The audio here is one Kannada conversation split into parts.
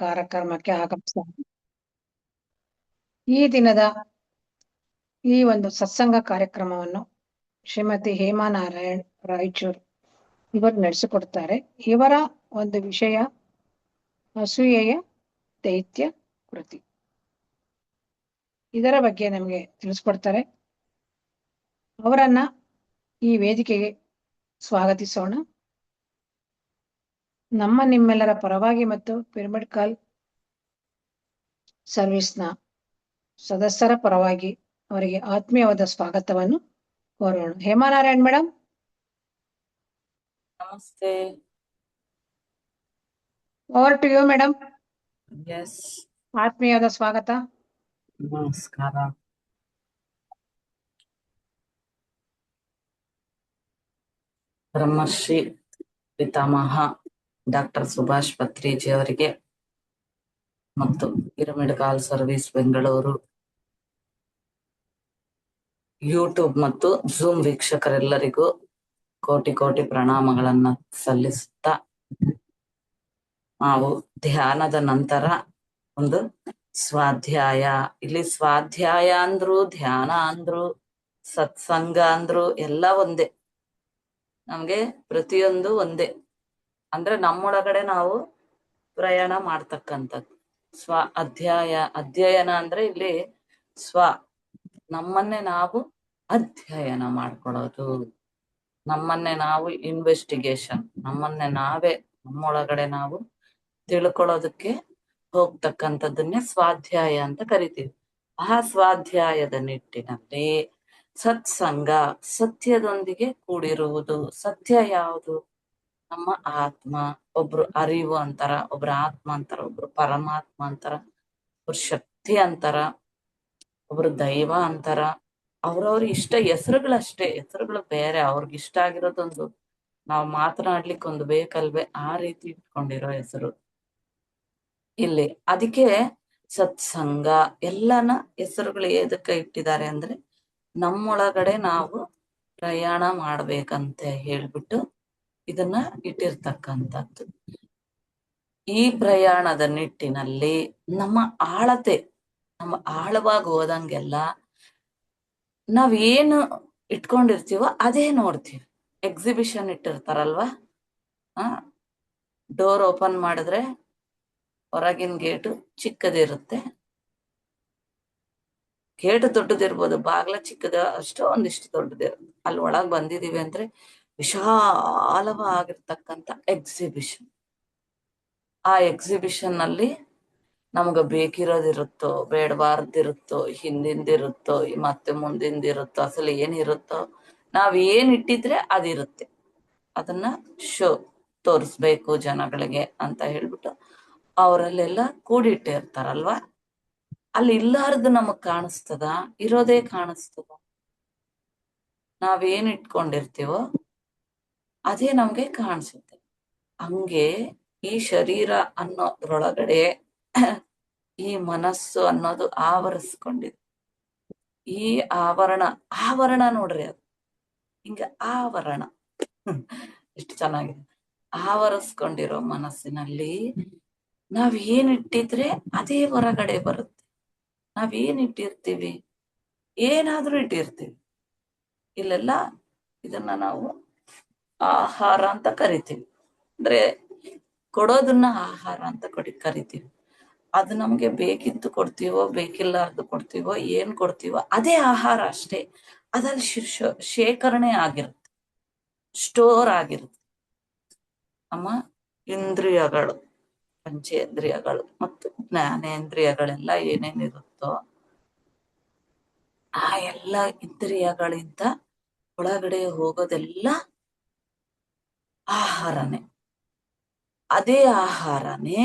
ಕಾರ್ಯಕ್ರಮಕ್ಕೆ ಆಗಮಿಸಿದ್ದಾರೆ. ಈ ದಿನದ ಈ ಒಂದು ಸತ್ಸಂಗ ಕಾರ್ಯಕ್ರಮವನ್ನು ಶ್ರೀಮತಿ ಹೇಮಾ ನಾರಾಯಣ್ ರಾಯಚೂರು ಇವರು ನಡೆಸಿಕೊಡ್ತಾರೆ. ಇವರ ಒಂದು ವಿಷಯ ಅಸೂಯೆಯ ದೈತ್ಯ ಕೃತಿ. ಇದರ ಬಗ್ಗೆ ನಮಗೆ ತಿಳಿಸ್ಕೊಡ್ತಾರೆ. ಅವರನ್ನ ಈ ವೇದಿಕೆಗೆ ಸ್ವಾಗತಿಸೋಣ. ನಿಮ್ಮೆಲ್ಲರ ಪರವಾಗಿ ಮತ್ತು ಪಿರಮಿಡ್ ಕಾಲ್ ಸರ್ವಿಸ್ನ ಸದಸ್ಯರ ಪರವಾಗಿ ಅವರಿಗೆ ಆತ್ಮೀಯವಾದ ಸ್ವಾಗತವನ್ನು ಕೋರೋಣ. ಹೇಮಾನಾರಾಯಣ್ ಮೇಡಮ್, ನಮಸ್ತೆ. Over to you madam. Yes, ಆತ್ಮೀಯವಾದ ಸ್ವಾಗತ. ನಮಸ್ಕಾರ. ಬ್ರಹ್ಮಶ್ರೀ ಪಿತಾಮಹ ಡಾಕ್ಟರ್ ಸುಭಾಷ್ ಪತ್ರಿಜಿ ಅವರಿಗೆ ಮತ್ತು ಪಿರಮಿಡ್ ಕಾಲ್ ಸರ್ವಿಸ್ ಬೆಂಗಳೂರು ಯೂಟ್ಯೂಬ್ ಮತ್ತು ಝೂಮ್ ವೀಕ್ಷಕರೆಲ್ಲರಿಗೂ ಕೋಟಿ ಕೋಟಿ ಪ್ರಣಾಮಗಳನ್ನ ಸಲ್ಲಿಸುತ್ತಾ, ನಾವು ಧ್ಯಾನದ ನಂತರ ಒಂದು ಸ್ವಾಧ್ಯಾಯ, ಇಲ್ಲಿ ಸ್ವಾಧ್ಯಾಯ ಅಂದ್ರು ಧ್ಯಾನ ಅಂದ್ರು ಸತ್ಸಂಗ ಅಂದ್ರು ಎಲ್ಲ ಒಂದೇ, ನಮ್ಗೆ ಪ್ರತಿಯೊಂದು ಒಂದೇ. ಅಂದ್ರೆ ನಮ್ಮೊಳಗಡೆ ನಾವು ಪ್ರಯಾಣ ಮಾಡ್ತಕ್ಕಂಥದ್ದು. ಅಧ್ಯಯನ ಅಂದ್ರೆ ಇಲ್ಲಿ ನಮ್ಮನ್ನೇ ನಾವು ಅಧ್ಯಯನ ಮಾಡ್ಕೊಳ್ಳೋದು, ನಮ್ಮನ್ನೇ ನಾವು ಇನ್ವೆಸ್ಟಿಗೇಷನ್, ನಮ್ಮೊಳಗಡೆ ನಾವು ತಿಳ್ಕೊಳ್ಳೋದಕ್ಕೆ ಹೋಗ್ತಕ್ಕಂಥದ್ದನ್ನೇ ಸ್ವಾಧ್ಯಾಯ ಅಂತ ಕರಿತೀವಿ. ಆ ಸ್ವಾಧ್ಯಾಯದ ನಿಟ್ಟಿನಲ್ಲಿ ಸತ್ಸಂಗ, ಸತ್ಯದೊಂದಿಗೆ ಕೂಡಿರುವುದು. ಸತ್ಯ ಯಾವುದು? ನಮ್ಮ ಆತ್ಮ. ಒಬ್ರು ಅರಿವು ಅಂತಾರ, ಒಬ್ರು ಆತ್ಮ ಅಂತಾರ, ಒಬ್ರು ಪರಮಾತ್ಮ ಅಂತಾರ, ಒಬ್ರು ಶಕ್ತಿ ಅಂತಾರ, ಒಬ್ರು ದೈವ ಅಂತಾರ. ಅವ್ರವ್ರ ಇಷ್ಟ ಹೆಸರುಗಳಷ್ಟೇ, ಹೆಸರುಗಳು ಬೇರೆ. ಅವ್ರಿಗಿಷ್ಟ ಆಗಿರೋದೊಂದು, ನಾವು ಮಾತನಾಡ್ಲಿಕ್ಕೆ ಒಂದು ಬೇಕಲ್ವೇ, ಆ ರೀತಿ ಇಟ್ಕೊಂಡಿರೋ ಹೆಸರು ಇಲ್ಲಿ. ಅದಕ್ಕೆ ಸತ್ಸಂಗ ಎಲ್ಲನ ಹೆಸರುಗಳು ಎದಕ್ಕೆ ಇಟ್ಟಿದ್ದಾರೆ ಅಂದ್ರೆ, ನಮ್ಮೊಳಗಡೆ ನಾವು ಪ್ರಯಾಣ ಮಾಡ್ಬೇಕಂತ ಹೇಳ್ಬಿಟ್ಟು ಇದನ್ನ ಇಟ್ಟಿರ್ತಕ್ಕಂಥದ್ದು. ಈ ಪ್ರಯಾಣದ ನಿಟ್ಟಿನಲ್ಲಿ ನಮ್ಮ ಆಳವಾಗಿ ಹೋದಂಗೆಲ್ಲ ನಾವೇನು ಇಟ್ಕೊಂಡಿರ್ತೀವೋ ಅದೇ ನೋಡ್ತೀವಿ. ಎಕ್ಸಿಬಿಷನ್ ಇಟ್ಟಿರ್ತಾರಲ್ವಾ, ಡೋರ್ ಓಪನ್ ಮಾಡಿದ್ರೆ ಹೊರಗಿನ ಗೇಟು ಚಿಕ್ಕದಿರುತ್ತೆ, ಗೇಟ್ ದೊಡ್ಡದಿರ್ಬೋದು, ಬಾಗ್ಲ ಚಿಕ್ಕದ ಅಷ್ಟೋ ಒಂದಿಷ್ಟು ದೊಡ್ಡದಿರುತ್ತೆ. ಅಲ್ಲಿ ಒಳಗ್ ಬಂದಿದೀವಿ ಅಂದ್ರೆ ವಿಶಾಲವಾಗಿರ್ತಕ್ಕಂಥ ಎಕ್ಸಿಬಿಷನ್. ಆ ಎಕ್ಸಿಬಿಷನ್ ನಲ್ಲಿ ನಮ್ಗ ಬೇಕಿರೋದಿರುತ್ತೋ ಬೇಡಬಾರ್ದಿರುತ್ತೋ, ಹಿಂದಿಂದಿರುತ್ತೋ ಮತ್ತೆ ಮುಂದಿಂದಿರುತ್ತೋ, ಅಸಲು ಏನಿರುತ್ತೋ, ನಾವ್ ಏನ್ ಇಟ್ಟಿದ್ರೆ ಅದಿರುತ್ತೆ. ಅದನ್ನ ತೋರಿಸ್ಬೇಕು ಜನಗಳಿಗೆ ಅಂತ ಹೇಳ್ಬಿಟ್ಟು ಅವರಲ್ಲೆಲ್ಲ ಕೂಡಿಟ್ಟಿರ್ತಾರಲ್ವಾ. ಅಲ್ಲಿ ಇಲ್ಲಾರ್ದು ನಮಗ್ ಕಾಣಿಸ್ತದ? ಇರೋದೇ ಕಾಣಿಸ್ತದ. ನಾವೇನ್ ಇಟ್ಕೊಂಡಿರ್ತೀವೋ ಅದೇ ನಮ್ಗೆ ಕಾಣಿಸುತ್ತೆ. ಹಂಗೆ ಈ ಶರೀರ ಅನ್ನೋದ್ರೊಳಗಡೆ ಈ ಮನಸ್ಸು ಅನ್ನೋದು ಆವರಿಸ್ಕೊಂಡಿದೆ. ಈ ಆವರಣ ನೋಡ್ರಿ, ಅದು ಹಿಂಗ ಆವರಣ ಎಷ್ಟು ಚೆನ್ನಾಗಿದೆ. ಆವರಿಸ್ಕೊಂಡಿರೋ ಮನಸ್ಸಿನಲ್ಲಿ ನಾವ್ ಏನ್ ಇಟ್ಟಿದ್ರೆ ಅದೇ ಹೊರಗಡೆ ಬರುತ್ತೆ. ನಾವೇನ್ ಇಟ್ಟಿರ್ತೀವಿ, ಏನಾದ್ರೂ ಇಟ್ಟಿರ್ತೀವಿ. ಇಲ್ಲೆಲ್ಲ ಇದನ್ನ ನಾವು ಆಹಾರ ಅಂತ ಕರಿತೀವಿ. ಅಂದ್ರೆ ಕೊಡೋದನ್ನ ಆಹಾರ ಅಂತ ಕರಿತೀವಿ. ಅದು ನಮ್ಗೆ ಬೇಕಿದ್ದು ಕೊಡ್ತೀವೋ ಬೇಕಿಲ್ಲಾರ್ದು ಕೊಡ್ತೀವೋ, ಏನ್ ಕೊಡ್ತೀವೋ ಅದೇ ಆಹಾರ ಅಷ್ಟೇ. ಅದ್ರಲ್ಲಿ ಶೇಖರಣೆ ಆಗಿರುತ್ತೆ, ಸ್ಟೋರ್ ಆಗಿರುತ್ತೆ. ನಮ್ಮ ಇಂದ್ರಿಯಗಳು, ಪಂಚೇಂದ್ರಿಯಗಳು ಮತ್ತು ಜ್ಞಾನೇಂದ್ರಿಯಗಳೆಲ್ಲ ಏನೇನಿರುತ್ತೋ ಆ ಎಲ್ಲ ಇಂದ್ರಿಯಗಳಿಂದ ಒಳಗಡೆ ಹೋಗೋದೆಲ್ಲ ಆಹಾರನೇ. ಅದೇ ಆಹಾರನೇ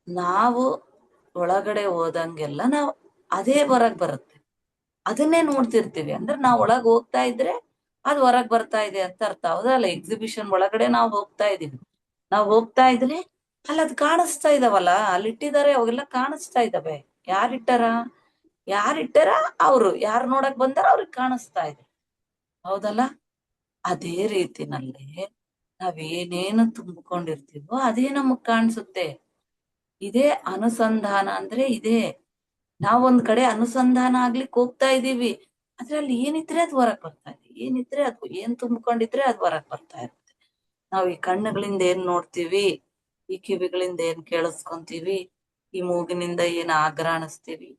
ನಾವು ಒಳಗಡೆ ಹೋದಂಗೆಲ್ಲ ನಾವು ಅದೇ ಹೊರಗ್ ಬರುತ್ತೆ. ಅದನ್ನೇ ನೋಡ್ತಿರ್ತೀವಿ. ಅಂದ್ರೆ ನಾವು ಒಳಗ್ ಹೋಗ್ತಾ ಇದ್ರೆ ಅದು ಹೊರಗ್ ಬರ್ತಾ ಇದೆ ಅಂತ ಅರ್ಥ. ಹೌದಲ್ಲ? ಎಕ್ಸಿಬಿಷನ್ ಒಳಗಡೆ ನಾವು ಹೋಗ್ತಾ ಇದೀವಿ, ನಾವು ಹೋಗ್ತಾ ಇದ್ರೆ ಅಲ್ಲಿ ಅದು ಕಾಣಿಸ್ತಾ ಇದಾವಲ್ಲ, ಅಲ್ಲಿ ಇಟ್ಟಿದ್ದಾರೆ, ಅವೆಲ್ಲ ಕಾಣಿಸ್ತಾ ಇದಾವೆ. ಯಾರಿಟ್ಟಾರ ಅವ್ರು, ಯಾರು ನೋಡಕ್ ಬಂದಾರ ಅವ್ರಿಗೆ ಕಾಣಿಸ್ತಾ ಇದೆ. ಹೌದಲ್ಲ? ಅದೇ ರೀತಿನಲ್ಲಿ ನಾವೇನೇನು ತುಂಬಿಕೊಂಡಿರ್ತೀವೋ ಅದೇ ನಮಗ್ ಕಾಣಿಸುತ್ತೆ. ಇದೇ ಅನುಸಂಧಾನ ಅಂದ್ರೆ ಇದೇ. ನಾವೊಂದ್ ಕಡೆ ಅನುಸಂಧಾನ ಆಗ್ಲಿಕ್ಕೆ ಹೋಗ್ತಾ ಇದೀವಿ, ಅದ್ರಲ್ಲಿ ಏನಿದ್ರೆ ಅದು ಹೊರಗ್ ಬರ್ತಾ ಇದೆ, ಏನಿದ್ರೆ ಅದು ಏನ್ ತುಂಬಿಕೊಂಡಿದ್ರೆ ಅದು ಹೊರಗ್ ಬರ್ತಾ ಇರುತ್ತೆ. ನಾವ್ ಈ ಕಣ್ಣುಗಳಿಂದ ಏನ್ ನೋಡ್ತೀವಿ, ಈ ಕಿವಿಗಳಿಂದ ಏನ್ ಕೇಳಿಸ್ಕೊಂತೀವಿ, ಈ ಮೂಗಿನಿಂದ ಏನ್ ಆಘ್ರಾಣಿಸ್ತೀವಿ,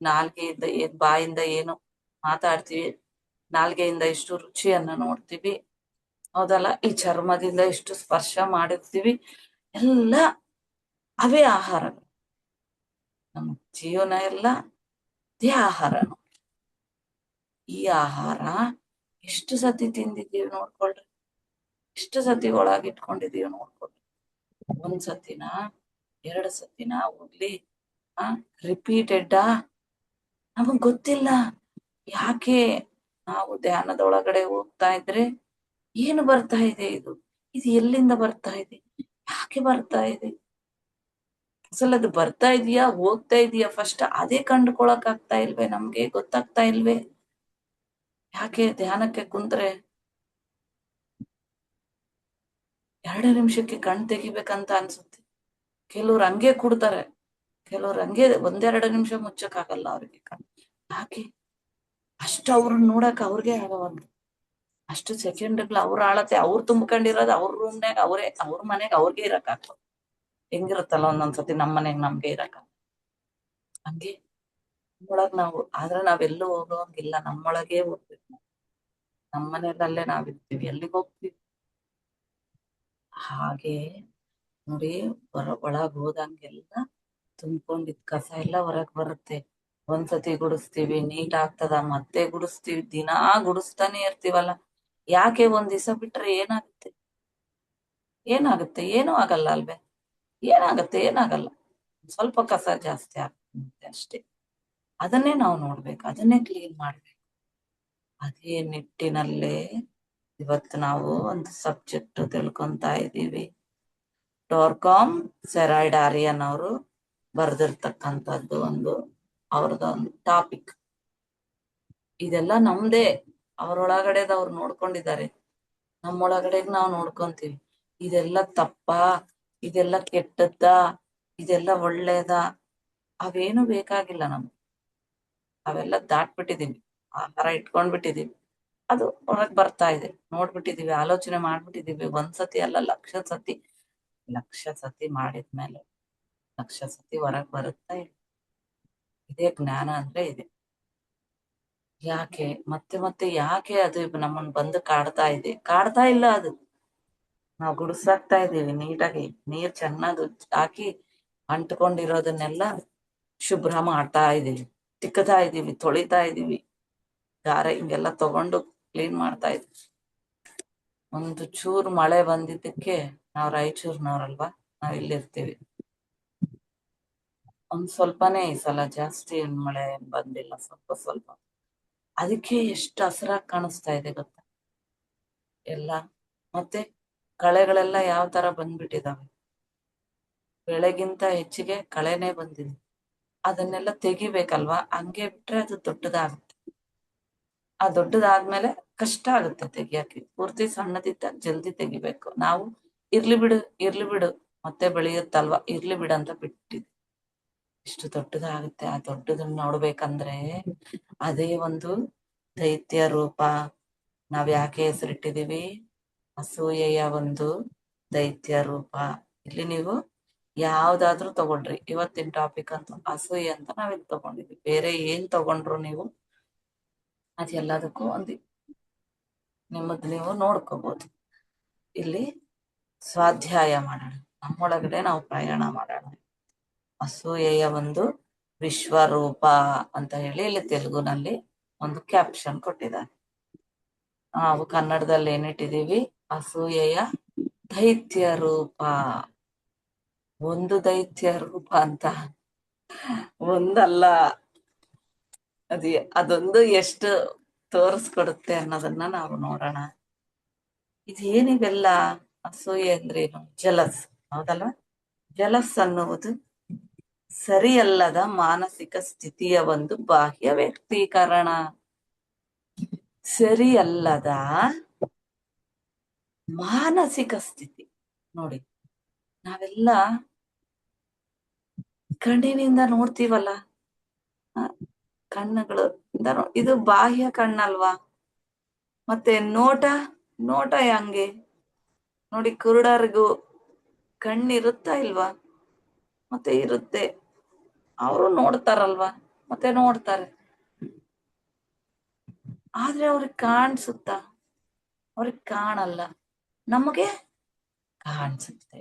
ನಾಲ್ಗೆಯಿಂದ ಬಾಯಿಂದ ಏನು ಮಾತಾಡ್ತೀವಿ, ನಾಲ್ಗೆಯಿಂದ ಎಷ್ಟು ರುಚಿಯನ್ನ ನೋಡ್ತೀವಿ, ಹೌದಲ್ಲ, ಈ ಚರ್ಮದಿಂದ ಎಷ್ಟು ಸ್ಪರ್ಶ ಮಾಡಿರ್ತೀವಿ, ಎಲ್ಲ ಅವೇ ಆಹಾರಗಳು. ನಮ್ಮ ಜೀವನ ಎಲ್ಲ ಇದೇ ಆಹಾರ. ಈ ಆಹಾರ ಎಷ್ಟು ಸತಿ ತಿಂದಿದ್ದೀವಿ ನೋಡ್ಕೊಳ್ರಿ, ಎಷ್ಟು ಸತಿ ಒಳಗಿಟ್ಕೊಂಡಿದೀವಿ ನೋಡ್ಕೊಳ್ರಿ. ಒಂದ್ ಸತಿನ, 2 ಸತಿನ ಹೋಗ್ಲಿ, ರಿಪೀಟೆಡ್ ನಮಗ್ ಗೊತ್ತಿಲ್ಲ. ಯಾಕೆ? ನಾವು ಧ್ಯಾನದೊಳಗಡೆ ಹೋಗ್ತಾ ಇದ್ರೆ ಏನು ಬರ್ತಾ ಇದೆ, ಇದು ಎಲ್ಲಿಂದ ಬರ್ತಾ ಇದೆ, ಯಾಕೆ ಬರ್ತಾ ಇದೆ, ಅಸಲ್ ಅದು ಬರ್ತಾ ಇದೀಯಾ ಹೋಗ್ತಾ ಇದೀಯಾ ಫಸ್ಟ್ ಅದೇ ಕಂಡುಕೊಳಕ್ ಆಗ್ತಾ ಇಲ್ವೇ, ನಮ್ಗೆ ಗೊತ್ತಾಗ್ತಾ ಇಲ್ವೇ? ಯಾಕೆ ಧ್ಯಾನಕ್ಕೆ ಕುಂತ್ರೆ 2 ನಿಮಿಷಕ್ಕೆ ಕಣ್ ತೆಗಿಬೇಕಂತ ಅನ್ಸುತ್ತೆ. ಕೆಲವ್ರು ಹಂಗೆ ಕೂಡ್ತಾರೆ, ಕೆಲವ್ರು ಹಂಗೆ 1-2 ನಿಮಿಷ ಮುಚ್ಚಕ್ಕಾಗಲ್ಲ ಅವ್ರಿಗೆ ಕಣ್. ಯಾಕೆ? ಅಷ್ಟು ಅವ್ರನ್ನ ನೋಡಕ್ ಅವ್ರಿಗೆ ಆಗವಲ್ದು. ಅಷ್ಟು ಸೆಕೆಂಡ್ಗಳು ಅವ್ರ ಆಳತೆ ಅವ್ರು ತುಂಬ್ಕೊಂಡಿರೋದು ಅವ್ರ ರೂಮ್ನಾಗ ಅವ್ರ ಮನೆಗ್ ಅವ್ರಿಗೆ ಇರಕ್ ಆಗ್ತದೆ. ಹೆಂಗಿರುತ್ತಲ್ಲ ಒಂದೊಂದ್ಸತಿ ನಮ್ ಮನೆಗ್ ನಮ್ಗೆ ಇರಕ್ ಹಂಗೆ ಒಳಗ್ ನಾವು. ಆದ್ರೆ ನಾವೆಲ್ಲೂ ಹೋಗೋಂಗಿಲ್ಲ, ನಮ್ಮೊಳಗೆ ಹೋಗ್ಬೇಕು. ನಮ್ಮ ಮನೆಯಲ್ಲೇ ನಾವಿರ್ತೀವಿ, ಎಲ್ಲಿಗೆ ಹೋಗ್ತೀವಿ? ಹಾಗೆ ನೋಡಿ, ಒಳಗ್ ಹೋದಂಗೆಲ್ಲ ತುಂಬ್ಕೊಂಡಿದ್ ಕಸ ಎಲ್ಲ ಹೊರಗ್ ಬರುತ್ತೆ. ಒಂದ್ಸತಿ ಗುಡಿಸ್ತೀವಿ, ನೀಟ್ ಆಗ್ತದ, ಮತ್ತೆ ಗುಡಿಸ್ತೀವಿ, ದಿನಾ ಗುಡಿಸ್ತಾನೆ ಇರ್ತೀವಲ್ಲ. ಯಾಕೆ? ಒಂದ್ ದಿವಸ ಬಿಟ್ರೆ ಏನಾಗುತ್ತೆ? ಏನಾಗುತ್ತೆ? ಏನೂ ಆಗಲ್ಲ ಅಲ್ವೇ? ಏನಾಗುತ್ತೆ? ಏನಾಗಲ್ಲ, ಸ್ವಲ್ಪ ಕಸ ಜಾಸ್ತಿ ಆಗ್ತದೆ ಅಷ್ಟೇ. ಅದನ್ನೇ ನಾವು ನೋಡ್ಬೇಕು, ಅದನ್ನೇ ಕ್ಲೀನ್ ಮಾಡ್ಬೇಕು. ಅದೇ ನಿಟ್ಟಿನಲ್ಲೇ ಇವತ್ತು ನಾವು ಒಂದು ಸಬ್ಜೆಕ್ಟ್ ತಿಳ್ಕೊಂತಾ ಇದ್ದೀವಿ. ಡಾರ್ಕಾಮ್ ಸೆರಾಯ್ಡಾರಿಯನ್ ಅವರು ಬರ್ದಿರ್ತಕ್ಕಂಥದ್ದು ಅವ್ರದೊಂದು ಟಾಪಿಕ್. ಇದೆಲ್ಲ ನಮ್ದೇ, ಅವ್ರೊಳಗಡೆದವ್ರು ನೋಡ್ಕೊಂಡಿದ್ದಾರೆ, ನಮ್ಮೊಳಗಡೆಗ್ ನಾವು ನೋಡ್ಕೊಂತೀವಿ. ಇದೆಲ್ಲ ತಪ್ಪಾ, ಇದೆಲ್ಲ ಕೆಟ್ಟದ್ದ, ಇದೆಲ್ಲ ಒಳ್ಳೇದ, ಅವೇನು ಬೇಕಾಗಿಲ್ಲ ನಮ್ಗೆ. ಅವೆಲ್ಲ ದಾಟ್ಬಿಟ್ಟಿದೀವಿ, ಆಹಾರ ಇಟ್ಕೊಂಡ್ಬಿಟ್ಟಿದೀವಿ, ಅದು ಹೊರಗ್ ಬರ್ತಾ ಇದೆ, ನೋಡ್ಬಿಟ್ಟಿದೀವಿ, ಆಲೋಚನೆ ಮಾಡ್ಬಿಟ್ಟಿದೀವಿ. ಒಂದ್ಸತಿ ಅಲ್ಲ, ಲಕ್ಷ ಸತಿ ಮಾಡಿದ್ಮೇಲೆ 1,00,000 ಸತಿ ಹೊರಗ್ ಬರುತ್ತಾ ಇದೆ. ಇದೇ ಜ್ಞಾನ ಅಂದ್ರೆ ಇದೆ. ಯಾಕೆ ಮತ್ತೆ ಮತ್ತೆ ಯಾಕೆ ಅದು ನಮ್ಮನ್ನ ಬಂದು ಕಾಡ್ತಾ ಇಲ್ಲ. ಅದು ನಾವು ಗುಡಿಸಾಕ್ತಾ ಇದೀವಿ, ನೀಟಾಗಿ ನೀರ್ ಚೆನ್ನಾಗಿ ಹಾಕಿ ಅಂಟ್ಕೊಂಡಿರೋದನ್ನೆಲ್ಲ ಶುಭ್ರ ಮಾಡ್ತಾ ಇದೀವಿ, ತಿಕ್ಕತಾ ಇದೀವಿ, ತೊಳಿತಾ ಇದೀವಿ, ಗಾರೆ ಹಿಂಗೆಲ್ಲ ತಗೊಂಡು ಕ್ಲೀನ್ ಮಾಡ್ತಾ ಇದ್ವಿ. ಒಂದು ಚೂರು ಮಳೆ ಬಂದಿದ್ದಕ್ಕೆ, ನಾವ್ ರಾಯಚೂರ್ನವ್ರಲ್ವಾ, ನಾವ್ ಇಲ್ಲಿರ್ತೀವಿ, ಒಂದ್ ಸ್ವಲ್ಪನೇ, ಈ ಸಲ ಜಾಸ್ತಿ ಮಳೆ ಬಂದಿಲ್ಲ, ಸ್ವಲ್ಪ. ಅದಕ್ಕೆ ಎಷ್ಟು ಹಸ್ರಾಗಿ ಕಾಣಿಸ್ತಾ ಇದೆ ಗೊತ್ತಾ ಎಲ್ಲ. ಮತ್ತೆ ಕಳೆಗಳೆಲ್ಲ ಯಾವ ತರ ಬಂದ್ಬಿಟ್ಟಿದಾವೆ, ಬೆಳೆಗಿಂತ ಹೆಚ್ಚಿಗೆ ಕಳೆನೇ ಬಂದಿದೆ. ಅದನ್ನೆಲ್ಲ ತೆಗಿಬೇಕಲ್ವಾ, ಹಂಗೆ ಬಿಟ್ರೆ ಅದು ದೊಡ್ಡದಾಗುತ್ತೆ. ಆ ದೊಡ್ಡದಾದ್ಮೇಲೆ ಕಷ್ಟ ಆಗುತ್ತೆ ತೆಗಿಯಕ್ಕೆ. ಪೂರ್ತಿ ಸಣ್ಣದಿದ್ದಾಗ ಜಲ್ದಿ ತೆಗಿಬೇಕು ನಾವು. ಇರ್ಲಿ ಬಿಡು ಮತ್ತೆ ಬೆಳೆಯುತ್ತಲ್ವಾ, ಇರ್ಲಿ ಬಿಡು ಅಂತ ಬಿಟ್ಟಿದ್ವಿ. ಇಷ್ಟು ದೊಡ್ಡದಾಗುತ್ತೆ. ಆ ದೊಡ್ಡದನ್ನ ನೋಡ್ಬೇಕಂದ್ರೆ ಅದೇ ಒಂದು ದೈತ್ಯ ರೂಪ. ನಾವ್ ಯಾಕೆ ಹೆಸರಿಟ್ಟಿದೀವಿ? ಅಸೂಯೆಯ ಒಂದು ದೈತ್ಯ ರೂಪ. ಇಲ್ಲಿ ನೀವು ಯಾವ್ದಾದ್ರೂ ತಗೊಂಡ್ರಿ, ಇವತ್ತಿನ ಟಾಪಿಕ್ ಅಂತೂ ಅಸೂಯೆ ಅಂತ ನಾವಿಲ್ಲಿ ತಗೊಂಡಿದ್ವಿ. ಬೇರೆ ಏನ್ ತಗೊಂಡ್ರು ನೀವು ಅದೆಲ್ಲದಕ್ಕೂ ನಿಮ್ಮದ್ ನೀವು ನೋಡ್ಕೋಬಹುದು. ಇಲ್ಲಿ ಸ್ವಾಧ್ಯಾಯ ಮಾಡೋಣ, ನಮ್ಮೊಳಗಡೆ ನಾವು ಪ್ರಯಾಣ ಮಾಡೋಣ. ಅಸೂಯೆಯ ಒಂದು ವಿಶ್ವರೂಪ ಅಂತ ಹೇಳಿ ಇಲ್ಲಿ ತೆಲುಗುನಲ್ಲಿ ಒಂದು ಕ್ಯಾಪ್ಷನ್ ಕೊಟ್ಟಿದ್ದಾರೆ. ನಾವು ಕನ್ನಡದಲ್ಲಿ ಏನಿಟ್ಟಿದೀವಿ? ಅಸೂಯೆಯ ದೈತ್ಯ ರೂಪ. ಒಂದು ದೈತ್ಯ ರೂಪ ಅಂತ ಒಂದಲ್ಲ, ಅದೊಂದು ಎಷ್ಟು ತೋರಿಸ್ಕೊಡುತ್ತೆ ಅನ್ನೋದನ್ನ ನಾವು ನೋಡೋಣ. ಇದೇನಿವೆಲ್ಲ? ಅಸೂಯೆ ಅಂದ್ರೇನು? ಜಲಸ್, ಹೌದಲ್ವಾ? ಜಲಸ್ ಅನ್ನುವುದು ಸರಿಯಲ್ಲದ ಮಾನಸಿಕ ಸ್ಥಿತಿಯ ಒಂದು ಬಾಹ್ಯ ವ್ಯಕ್ತೀಕರಣ. ಸರಿಯಲ್ಲದ ಮಾನಸಿಕ ಸ್ಥಿತಿ. ನೋಡಿ, ನಾವೆಲ್ಲ ಕಣ್ಣಿನಿಂದ ನೋಡ್ತೀವಲ್ಲ, ಕಣ್ಣುಗಳು ಇದು ಬಾಹ್ಯ ಕಣ್ಣಲ್ವಾ. ಮತ್ತೆ ನೋಟ ಹಂಗೆ ನೋಡಿ, ಕುರುಡರಿಗೂ ಕಣ್ಣಿರುತ್ತಾ ಇಲ್ವಾ? ಮತ್ತೆ ಇರುತ್ತೆ, ಅವರು ನೋಡ್ತಾರಲ್ವಾ, ಮತ್ತೆ ನೋಡ್ತಾರೆ. ಆದ್ರೆ ಅವ್ರಿಗೆ ಕಾಣಿಸುತ್ತಾ? ಅವ್ರಿಗೆ ಕಾಣಲ್ಲ, ನಮಗೆ ಕಾಣಿಸುತ್ತೆ.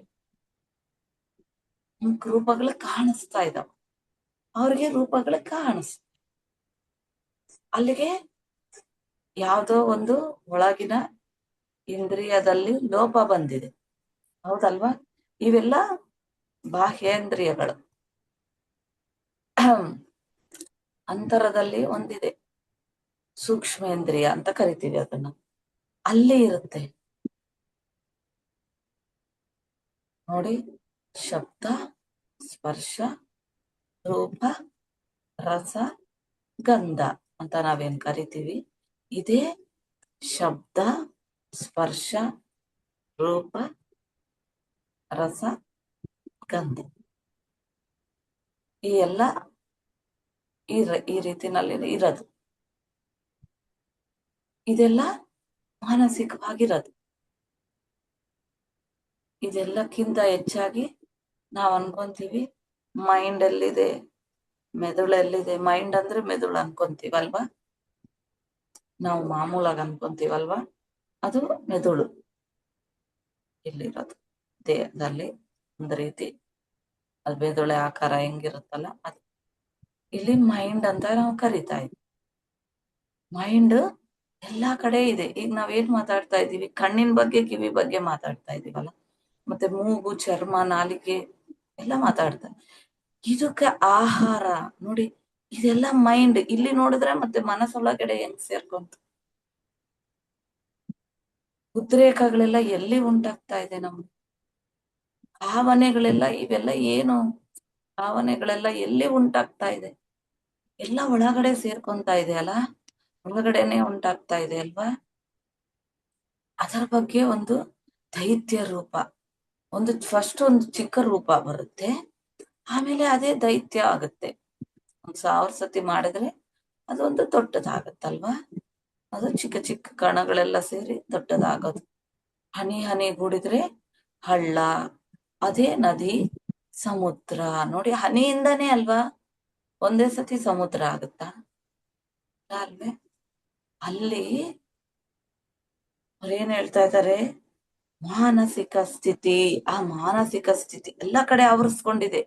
ನಮ್ಗೆ ರೂಪಗಳು ಕಾಣಿಸ್ತಾ ಇದಾವ, ಅವ್ರಿಗೆ ರೂಪಗಳು ಕಾಣಿಸ್ತ. ಅಲ್ಲಿಗೆ ಯಾವುದೋ ಒಂದು ಒಳಗಿನ ಇಂದ್ರಿಯದಲ್ಲಿ ಲೋಪ ಬಂದಿದೆ, ಹೌದಲ್ವಾ? ಇವೆಲ್ಲ ಬಾಹ್ಯೇಂದ್ರಿಯಗಳು. ಅಂತರದಲ್ಲಿ ಒಂದಿದೆ, ಸೂಕ್ಷ್ಮೇಂದ್ರಿಯ ಅಂತ ಕರಿತೀವಿ ಅದನ್ನ. ಅಲ್ಲಿ ಇರುತ್ತೆ ನೋಡಿ, ಶಬ್ದ, ಸ್ಪರ್ಶ, ರೂಪ, ರಸ, ಗಂಧ ಅಂತ ನಾವೇನ್ ಕರಿತೀವಿ. ಇದೇ ಶಬ್ದ, ಸ್ಪರ್ಶ, ರೂಪ, ರಸ, ಗಂಧ. ಈ ಎಲ್ಲ ಈ ರೀತಿನಲ್ಲಿ ಇರೋದು. ಇದೆಲ್ಲ ಮಾನಸಿಕವಾಗಿರೋದು. ಇದೆಲ್ಲಕ್ಕಿಂತ ಹೆಚ್ಚಾಗಿ ನಾವ್ ಅನ್ಕೊಂತೀವಿ ಮೈಂಡ್ ಎಲ್ಲಿದೆ, ಮೆದುಳು ಎಲ್ಲಿದೆ. ಮೈಂಡ್ ಅಂದ್ರೆ ಮೆದುಳು ಅನ್ಕೊಂತೀವಲ್ವಾ, ನಾವು ಮಾಮೂಲಾಗಿ ಅನ್ಕೊಂತೀವಲ್ವಾ, ಅದು ಮೆದುಳು ಇಲ್ಲಿರೋದು ದೇಹದಲ್ಲಿ. ಒಂದು ರೀತಿ ಅದು ಮೆದುಳೆ ಆಕಾರ ಹೆಂಗಿರುತ್ತಲ್ಲ ಅದು. ಇಲ್ಲಿ ಮೈಂಡ್ ಅಂತ ನಾವು ಕರಿತಾ ಇದ್ವಿ. ಮೈಂಡ್ ಎಲ್ಲಾ ಕಡೆ ಇದೆ. ಈಗ ನಾವೇನ್ ಮಾತಾಡ್ತಾ ಇದೀವಿ, ಕಣ್ಣಿನ ಬಗ್ಗೆ, ಕಿವಿ ಬಗ್ಗೆ ಮಾತಾಡ್ತಾ ಇದೀವಲ್ಲ, ಮತ್ತೆ ಮೂಗು, ಚರ್ಮ, ನಾಲಿಗೆ ಎಲ್ಲ ಮಾತಾಡ್ತಾರೆ. ಇದಕ್ಕೆ ಆಹಾರ ನೋಡಿ, ಇದೆಲ್ಲ ಮೈಂಡ್. ಇಲ್ಲಿ ನೋಡಿದ್ರೆ ಮತ್ತೆ ಮನಸ್ಸೊಳಗಡೆ ಹೆಂಗ್ ಸೇರ್ಕೊಂತ. ಉದ್ರೇಕಗಳೆಲ್ಲ ಎಲ್ಲಿ ಉಂಟಾಗ್ತಾ ಇದೆ ನಮ್ಗೆ? ಭಾವನೆಗಳೆಲ್ಲ, ಇವೆಲ್ಲ ಏನು ಭಾವನೆಗಳೆಲ್ಲ ಎಲ್ಲಿ ಉಂಟಾಗ್ತಾ ಇದೆ? ಎಲ್ಲ ಒಳಗಡೆ ಸೇರ್ಕೊಂತ ಇದೆ ಅಲ್ಲ, ಒಳಗಡೆನೆ ಉಂಟಾಗ್ತಾ ಇದೆ ಅಲ್ವಾ? ಅದರ ಬಗ್ಗೆ ಒಂದು ದೈತ್ಯ ರೂಪ, ಫಸ್ಟ್ ಒಂದು ಚಿಕ್ಕ ರೂಪ ಬರುತ್ತೆ, ಆಮೇಲೆ ಅದೇ ದೈತ್ಯ ಆಗುತ್ತೆ. 1000 ಸತಿ ಮಾಡಿದ್ರೆ ಅದೊಂದು ದೊಡ್ಡದಾಗತ್ತಲ್ವಾ? ಅದು ಚಿಕ್ಕ ಚಿಕ್ಕ ಕಣಗಳೆಲ್ಲ ಸೇರಿ ದೊಡ್ಡದಾಗೋದು. ಹನಿ ಹನಿ ಗೂಡಿದ್ರೆ ಹಳ್ಳ, ಅದೇ ನದಿ, ಸಮುದ್ರ. ನೋಡಿ, ಹನಿಯಿಂದಾನೇ ಅಲ್ವಾ ಒಂದೇ ಸತಿ ಸಮುದ್ರ ಆಗುತ್ತಾ? ಅಲ್ವೇ? ಅಲ್ಲಿ ಅವ್ರೇನ್ ಹೇಳ್ತಾ ಇದ್ದಾರೆ, ಮಾನಸಿಕ ಸ್ಥಿತಿ. ಆ ಮಾನಸಿಕ ಸ್ಥಿತಿ ಎಲ್ಲ ಕಡೆ ಆವರಿಸ್ಕೊಂಡಿದೆ.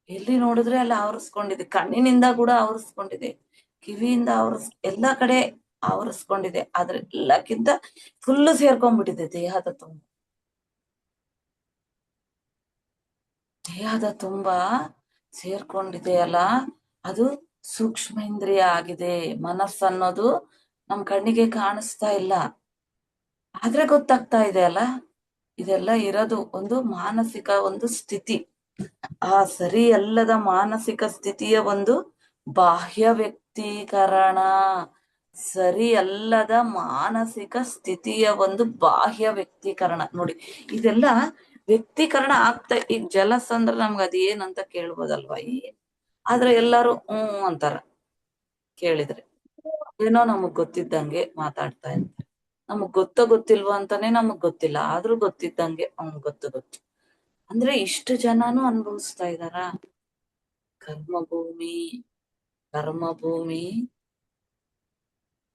ಎಲ್ಲಿ ನೋಡಿದ್ರೆ ಅಲ್ಲಿ ಆವರಿಸ್ಕೊಂಡಿದೆ. ಕಣ್ಣಿನಿಂದ ಕೂಡ ಆವರಿಸ್ಕೊಂಡಿದೆ, ಕಿವಿಯಿಂದ ಎಲ್ಲ ಕಡೆ ಆವರಿಸ್ಕೊಂಡಿದೆ. ಆದ್ರೆ ಎಲ್ಲಕ್ಕಿಂತ ಫುಲ್ಲು ಸೇರ್ಕೊಂಡ್ಬಿಟ್ಟಿದೆ ದೇಹದ ತುಂಬ. ದೇಹದ ತುಂಬಾ ಸೇರ್ಕೊಂಡಿದೆ ಅಲ್ಲ, ಅದು ಸೂಕ್ಷ್ಮೇಂದ್ರಿಯ ಆಗಿದೆ. ಮನಸ್ಸನ್ನೋದು ನಮ್ ಕಣ್ಣಿಗೆ ಕಾಣಿಸ್ತಾ ಇಲ್ಲ, ಆದ್ರೆ ಗೊತ್ತಾಗ್ತಾ ಇದೆ ಅಲ್ಲ. ಇದೆಲ್ಲ ಇರೋದು ಒಂದು ಮಾನಸಿಕ ಒಂದು ಸ್ಥಿತಿ. ಆ ಸರಿ ಅಲ್ಲದ ಮಾನಸಿಕ ಸ್ಥಿತಿಯ ಒಂದು ಬಾಹ್ಯ ವ್ಯಕ್ತೀಕರಣ. ಸರಿ ಅಲ್ಲದ ಮಾನಸಿಕ ಸ್ಥಿತಿಯ ಒಂದು ಬಾಹ್ಯ ವ್ಯಕ್ತೀಕರಣ. ನೋಡಿ, ಇದೆಲ್ಲ ವ್ಯಕ್ತೀಕರಣ ಆಗ್ತಾ. ಈಗ ಜಲಸ್ ಅಂದ್ರೆ ನಮ್ಗೆ ಅದ್ ಏನಂತ ಕೇಳ್ಬೋದಲ್ವಾ? ಆದ್ರೆ ಎಲ್ಲಾರು ಅಂತಾರ ಕೇಳಿದ್ರೆ. ಏನೋ ನಮಗ್ ಗೊತ್ತಿದ್ದಂಗೆ ಮಾತಾಡ್ತಾ ಇರ್ತಾರೆ. ನಮಗ್ ಗೊತ್ತಿಲ್ವೋ ಅಂತಾನೆ ನಮಗ್ ಗೊತ್ತಿಲ್ಲ, ಆದ್ರೂ ಗೊತ್ತಿದ್ದಂಗೆ ಗೊತ್ತು. ಅಂದ್ರೆ ಇಷ್ಟು ಜನನು ಅನುಭವಿಸ್ತಾ ಇದಾರ. ಕರ್ಮಭೂಮಿ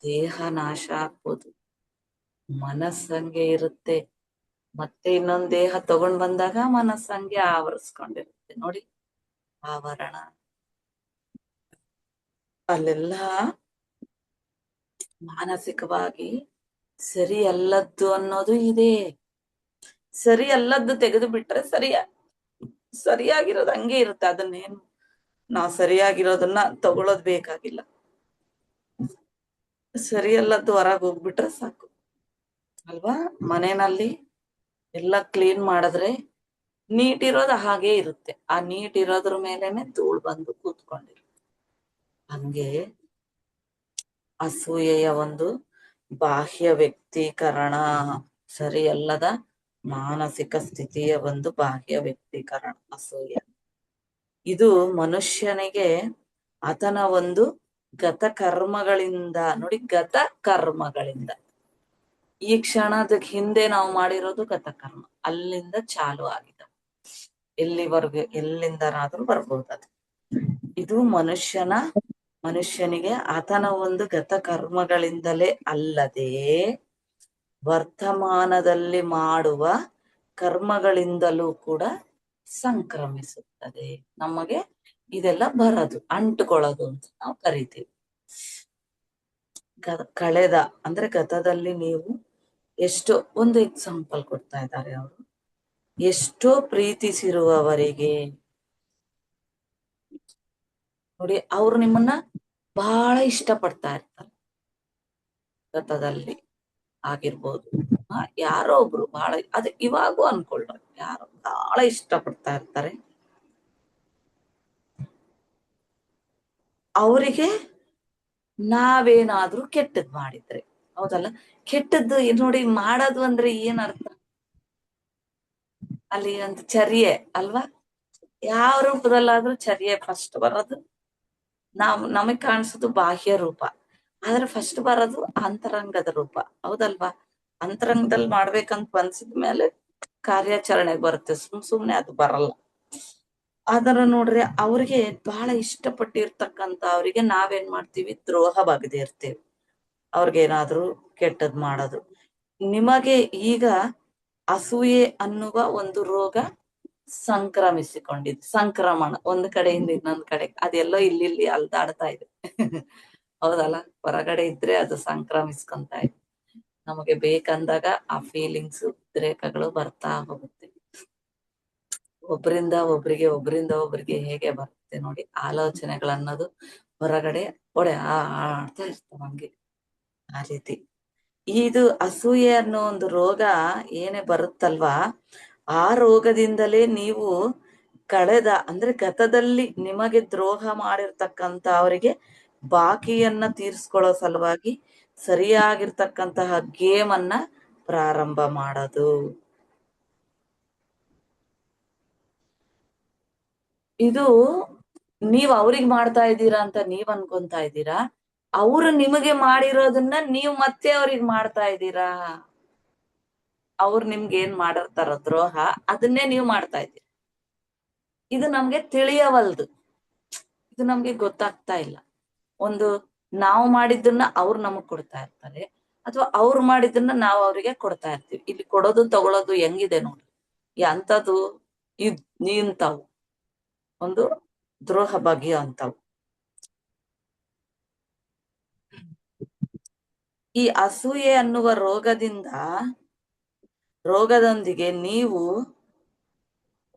ದೇಹ ನಾಶ ಆಗ್ಬೋದು, ಮನಸ್ಸಂಗೆ ಇರುತ್ತೆ. ಮತ್ತೆ ಇನ್ನೊಂದ್ ದೇಹ ತಗೊಂಡ್ ಬಂದಾಗ ಮನಸ್ಸಂಗೆ ಆವರಿಸ್ಕೊಂಡಿರುತ್ತೆ. ನೋಡಿ, ಆವರಣ. ಅಲ್ಲೆಲ್ಲ ಮಾನಸಿಕವಾಗಿ ಸರಿ ಅಲ್ಲದ್ದು ಅನ್ನೋದು ಇದೆ. ಸರಿ ಅಲ್ಲದ್ದು ತೆಗೆದು ಬಿಟ್ರೆ ಸರಿಯಾಗಿರೋದು ಹಂಗೆ ಇರುತ್ತೆ. ಅದನ್ನೇನು ನಾವು ಸರಿಯಾಗಿರೋದನ್ನ ತಗೊಳೋದ್ ಬೇಕಾಗಿಲ್ಲ. ಸರಿಯಲ್ಲದ್ದು ಹೊರಗೆ ಹೋಗ್ಬಿಟ್ರೆ ಸಾಕು ಅಲ್ವಾ? ಮನೆಯಲ್ಲಿ ಎಲ್ಲ ಕ್ಲೀನ್ ಮಾಡಿದ್ರೆ ನೀಟ್ ಇರೋದು ಹಾಗೆ ಇರುತ್ತೆ. ಆ ನೀಟ್ ಇರೋದ್ರ ಮೇಲೆನೆ ಧೂಳು ಬಂದು ಕೂತ್ಕೊಂಡಿರುತ್ತೆ. ಹಂಗೆ ಅಸೂಯೆಯ ಒಂದು ಬಾಹ್ಯ ವ್ಯಕ್ತೀಕರಣ, ಸರಿಯಲ್ಲದ ಮಾನಸಿಕ ಸ್ಥಿತಿಯ ಒಂದು ಬಾಹ್ಯ ವ್ಯಕ್ತೀಕರಣ ಅಸೂಯೆ. ಇದು ಮನುಷ್ಯನಿಗೆ ಆತನ ಒಂದು ಗತ ಕರ್ಮಗಳಿಂದ, ನೋಡಿ ಗತ ಕರ್ಮಗಳಿಂದ, ಈ ಕ್ಷಣದ ಹಿಂದೆ ನಾವು ಮಾಡಿರೋದು ಗತಕರ್ಮ, ಅಲ್ಲಿಂದ ಚಾಲು ಆಗಿದೆ, ಎಲ್ಲಿವರೆಗೂ ಎಲ್ಲಿಂದನಾದ್ರೂ ಬರ್ಬೋದು ಅದು. ಇದು ಮನುಷ್ಯನಿಗೆ ಆತನ ಒಂದು ಗತ ಕರ್ಮಗಳಿಂದಲೇ ಅಲ್ಲದೆ ವರ್ತಮಾನದಲ್ಲಿ ಮಾಡುವ ಕರ್ಮಗಳಿಂದಲೂ ಕೂಡ ಸಂಕ್ರಮಿಸುತ್ತದೆ. ನಮಗೆ ಇದೆಲ್ಲ ಬರದು, ಅಂಟುಕೊಳ್ಳೋದು ಅಂತ ನಾವು ಕರಿತೀವಿ. ಕಳೆದ ಅಂದ್ರೆ ಗತದಲ್ಲಿ ನೀವು ಎಷ್ಟೋ, ಒಂದು ಎಕ್ಸಾಂಪಲ್ ಕೊಡ್ತಾ ಇದ್ದಾರೆ ಅವರು, ಎಷ್ಟೋ ಪ್ರೀತಿಸಿರುವವರಿಗೆ ನೋಡಿ, ಅವ್ರು ನಿಮ್ಮನ್ನ ಬಹಳ ಇಷ್ಟಪಡ್ತಾ ಇರ್ತಾರೆ, ಗತದಲ್ಲಿ ಆಗಿರ್ಬೋದು. ಯಾರೋ ಒಬ್ರು ಬಹಳ, ಅದು ಇವಾಗೂ ಅನ್ಕೊಳ್ರಿ, ಯಾರೋ ಬಹಳ ಇಷ್ಟಪಡ್ತಾ ಇರ್ತಾರೆ, ಅವರಿಗೆ ನಾವೇನಾದ್ರೂ ಕೆಟ್ಟದ್ ಮಾಡಿದ್ರೆ, ಹೌದಲ್ಲ, ಕೆಟ್ಟದ್ದು ನೋಡಿ, ಮಾಡೋದು ಅಂದ್ರೆ ಏನ್ ಅರ್ಥ, ಅಲ್ಲಿ ಒಂದು ಚರ್ಯೆ ಅಲ್ವಾ, ಯಾವ ರೂಪದಲ್ಲಾದ್ರೂ ಚರ್ಯೆ ಫಸ್ಟ್ ಬರೋದು, ನಮಗ್ ಕಾಣಿಸೋದು ಬಾಹ್ಯ ರೂಪ, ಆದ್ರೆ ಫಸ್ಟ್ ಬರೋದು ಅಂತರಂಗದ ರೂಪ, ಹೌದಲ್ವಾ. ಅಂತರಂಗದಲ್ಲಿ ಮಾಡ್ಬೇಕಂತ ಅನ್ಸಿದ್ಮೇಲೆ ಕಾರ್ಯಾಚರಣೆಗೆ ಬರುತ್ತೆ, ಸುಮ್ನೆ ಅದು ಬರಲ್ಲ. ಆದ್ರ ನೋಡ್ರಿ, ಅವ್ರಿಗೆ ಬಹಳ ಇಷ್ಟಪಟ್ಟಿರ್ತಕ್ಕಂತ ಅವ್ರಿಗೆ ನಾವೇನ್ ಮಾಡ್ತೀವಿ, ದ್ರೋಹ ಬಗದೆ ಇರ್ತೇವೆ, ಅವ್ರಿಗೇನಾದ್ರೂ ಕೆಟ್ಟದ್ ಮಾಡೋದು. ನಿಮಗೆ ಈಗ ಅಸೂಯೆ ಅನ್ನುವ ಒಂದು ರೋಗ ಸಂಕ್ರಮಿಸಿಕೊಂಡಿದ್ದು, ಸಂಕ್ರಮಣ ಒಂದು ಕಡೆಯಿಂದ ಇನ್ನೊಂದ್ ಕಡೆ, ಅದೆಲ್ಲೋ ಇಲ್ಲಿ ಅಲ್ದಾಡ್ತಾ ಇದೆ ಹೌದಲ್ಲ, ಹೊರಗಡೆ ಇದ್ರೆ ಅದು ಸಂಕ್ರಮಿಸ್ಕೊಂತ ಇದೆ, ನಮಗೆ ಬೇಕಂದಾಗ ಆ ಫೀಲಿಂಗ್ಸ್, ಉದ್ರೇಕಗಳು ಬರ್ತಾ ಹೋಗುತ್ತೆ. ಒಬ್ಬರಿಂದ ಒಬ್ರಿಗೆ ಹೇಗೆ ಬರುತ್ತೆ ನೋಡಿ, ಆಲೋಚನೆಗಳನ್ನೋದು ಹೊರಗಡೆ ಆಡ್ತಾ ಇರ್ತಾವ ಹಂಗೆ, ಆ ರೀತಿ. ಇದು ಅಸೂಯೆ ಅನ್ನೋ ಒಂದು ರೋಗ ಏನೇ ಬರುತ್ತಲ್ವಾ, ಆ ರೋಗದಿಂದಲೇ ನೀವು ಕಳೆದ ಅಂದ್ರೆ ಗತದಲ್ಲಿ ನಿಮಗೆ ದ್ರೋಹ ಮಾಡಿರ್ತಕ್ಕಂತ ಅವರಿಗೆ ಬಾಕಿಯನ್ನ ತೀರ್ಸ್ಕೊಳ್ಳೋ ಸಲುವಾಗಿ ಸರಿಯಾಗಿರ್ತಕ್ಕಂತಹ ಗೇಮ್ ಅನ್ನ ಪ್ರಾರಂಭ ಮಾಡೋದು. ಇದು ನೀವ್ ಅವ್ರಿಗೆ ಮಾಡ್ತಾ ಇದ್ದೀರಾ ಅಂತ ನೀವ್ ಅನ್ಕೊಂತಾ ಇದ್ದೀರಾ, ಅವ್ರು ನಿಮಗೆ ಮಾಡಿರೋದನ್ನ ನೀವ್ ಮತ್ತೆ ಅವ್ರಿಗೆ ಮಾಡ್ತಾ ಇದ್ದೀರಾ. ಅವ್ರು ನಿಮ್ಗೆ ಏನ್ ಮಾಡಿರ್ತಾರ ದ್ರೋಹ, ಅದನ್ನೇ ನೀವ್ ಮಾಡ್ತಾ ಇದ್ದೀರಿ. ಇದು ನಮ್ಗೆ ತಿಳಿಯವಲ್ದು, ಇದು ನಮ್ಗೆ ಗೊತ್ತಾಗ್ತಾ ಇಲ್ಲ. ಒಂದು ನಾವು ಮಾಡಿದ್ದನ್ನ ಅವ್ರು ನಮಗ್ ಕೊಡ್ತಾ ಇರ್ತಾರೆ, ಅಥವಾ ಅವ್ರು ಮಾಡಿದ್ದನ್ನ ನಾವು ಅವ್ರಿಗೆ ಕೊಡ್ತಾ ಇರ್ತೀವಿ. ಇಲ್ಲಿ ಕೊಡೋದು ತಗೊಳೋದು ಹೆಂಗಿದೆ ನೋಡ್ರಿ, ಎಂತದು ಇಂಥವು ಒಂದು ದ್ರೋಹ ಬಗೆಯ ಅಂತವು. ಈ ಅಸೂಯೆ ಅನ್ನುವ ರೋಗದೊಂದಿಗೆ ನೀವು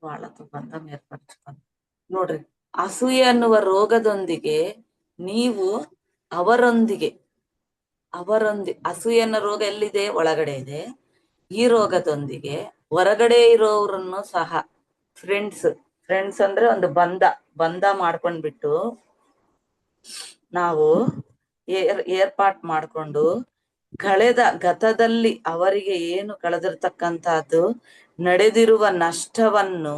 ಬಹಳ ಬಂಧ ಏರ್ಪಡಿಸ್ಕೊಂಡು ನೋಡ್ರಿ, ಅಸೂಯೆ ಅನ್ನುವ ರೋಗದೊಂದಿಗೆ ನೀವು ಅವರೊಂದಿಗೆ ಅಸೂಯೆ ಅನ್ನೋ ರೋಗ ಎಲ್ಲಿದೆ, ಒಳಗಡೆ ಇದೆ. ಈ ರೋಗದೊಂದಿಗೆ ಹೊರಗಡೆ ಇರೋರನ್ನು ಸಹ ಫ್ರೆಂಡ್ಸ್ ಅಂದ್ರೆ ಒಂದು ಬಂಧ ಮಾಡ್ಕೊಂಡ್ಬಿಟ್ಟು ನಾವು ಏರ್ಪಾಟ್ ಮಾಡ್ಕೊಂಡು ಕಳೆದ ಗತದಲ್ಲಿ ಅವರಿಗೆ ಏನು ಕಳೆದಿರ್ತಕ್ಕಂಥದ್ದು, ನಡೆದಿರುವ ನಷ್ಟವನ್ನು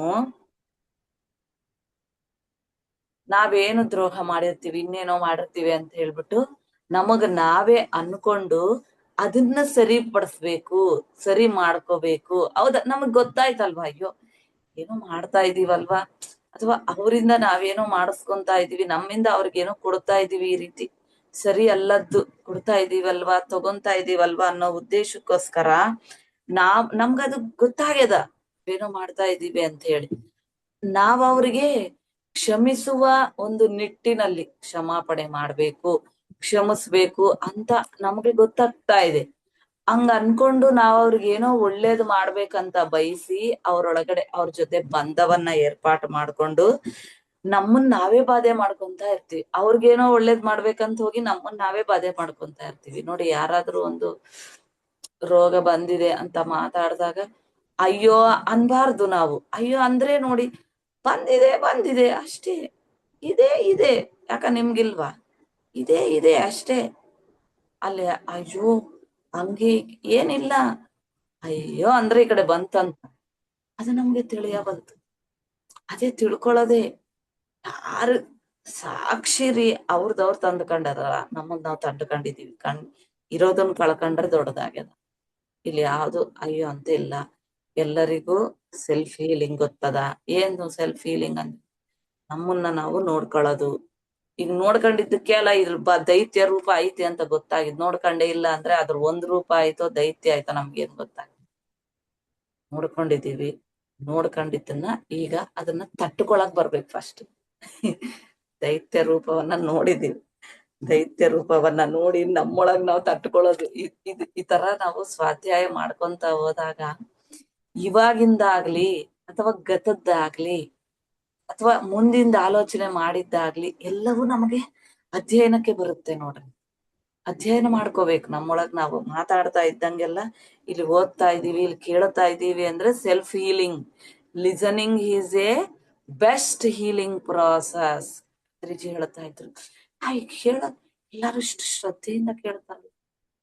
ನಾವೇನು ದ್ರೋಹ ಮಾಡಿರ್ತೀವಿ, ಇನ್ನೇನೋ ಮಾಡಿರ್ತೀವಿ ಅಂತ ಹೇಳ್ಬಿಟ್ಟು ನಮಗ್ ನಾವೇ ಅನ್ಕೊಂಡು ಅದನ್ನ ಸರಿಪಡಿಸ್ಬೇಕು, ಸರಿ ಮಾಡ್ಕೋಬೇಕು. ಹೌದಾ, ನಮಗ್ ಗೊತ್ತಾಯ್ತಲ್ವಾ, ಅಯ್ಯೋ ಏನೋ ಮಾಡ್ತಾ ಇದೀವಲ್ವಾ, ಅಥವಾ ಅವರಿಂದ ನಾವೇನೋ ಮಾಡಿಸ್ಕೊಂತಾ ಇದೀವಿ, ನಮ್ಮಿಂದ ಅವ್ರಿಗೇನೋ ಕೊಡ್ತಾ ಇದೀವಿ, ಈ ರೀತಿ ಸರಿ ಅಲ್ಲದ್ದು ಕೊಡ್ತಾ ಇದೀವಲ್ವಾ, ತಗೊಂತಾ ಇದೀವಲ್ವಾ ಅನ್ನೋ ಉದ್ದೇಶಕ್ಕೋಸ್ಕರ ನಮ್ಗದು ಗೊತ್ತಾಗ್ಯದ ಏನೋ ಮಾಡ್ತಾ ಇದೀವಿ ಅಂತ ಹೇಳಿ, ನಾವ್ ಅವ್ರಿಗೆ ಕ್ಷಮಿಸುವ ಒಂದು ನಿಟ್ಟಿನಲ್ಲಿ ಕ್ಷಮಾಪಣೆ ಮಾಡ್ಬೇಕು, ಕ್ಷಮಿಸ್ಬೇಕು ಅಂತ ನಮ್ಗೆ ಗೊತ್ತಾಗ್ತಾ ಇದೆ. ಹಂಗ ಅನ್ಕೊಂಡು ನಾವ್ ಅವ್ರಿಗೆ ಏನೋ ಒಳ್ಳೇದು ಮಾಡ್ಬೇಕಂತ ಬಯಸಿ ಅವ್ರೊಳಗಡೆ ಅವ್ರ ಜೊತೆ ಬಂಧವನ್ನ ಏರ್ಪಾಟ್ ಮಾಡ್ಕೊಂಡು ನಮ್ಮನ್ ನಾವೇ ಬಾಧೆ ಮಾಡ್ಕೊಂತ ಇರ್ತೀವಿ. ಅವ್ರಿಗೇನೋ ಒಳ್ಳೇದ್ ಮಾಡ್ಬೇಕಂತ ಹೋಗಿ ನಮ್ಮನ್ ನಾವೇ ಬಾಧೆ ಮಾಡ್ಕೊಂತ ಇರ್ತೀವಿ. ನೋಡಿ, ಯಾರಾದ್ರೂ ಒಂದು ರೋಗ ಬಂದಿದೆ ಅಂತ ಮಾತಾಡಿದಾಗ ಅಯ್ಯೋ ಅನ್ಬಾರ್ದು ನಾವು. ಅಯ್ಯೋ ಅಂದ್ರೆ ನೋಡಿ, ಬಂದಿದೆ ಅಷ್ಟೇ, ಇದೆ ಯಾಕ ನಿಮ್ಗಿಲ್ವಾ, ಇದೆ ಅಷ್ಟೇ. ಅಲ್ಲಿ ಅಯ್ಯೋ ಹಂಗೆ ಏನಿಲ್ಲ, ಅಯ್ಯೋ ಅಂದ್ರೆ ಈ ಕಡೆ ಬಂತಂತ, ಅದು ನಮ್ಗೆ ತಿಳಿಯ ಬಂತು. ಅದೇ ತಿಳ್ಕೊಳ್ಳೋದೆ ಯಾರು ಸಾಕ್ಷಿ ರೀ, ಅವ್ರದವ್ರು ತಂದ್ಕೊಂಡಾರ, ನಮ್ಮದ್ ನಾವ್ ತಂದ್ಕೊಂಡಿದೀವಿ. ಇರೋದನ್ನ ಕಳ್ಕೊಂಡ್ರೆ ದೊಡ್ಡದಾಗ್ಯದ. ಇಲ್ಲಿ ಯಾವ್ದು ಅಯ್ಯೋ ಅಂತ ಇಲ್ಲ. ಎಲ್ಲರಿಗೂ ಸೆಲ್ಫ್ ಹೀಲಿಂಗ್ ಗೊತ್ತದ. ಏನು ಸೆಲ್ಫ್ ಹೀಲಿಂಗ್ ಅಂದ್ರೆ ನಮ್ಮನ್ನ ನಾವು ನೋಡ್ಕೊಳ್ಳೋದು. ಈಗ ನೋಡ್ಕೊಂಡಿದ್ದಕ್ಕೆ ಅಲ್ಲ ಇದ್ರ ದೈತ್ಯ ರೂಪ ಐತಿ ಅಂತ ಗೊತ್ತಾಗಿದ್. ನೋಡ್ಕೊಂಡೇ ಇಲ್ಲ ಅಂದ್ರೆ ಅದ್ರ ಒಂದ್ ರೂಪ ಆಯ್ತೋ ದೈತ್ಯ ಆಯ್ತೋ ನಮ್ಗೇನ್ ಗೊತ್ತಾಗ. ನೋಡ್ಕೊಂಡಿದೀವಿ, ನೋಡ್ಕೊಂಡಿದ್ದನ್ನ ಈಗ ಅದನ್ನ ತಟ್ಟುಕೊಳಕ್ ಬರ್ಬೇಕು ಫಸ್ಟ್. ದೈತ್ಯ ರೂಪವನ್ನ ನೋಡಿದೀವಿ, ದೈತ್ಯ ರೂಪವನ್ನ ನೋಡಿ ನಮ್ಮೊಳಗ್ ನಾವು ತಟ್ಕೊಳ್ಳೋದು. ಈ ತರ ನಾವು ಸ್ವಾಧ್ಯಾಯ ಮಾಡ್ಕೊಂತ ಹೋದಾಗ ಇವಾಗಿಂದಾಗ್ಲಿ ಅಥವಾ ಗತದ್ದಾಗ್ಲಿ ಅಥವಾ ಮುಂದಿಂದ ಆಲೋಚನೆ ಮಾಡಿದ್ದಾಗ್ಲಿ ಎಲ್ಲವೂ ನಮಗೆ ಅಧ್ಯಯನಕ್ಕೆ ಬರುತ್ತೆ ನೋಡ್ರಿ. ಅಧ್ಯಯನ ಮಾಡ್ಕೋಬೇಕು. ನಮ್ಮೊಳಗ್ ನಾವು ಮಾತಾಡ್ತಾ ಇದ್ದಂಗೆಲ್ಲ ಇಲ್ಲಿ ಓದ್ತಾ ಇದೀವಿ, ಇಲ್ಲಿ ಕೇಳ್ತಾ ಇದೀವಿ ಅಂದ್ರೆ self healing. Listening is A best healing process. Shreeji ಹೇಳ್ತಾ ಇದ್ರು. ಈಗ ಎಲ್ಲಾರು ಇಷ್ಟು ಶ್ರದ್ಧೆಯಿಂದ ಕೇಳ್ತಾರೆ.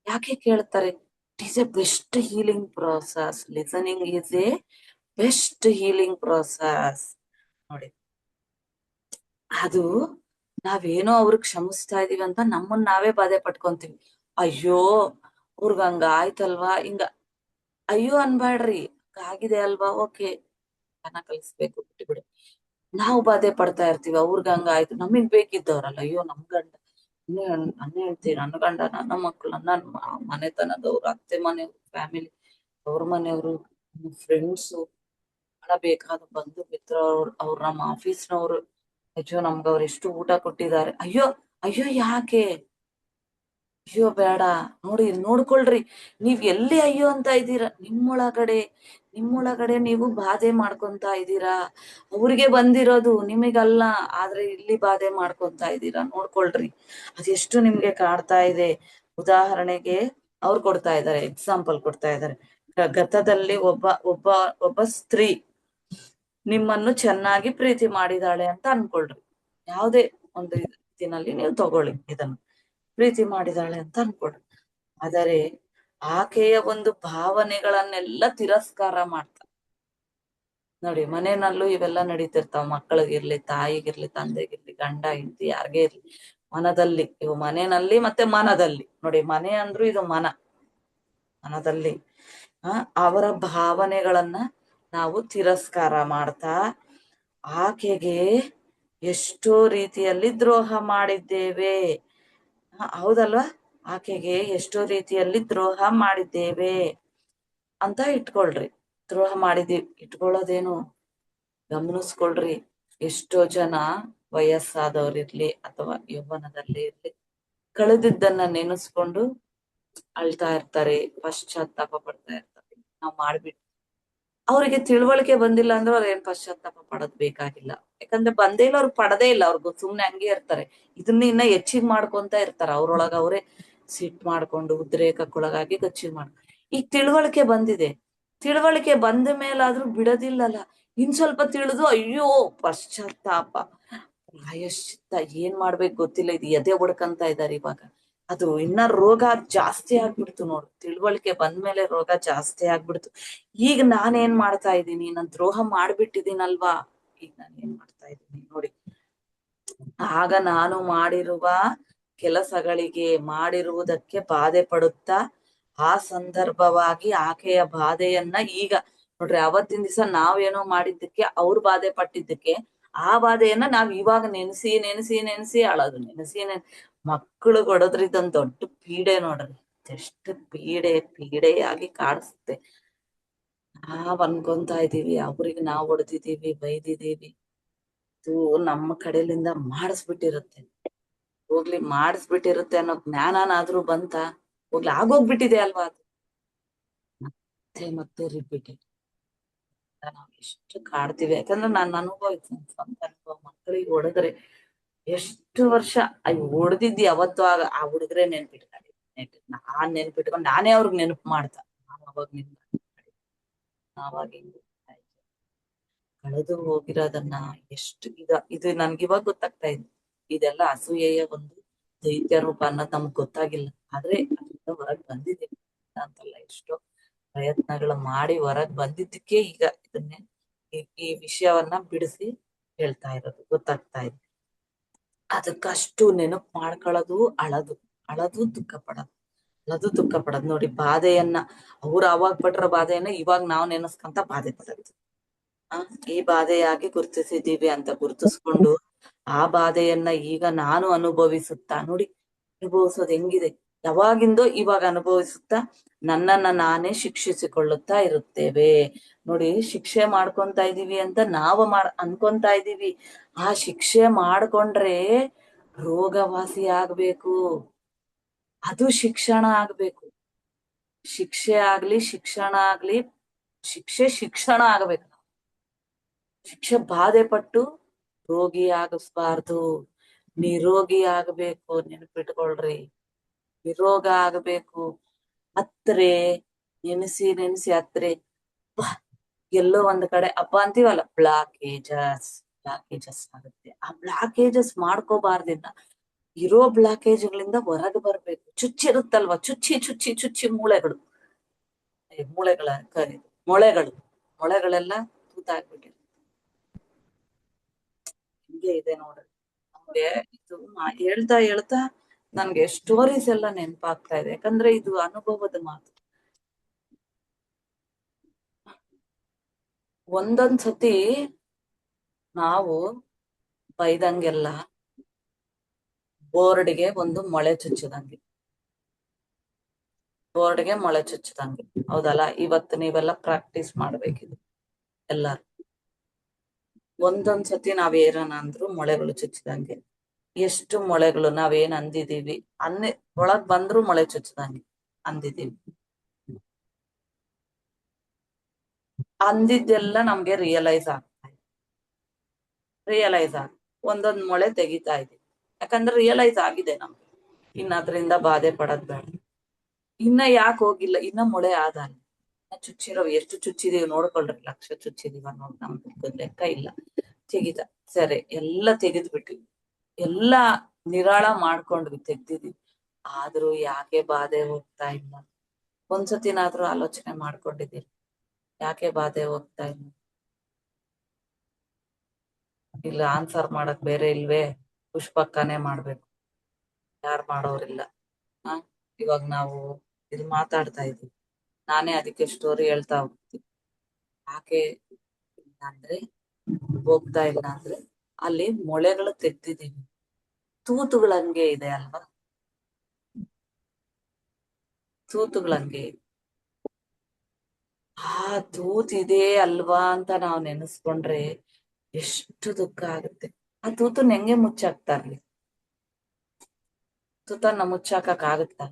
ಯಾಕೆ ಕೇಳ್ತಾರೆ? It is A best healing process. Listening is A best healing process. ನೋಡಿ, ಅದು ನಾವೇನೋ ಅವ್ರಿಗೆ ಕ್ಷಮಿಸ್ತಾ ಇದೀವಿ ಅಂತ ನಮ್ಮನ್ನ ನಾವೇ ಬಾಧೆ ಪಟ್ಕೊಂತೀವಿ. ಅಯ್ಯೋ ಅವ್ರಗ್ ಹಂಗ ಆಯ್ತಲ್ವಾ, ಹಿಂಗ ಅಯ್ಯೋ ಅನ್ಬ್ಯಾಡ್ರಿ. ಆಗಿದೆ ಅಲ್ವಾ, ಓಕೆ, ಚೆನ್ನಾಗ್ ಕಲಿಸ್ಬೇಕು, ಬಿಟ್ಟು ನಾವು ಬಾಧೆ ಪಡ್ತಾ ಇರ್ತೀವಿ. ಅವ್ರಗ್ ಹಂಗ ಆಯ್ತು, ನಮಗ್ ಬೇಕಿದ್ದವ್ರಲ್ಲ. ಅಯ್ಯೋ ನಮ್ ಗಂಡ, ನನ್ನ ಹೆಂಡ್ತಿ, ನನ್ನ ಗಂಡ, ನನ್ನ ಮಕ್ಳು, ನನ್ನ ಮನೆತನದವ್ರು, ಅತ್ತೆ ಮನೆಯವ್ರು, ಫ್ಯಾಮಿಲಿ, ಅವ್ರ ಮನೆಯವ್ರು, ಫ್ರೆಂಡ್ಸು, ಬಹಳ ಬೇಕಾದ ಬಂಧು ಮಿತ್ರ ಅವ್ರು ನಮ್ಮ ಆಫೀಸ್ನವ್ರು. ಅಯ್ಯೋ ನಮ್ಗ ಅವ್ರು ಎಷ್ಟು ಊಟ ಕೊಟ್ಟಿದ್ದಾರೆ. ಅಯ್ಯೋ ಅಯ್ಯೋ ಯಾಕೆ? ಅಯ್ಯೋ ಬೇಡ. ನೋಡಿ, ನೋಡ್ಕೊಳ್ರಿ, ನೀವ್ ಎಲ್ಲಿ ಅಯ್ಯೋ ಅಂತ ಇದ್ದೀರಾ? ನಿಮ್ಮೊಳಗಡೆ ನೀವು ಬಾಧೆ ಮಾಡ್ಕೊಂತ ಇದ್ದೀರಾ. ಅವ್ರಿಗೆ ಬಂದಿರೋದು ನಿಮಗಲ್ಲ, ಆದ್ರೆ ಇಲ್ಲಿ ಬಾಧೆ ಮಾಡ್ಕೊಂತ ಇದ್ದೀರಾ. ನೋಡ್ಕೊಳ್ರಿ, ಅದೆಷ್ಟು ನಿಮ್ಗೆ ಕಾಡ್ತಾ ಇದೆ. ಉದಾಹರಣೆಗೆ ಅವ್ರು ಕೊಡ್ತಾ ಇದ್ದಾರೆ, ಎಕ್ಸಾಂಪಲ್ ಕೊಡ್ತಾ ಇದ್ದಾರೆ. ಗತದಲ್ಲಿ ಒಬ್ಬ ಒಬ್ಬ ಒಬ್ಬ ಸ್ತ್ರೀ ನಿಮ್ಮನ್ನು ಚೆನ್ನಾಗಿ ಪ್ರೀತಿ ಮಾಡಿದಾಳೆ ಅಂತ ಅನ್ಕೊಳ್ರಿ. ಯಾವುದೇ ಒಂದು ರೀತಿನಲ್ಲಿ ನೀವು ತಗೊಳ್ಳಿ, ಇದನ್ನು ಪ್ರೀತಿ ಮಾಡಿದಾಳೆ ಅಂತ ಅನ್ಕೊಳ್ರಿ. ಆದರೆ ಆಕೆಯ ಒಂದು ಭಾವನೆಗಳನ್ನೆಲ್ಲ ತಿರಸ್ಕಾರ ಮಾಡ್ತಾರೆ. ನೋಡಿ, ಮನೆಯಲ್ಲೂ ಇವೆಲ್ಲ ನಡೀತಿರ್ತಾವ. ಮಕ್ಕಳಿಗಿರ್ಲಿ, ತಾಯಿಗಿರ್ಲಿ, ತಂದೆಗಿರ್ಲಿ, ಗಂಡ ಹೆಂಡತಿ ಯಾರಿಗೇ ಇರ್ಲಿ, ಮನದಲ್ಲಿ ಇವು ಮನೆಯಲ್ಲಿ ಮತ್ತೆ ಮನದಲ್ಲಿ. ನೋಡಿ, ಮನೆ ಅಂದ್ರು ಇದು ಮನದಲ್ಲಿ ಅವರ ಭಾವನೆಗಳನ್ನ ನಾವು ತಿರಸ್ಕಾರ ಮಾಡ್ತಾ ಆಕೆಗೆ ಎಷ್ಟೋ ರೀತಿಯಲ್ಲಿ ದ್ರೋಹ ಮಾಡಿದ್ದೇವೆ. ಹೌದಲ್ವಾ? ಆಕೆಗೆ ಎಷ್ಟೋ ರೀತಿಯಲ್ಲಿ ದ್ರೋಹ ಮಾಡಿದ್ದೇವೆ ಅಂತ ಇಟ್ಕೊಳ್ರಿ. ದ್ರೋಹ ಮಾಡಿದೀವಿ ಇಟ್ಕೊಳ್ಳೋದೇನು, ಗಮನಿಸ್ಕೊಳ್ರಿ. ಎಷ್ಟೋ ಜನ ವಯಸ್ಸಾದವ್ರಿರ್ಲಿ ಅಥವಾ ಯೌವನದಲ್ಲಿ ಇರ್ಲಿ, ಕಳೆದಿದ್ದನ್ನ ನೆನೆಸ್ಕೊಂಡು ಅಳ್ತಾ ಇರ್ತಾರೆ, ಪಶ್ಚಾತ್ತಾಪ ಪಡ್ತಾ ಇರ್ತಾರೆ. ನಾವ್ ಮಾಡ್ಬಿಟ್ಟು ಅವ್ರಿಗೆ ತಿಳುವಳಿಕೆ ಬಂದಿಲ್ಲ ಅಂದ್ರೆ ಅವ್ರ ಏನ್ ಪಶ್ಚಾತ್ತಾಪ ಪಡೋದ್ ಬೇಕಾಗಿಲ್ಲ. ಯಾಕಂದ್ರೆ ಬಂದೇ ಇಲ್ಲ, ಅವ್ರು ಪಡದೇ ಇಲ್ಲ. ಅವ್ರಿಗೂ ಸುಮ್ನೆ ಹಂಗೆ ಇರ್ತಾರೆ. ಇದನ್ನ ಇನ್ನ ಹೆಚ್ಚಿಗೆ ಮಾಡ್ಕೊಂತ ಇರ್ತಾರ. ಅವ್ರೊಳಗ ಅವ್ರೆ ಸಿಟ್ ಮಾಡ್ಕೊಂಡು ಉದ್ರೇಕಕ್ಕೊಳಗಾಗಿ ಈಗ ತಿಳುವಳಿಕೆ ಬಂದಿದೆ. ತಿಳುವಳಿಕೆ ಬಂದ ಮೇಲಾದ್ರೂ ಬಿಡೋದಿಲ್ಲಲ್ಲ. ಸ್ವಲ್ಪ ತಿಳಿದು ಅಯ್ಯೋ ಪಶ್ಚಾತ್ತಾಪ, ಪ್ರಾಯಶ್ಚಿತ್ತ, ಏನ್ ಮಾಡ್ಬೇಕು ಗೊತ್ತಿಲ್ಲ, ಇದು ಎದೆ ಹೊಡ್ಕಂತ ಇದಾರೆ ಇವಾಗ. ಅದು ಇನ್ನ ರೋಗ ಜಾಸ್ತಿ ಆಗ್ಬಿಡ್ತು ನೋಡು. ತಿಳುವಳಿಕೆ ಬಂದ್ಮೇಲೆ ರೋಗ ಜಾಸ್ತಿ ಆಗ್ಬಿಡ್ತು. ಈಗ ನಾನೇನ್ ಮಾಡ್ತಾ ಇದ್ದೀನಿ? ನಾನ್ ದ್ರೋಹ ಮಾಡ್ಬಿಟ್ಟಿದ್ದೀನಲ್ವಾ, ಈಗ ನಾನು ಏನ್ ಮಾಡ್ತಾ ಇದ್ದೀನಿ ನೋಡಿ. ಆಗ ನಾನು ಮಾಡಿರುವ ಕೆಲಸಗಳಿಗೆ, ಮಾಡಿರುವುದಕ್ಕೆ ಬಾಧೆ ಪಡುತ್ತಾ ಆ ಸಂದರ್ಭವಾಗಿ ಆಕೆಯ ಬಾಧೆಯನ್ನ ಈಗ ನೋಡ್ರಿ, ಅವತ್ತಿನ ದಿವಸ ನಾವೇನೋ ಮಾಡಿದ್ದಕ್ಕೆ ಅವ್ರು ಬಾಧೆ ಪಟ್ಟಿದ್ದಕ್ಕೆ ಆ ಬಾಧೆಯನ್ನ ನಾವ್ ಇವಾಗ ನೆನ್ಸಿ ನೆನ್ಸಿ ನೆನ್ಸಿ ಅಳೋದು. ಮಕ್ಕಳು ಕೊಡೋದ್ರಿದೊಂದ್ ದೊಡ್ಡ ಪೀಡೆ ನೋಡ್ರಿ. ಎಷ್ಟು ಪೀಡೆಯಾಗಿ ಕಾಡಿಸುತ್ತೆ. ನಾವ್ ಅನ್ಕೊಂತ ಇದೀವಿ ಅವ್ರಿಗೆ ನಾವ್ ಹೊಡೆದಿದೀವಿ, ಬೈದಿದೀವಿ. ಇದು ನಮ್ಮ ಕಡೆಲಿಂದ ಮಾಡಿಸ್ಬಿಟ್ಟಿರುತ್ತೆ. ಹೋಗ್ಲಿ, ಮಾಡಿಸ್ಬಿಟ್ಟಿರುತ್ತೆ ಅನ್ನೋ ಜ್ಞಾನನಾದ್ರೂ ಬಂತ? ಹೋಗ್ಲಿ, ಆಗೋಗ್ಬಿಟ್ಟಿದೆ ಅಲ್ವಾ ಅದು. ಮತ್ತೆ ಮತ್ತೆ ರಿಪೀಟೆಡ್ ನಾವ್ ಎಷ್ಟು ಕಾಡ್ತೀವಿ. ಯಾಕಂದ್ರೆ ನಾನ್ ಅನುಭವ ಸ್ವಂತ ಅನುಭವ. ಮಕ್ಕಳಿಗೆ ಹೊಡೆದ್ರೆ ಎಷ್ಟು ವರ್ಷ ಹೊಡೆದಿದ್ದಿ ಅವತ್ತು ಆ ಹುಡುಗ್ರೆ ನಾನ್ ನೆನ್ಪಿಟ್ಕೊಂಡು ನಾನೇ ಅವ್ರಿಗೆ ನೆನಪು ಮಾಡ್ತಾ. ಅವಾಗ ಕಳೆದು ಹೋಗಿರೋದನ್ನ ಎಷ್ಟು ಇದು ನನ್ಗಿವಾಗ ಗೊತ್ತಾಗ್ತಾ ಇದೆ. ಇದೆಲ್ಲ ಅಸೂಯೆಯ ಒಂದು ದೈತ್ಯ ರೂಪ ಅನ್ನೋದು ನಮ್ಗ್ ಗೊತ್ತಾಗಿಲ್ಲ. ಆದ್ರೆ ಅದರಿಂದ ಹೊರಗ್ ಬಂದಿದ್ದೀವಿ ಅಂತಲ್ಲ, ಎಷ್ಟೋ ಪ್ರಯತ್ನಗಳು ಮಾಡಿ ಹೊರಗ್ ಬಂದಿದ್ದಕ್ಕೆ ಈಗ ಇದನ್ನೇ ಈ ವಿಷಯವನ್ನ ಬಿಡಿಸಿ ಹೇಳ್ತಾ ಇರೋದು ಗೊತ್ತಾಗ್ತಾ ಇದೆ. ಅದಕ್ಕಷ್ಟು ನೆನಪು ಮಾಡ್ಕೊಳ್ಳೋದು, ಅಳದು ದುಃಖ ಪಡೋದು, ಅಳದು ದುಃಖ ಪಡೋದು. ನೋಡಿ, ಬಾಧೆಯನ್ನ ಅವ್ರು ಅವಾಗ ಪಟ್ರ ಬಾಧೆಯನ್ನ ಇವಾಗ ನಾವು ನೆನೆಸ್ಕೊಂತ ಬಾಧೆ ಪಡೋದು. ಈ ಬಾಧೆಯಾಗಿ ಗುರುತಿಸಿದೀವಿ ಅಂತ ಗುರುತಿಸ್ಕೊಂಡು ಆ ಬಾಧೆಯನ್ನ ಈಗ ನಾನು ಅನುಭವಿಸುತ್ತಾ, ನೋಡಿ ಅನುಭವಿಸೋದು ಹೆಂಗಿದೆ, ಯಾವಾಗಿಂದೋ ಇವಾಗ ಅನುಭವಿಸುತ್ತಾ ನನ್ನನ್ನ ನಾನೇ ಶಿಕ್ಷಿಸಿಕೊಳ್ಳುತ್ತಾ ಇರುತ್ತೇವೆ. ನೋಡಿ, ಶಿಕ್ಷೆ ಮಾಡ್ಕೊಂತ ಇದೀವಿ ಅಂತ ನಾವು ಅನ್ಕೊಂತ ಇದೀವಿ. ಆ ಶಿಕ್ಷೆ ಮಾಡ್ಕೊಂಡ್ರೆ ರೋಗವಾಸಿ ಆಗ್ಬೇಕು, ಅದು ಶಿಕ್ಷಣ ಆಗ್ಬೇಕು. ಶಿಕ್ಷೆ ಆಗ್ಲಿ ಶಿಕ್ಷಣ ಆಗ್ಲಿ, ಶಿಕ್ಷಣ ಆಗ್ಬೇಕು. ಶಿಕ್ಷೆ ಬಾಧೆ ಪಟ್ಟು ರೋಗಿ ಆಗಿಸ್ಬಾರ್ದು, ನಿರೋಗಿ ಆಗ್ಬೇಕು. ನೆನಪಿಟ್ಕೊಳ್ರಿ, ನಿರೋಗ ಆಗ್ಬೇಕು. ಹತ್ರೆ ನೆನೆಸಿ ಹತ್ರೆ ಎಲ್ಲೋ ಒಂದ್ ಕಡೆ ಹಬ್ಬ ಅಂತೀವಲ್ಲ, ಬ್ಲಾಕೇಜಸ್ ಆಗುತ್ತೆ. ಆ ಬ್ಲಾಕೇಜಸ್ ಮಾಡ್ಕೋಬಾರ್ದಿನ್ನ. ಇರೋ ಬ್ಲಾಕೇಜ್ಗಳಿಂದ ಹೊರಗೆ ಬರ್ಬೇಕು. ಚುಚ್ಚಿರುತ್ತಲ್ವಾ, ಚುಚ್ಚಿ ಮೊಳೆಗಳೆಲ್ಲ ತೂತಾಗ್ಬಿಟ್ಟಿದೆ. ಹಿಂಗೆ ಇದೆ ನೋಡ್ರಿ. ನಮ್ಗೆ ಇದು ಹೇಳ್ತಾ ನನ್ಗೆ ಸ್ಟೋರೀಸ್ ಎಲ್ಲ ನೆನಪಾಗ್ತಾ ಇದೆ. ಯಾಕಂದ್ರೆ ಇದು ಅನುಭವದ ಮಾತು. ಒಂದೊಂದ್ ಸತಿ ನಾವು ಬೈದಂಗೆಲ್ಲ ಬೋರ್ಡ್ಗೆ ಒಂದು ಮೊಳೆ ಚುಚ್ಚದಂಗೆ, ಹೌದಲ್ಲ? ಇವತ್ತು ನೀವೆಲ್ಲ ಪ್ರಾಕ್ಟೀಸ್ ಮಾಡ್ಬೇಕಿದು ಎಲ್ಲಾರು. ಒಂದೊಂದ್ ಸತಿ ನಾವೇನ ಅಂದ್ರು ಮೊಳೆಗಳು ಚುಚ್ಚಿದಂಗೆ. ಎಷ್ಟು ಮೊಳೆಗಳು ನಾವೇನ್ ಅಂದಿದೀವಿ, ಒಳಗ್ ಬಂದ್ರು ಮೊಳೆ ಚುಚ್ಚದಂಗೆ ಅಂದಿದೀವಿ. ಅಂದಿದ್ದೆಲ್ಲ ನಮ್ಗೆ ರಿಯಲೈಸ್ ಆಗ ಒಂದೊಂದ್ ಮೊಳೆ ತೆಗಿತಾ ಇದೀವಿ. ಯಾಕಂದ್ರೆ ರಿಯಲೈಸ್ ಆಗಿದೆ ನಮ್ಗೆ. ಇನ್ನ ಅದ್ರಿಂದ ಬಾಧೆ ಪಡೋದ್ ಬೇಡ. ಇನ್ನ ಯಾಕೆ ಹೋಗಿಲ್ಲ, ಇನ್ನ ಮೊಳೆ ಆದಲ್ಲ. ಚುಚ್ಚಿರೋ ಎಷ್ಟು ಚುಚ್ಚಿದೀವಿ ನೋಡ್ಕೊಳ್ರಿ, ಲಕ್ಷ ಚುಚ್ಚಿದೀವ ನೋಡ್, ನಮ್ಗೆ ಲೆಕ್ಕ ಇಲ್ಲ. ತೆಗಿದ ಸರಿ, ಎಲ್ಲ ತೆಗೆದ್ಬಿಟ್ವಿ, ಎಲ್ಲಾ ನಿರಾಳ ಮಾಡ್ಕೊಂಡ್ವಿ, ತೆಗ್ದಿದೀವಿ. ಆದ್ರೂ ಯಾಕೆ ಬಾಧೆ ಹೋಗ್ತಾ ಇಲ್ಲ? ಒಂದ್ಸತಿನಾದ್ರೂ ಆಲೋಚನೆ ಮಾಡ್ಕೊಂಡಿದ್ದೀರಿ ಯಾಕೆ ಬಾಧೆ ಹೋಗ್ತಾ ಇಲ್ಲ? ಇಲ್ಲ ಆನ್ಸರ್ ಮಾಡಕ್ ಬೇರೆ ಇಲ್ವೇ? ಪುಷ್ಪಕ್ಕನೇ ಮಾಡ್ಬೇಕು, ಯಾರು ಮಾಡೋರಿಲ್ಲ. ಇವಾಗ ನಾವು ಇದು ಮಾತಾಡ್ತಾ ಇದೀವಿ, ನಾನೇ ಅದಕ್ಕೆ ಸ್ಟೋರಿ ಹೇಳ್ತಾ ಹೋಗ್ತೀನಿ. ಯಾಕೆ ಅಂದ್ರೆ ಹೋಗ್ತಾ ಇಲ್ಲ ಅಂದ್ರೆ ಅಲ್ಲಿ ಮೊಳೆಗಳು ತೆಗ್ದಿದೀವಿ, ತೂತುಗಳಂಗೆ ಇದೆ ಅಲ್ವಾ? ತೂತುಗಳಂಗೆ ಇದೆ. ಆ ತೂತಿದೆ ಅಲ್ವಾ ಅಂತ ನಾವ್ ನೆನೆಸ್ಕೊಂಡ್ರೆ ಎಷ್ಟು ದುಃಖ ಆಗುತ್ತೆ. ಆ ತೂತನ್ನ ಹೆಂಗೆ ಮುಚ್ಚಾಕ್ತಾರ್ಲಿ? ತೂತನ್ನ ಮುಚ್ಚಾಕಕ್ ಆಗುತ್ತಾ?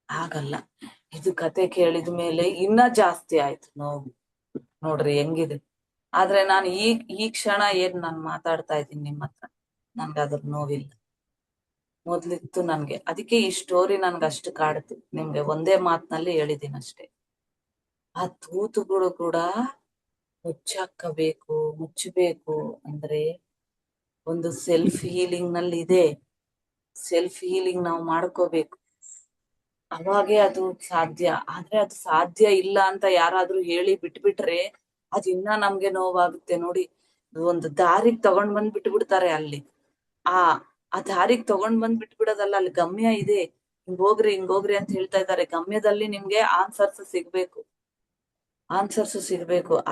ಆಗಲ್ಲ. ಇದು ಕತೆ ಕೇಳಿದ ಮೇಲೆ ಇನ್ನ ಜಾಸ್ತಿ ಆಯ್ತು ನೋವು. ನೋಡ್ರಿ ಹೆಂಗಿದೆ. ಆದ್ರೆ ನಾನು ಈ ಕ್ಷಣ ಏನ್ ನಾನ್ ಮಾತಾಡ್ತಾ ಇದ್ದೀನಿ ನಿಮ್ಮ ಹತ್ರ, ನನ್ಗೆ ಅದ್ರ ನೋವಿಲ್ಲ. ಮೊದ್ಲಿತ್ತು ನನ್ಗೆ. ಅದಕ್ಕೆ ಈ ಸ್ಟೋರಿ ನನ್ಗೆ ಅಷ್ಟು ಕಾಡುತ್ತೆ. ನಿಮ್ಗೆ ಒಂದೇ ಮಾತಿನಲ್ಲಿ ಹೇಳಿದೀನಿ ಅಷ್ಟೇ. ಆ ತೂತುಗಳು ಕೂಡ ಮುಚ್ಚಬೇಕು ಅಂದ್ರೆ ಒಂದು ಸೆಲ್ಫ್ ಹೀಲಿಂಗ್ ನಲ್ಲಿ ಇದೆ. ಸೆಲ್ಫ್ ಹೀಲಿಂಗ್ ನಾವು ಮಾಡ್ಕೋಬೇಕು, ಅವಾಗೆ ಅದು ಸಾಧ್ಯ. ಆದ್ರೆ ಅದು ಸಾಧ್ಯ ಇಲ್ಲ ಅಂತ ಯಾರಾದ್ರೂ ಹೇಳಿ ಬಿಟ್ಬಿಟ್ರೆ ಅದ್ ಇನ್ನ ನಮ್ಗೆ ನೋವಾಗುತ್ತೆ. ನೋಡಿ, ಒಂದು ದಾರಿಗ್ ತಗೊಂಡ್ ಬಂದ್ ಬಿಟ್ಬಿಡ್ತಾರೆ ಅಲ್ಲಿ. ಆ ದಾರಿಗ್ ತಗೊಂಡ್ ಬಂದ್ ಬಿಟ್ಬಿಡೋದಲ್ಲ, ಅಲ್ಲಿ ಗಮ್ಯ ಇದೆ, ಹಿಂಗೋಗ್ರಿ ಅಂತ ಹೇಳ್ತಾ ಇದ್ದಾರೆ. ಗಮ್ಯದಲ್ಲಿ ನಿಮ್ಗೆ ಆನ್ಸರ್ಸ್ ಸಿಗ್ಬೇಕು.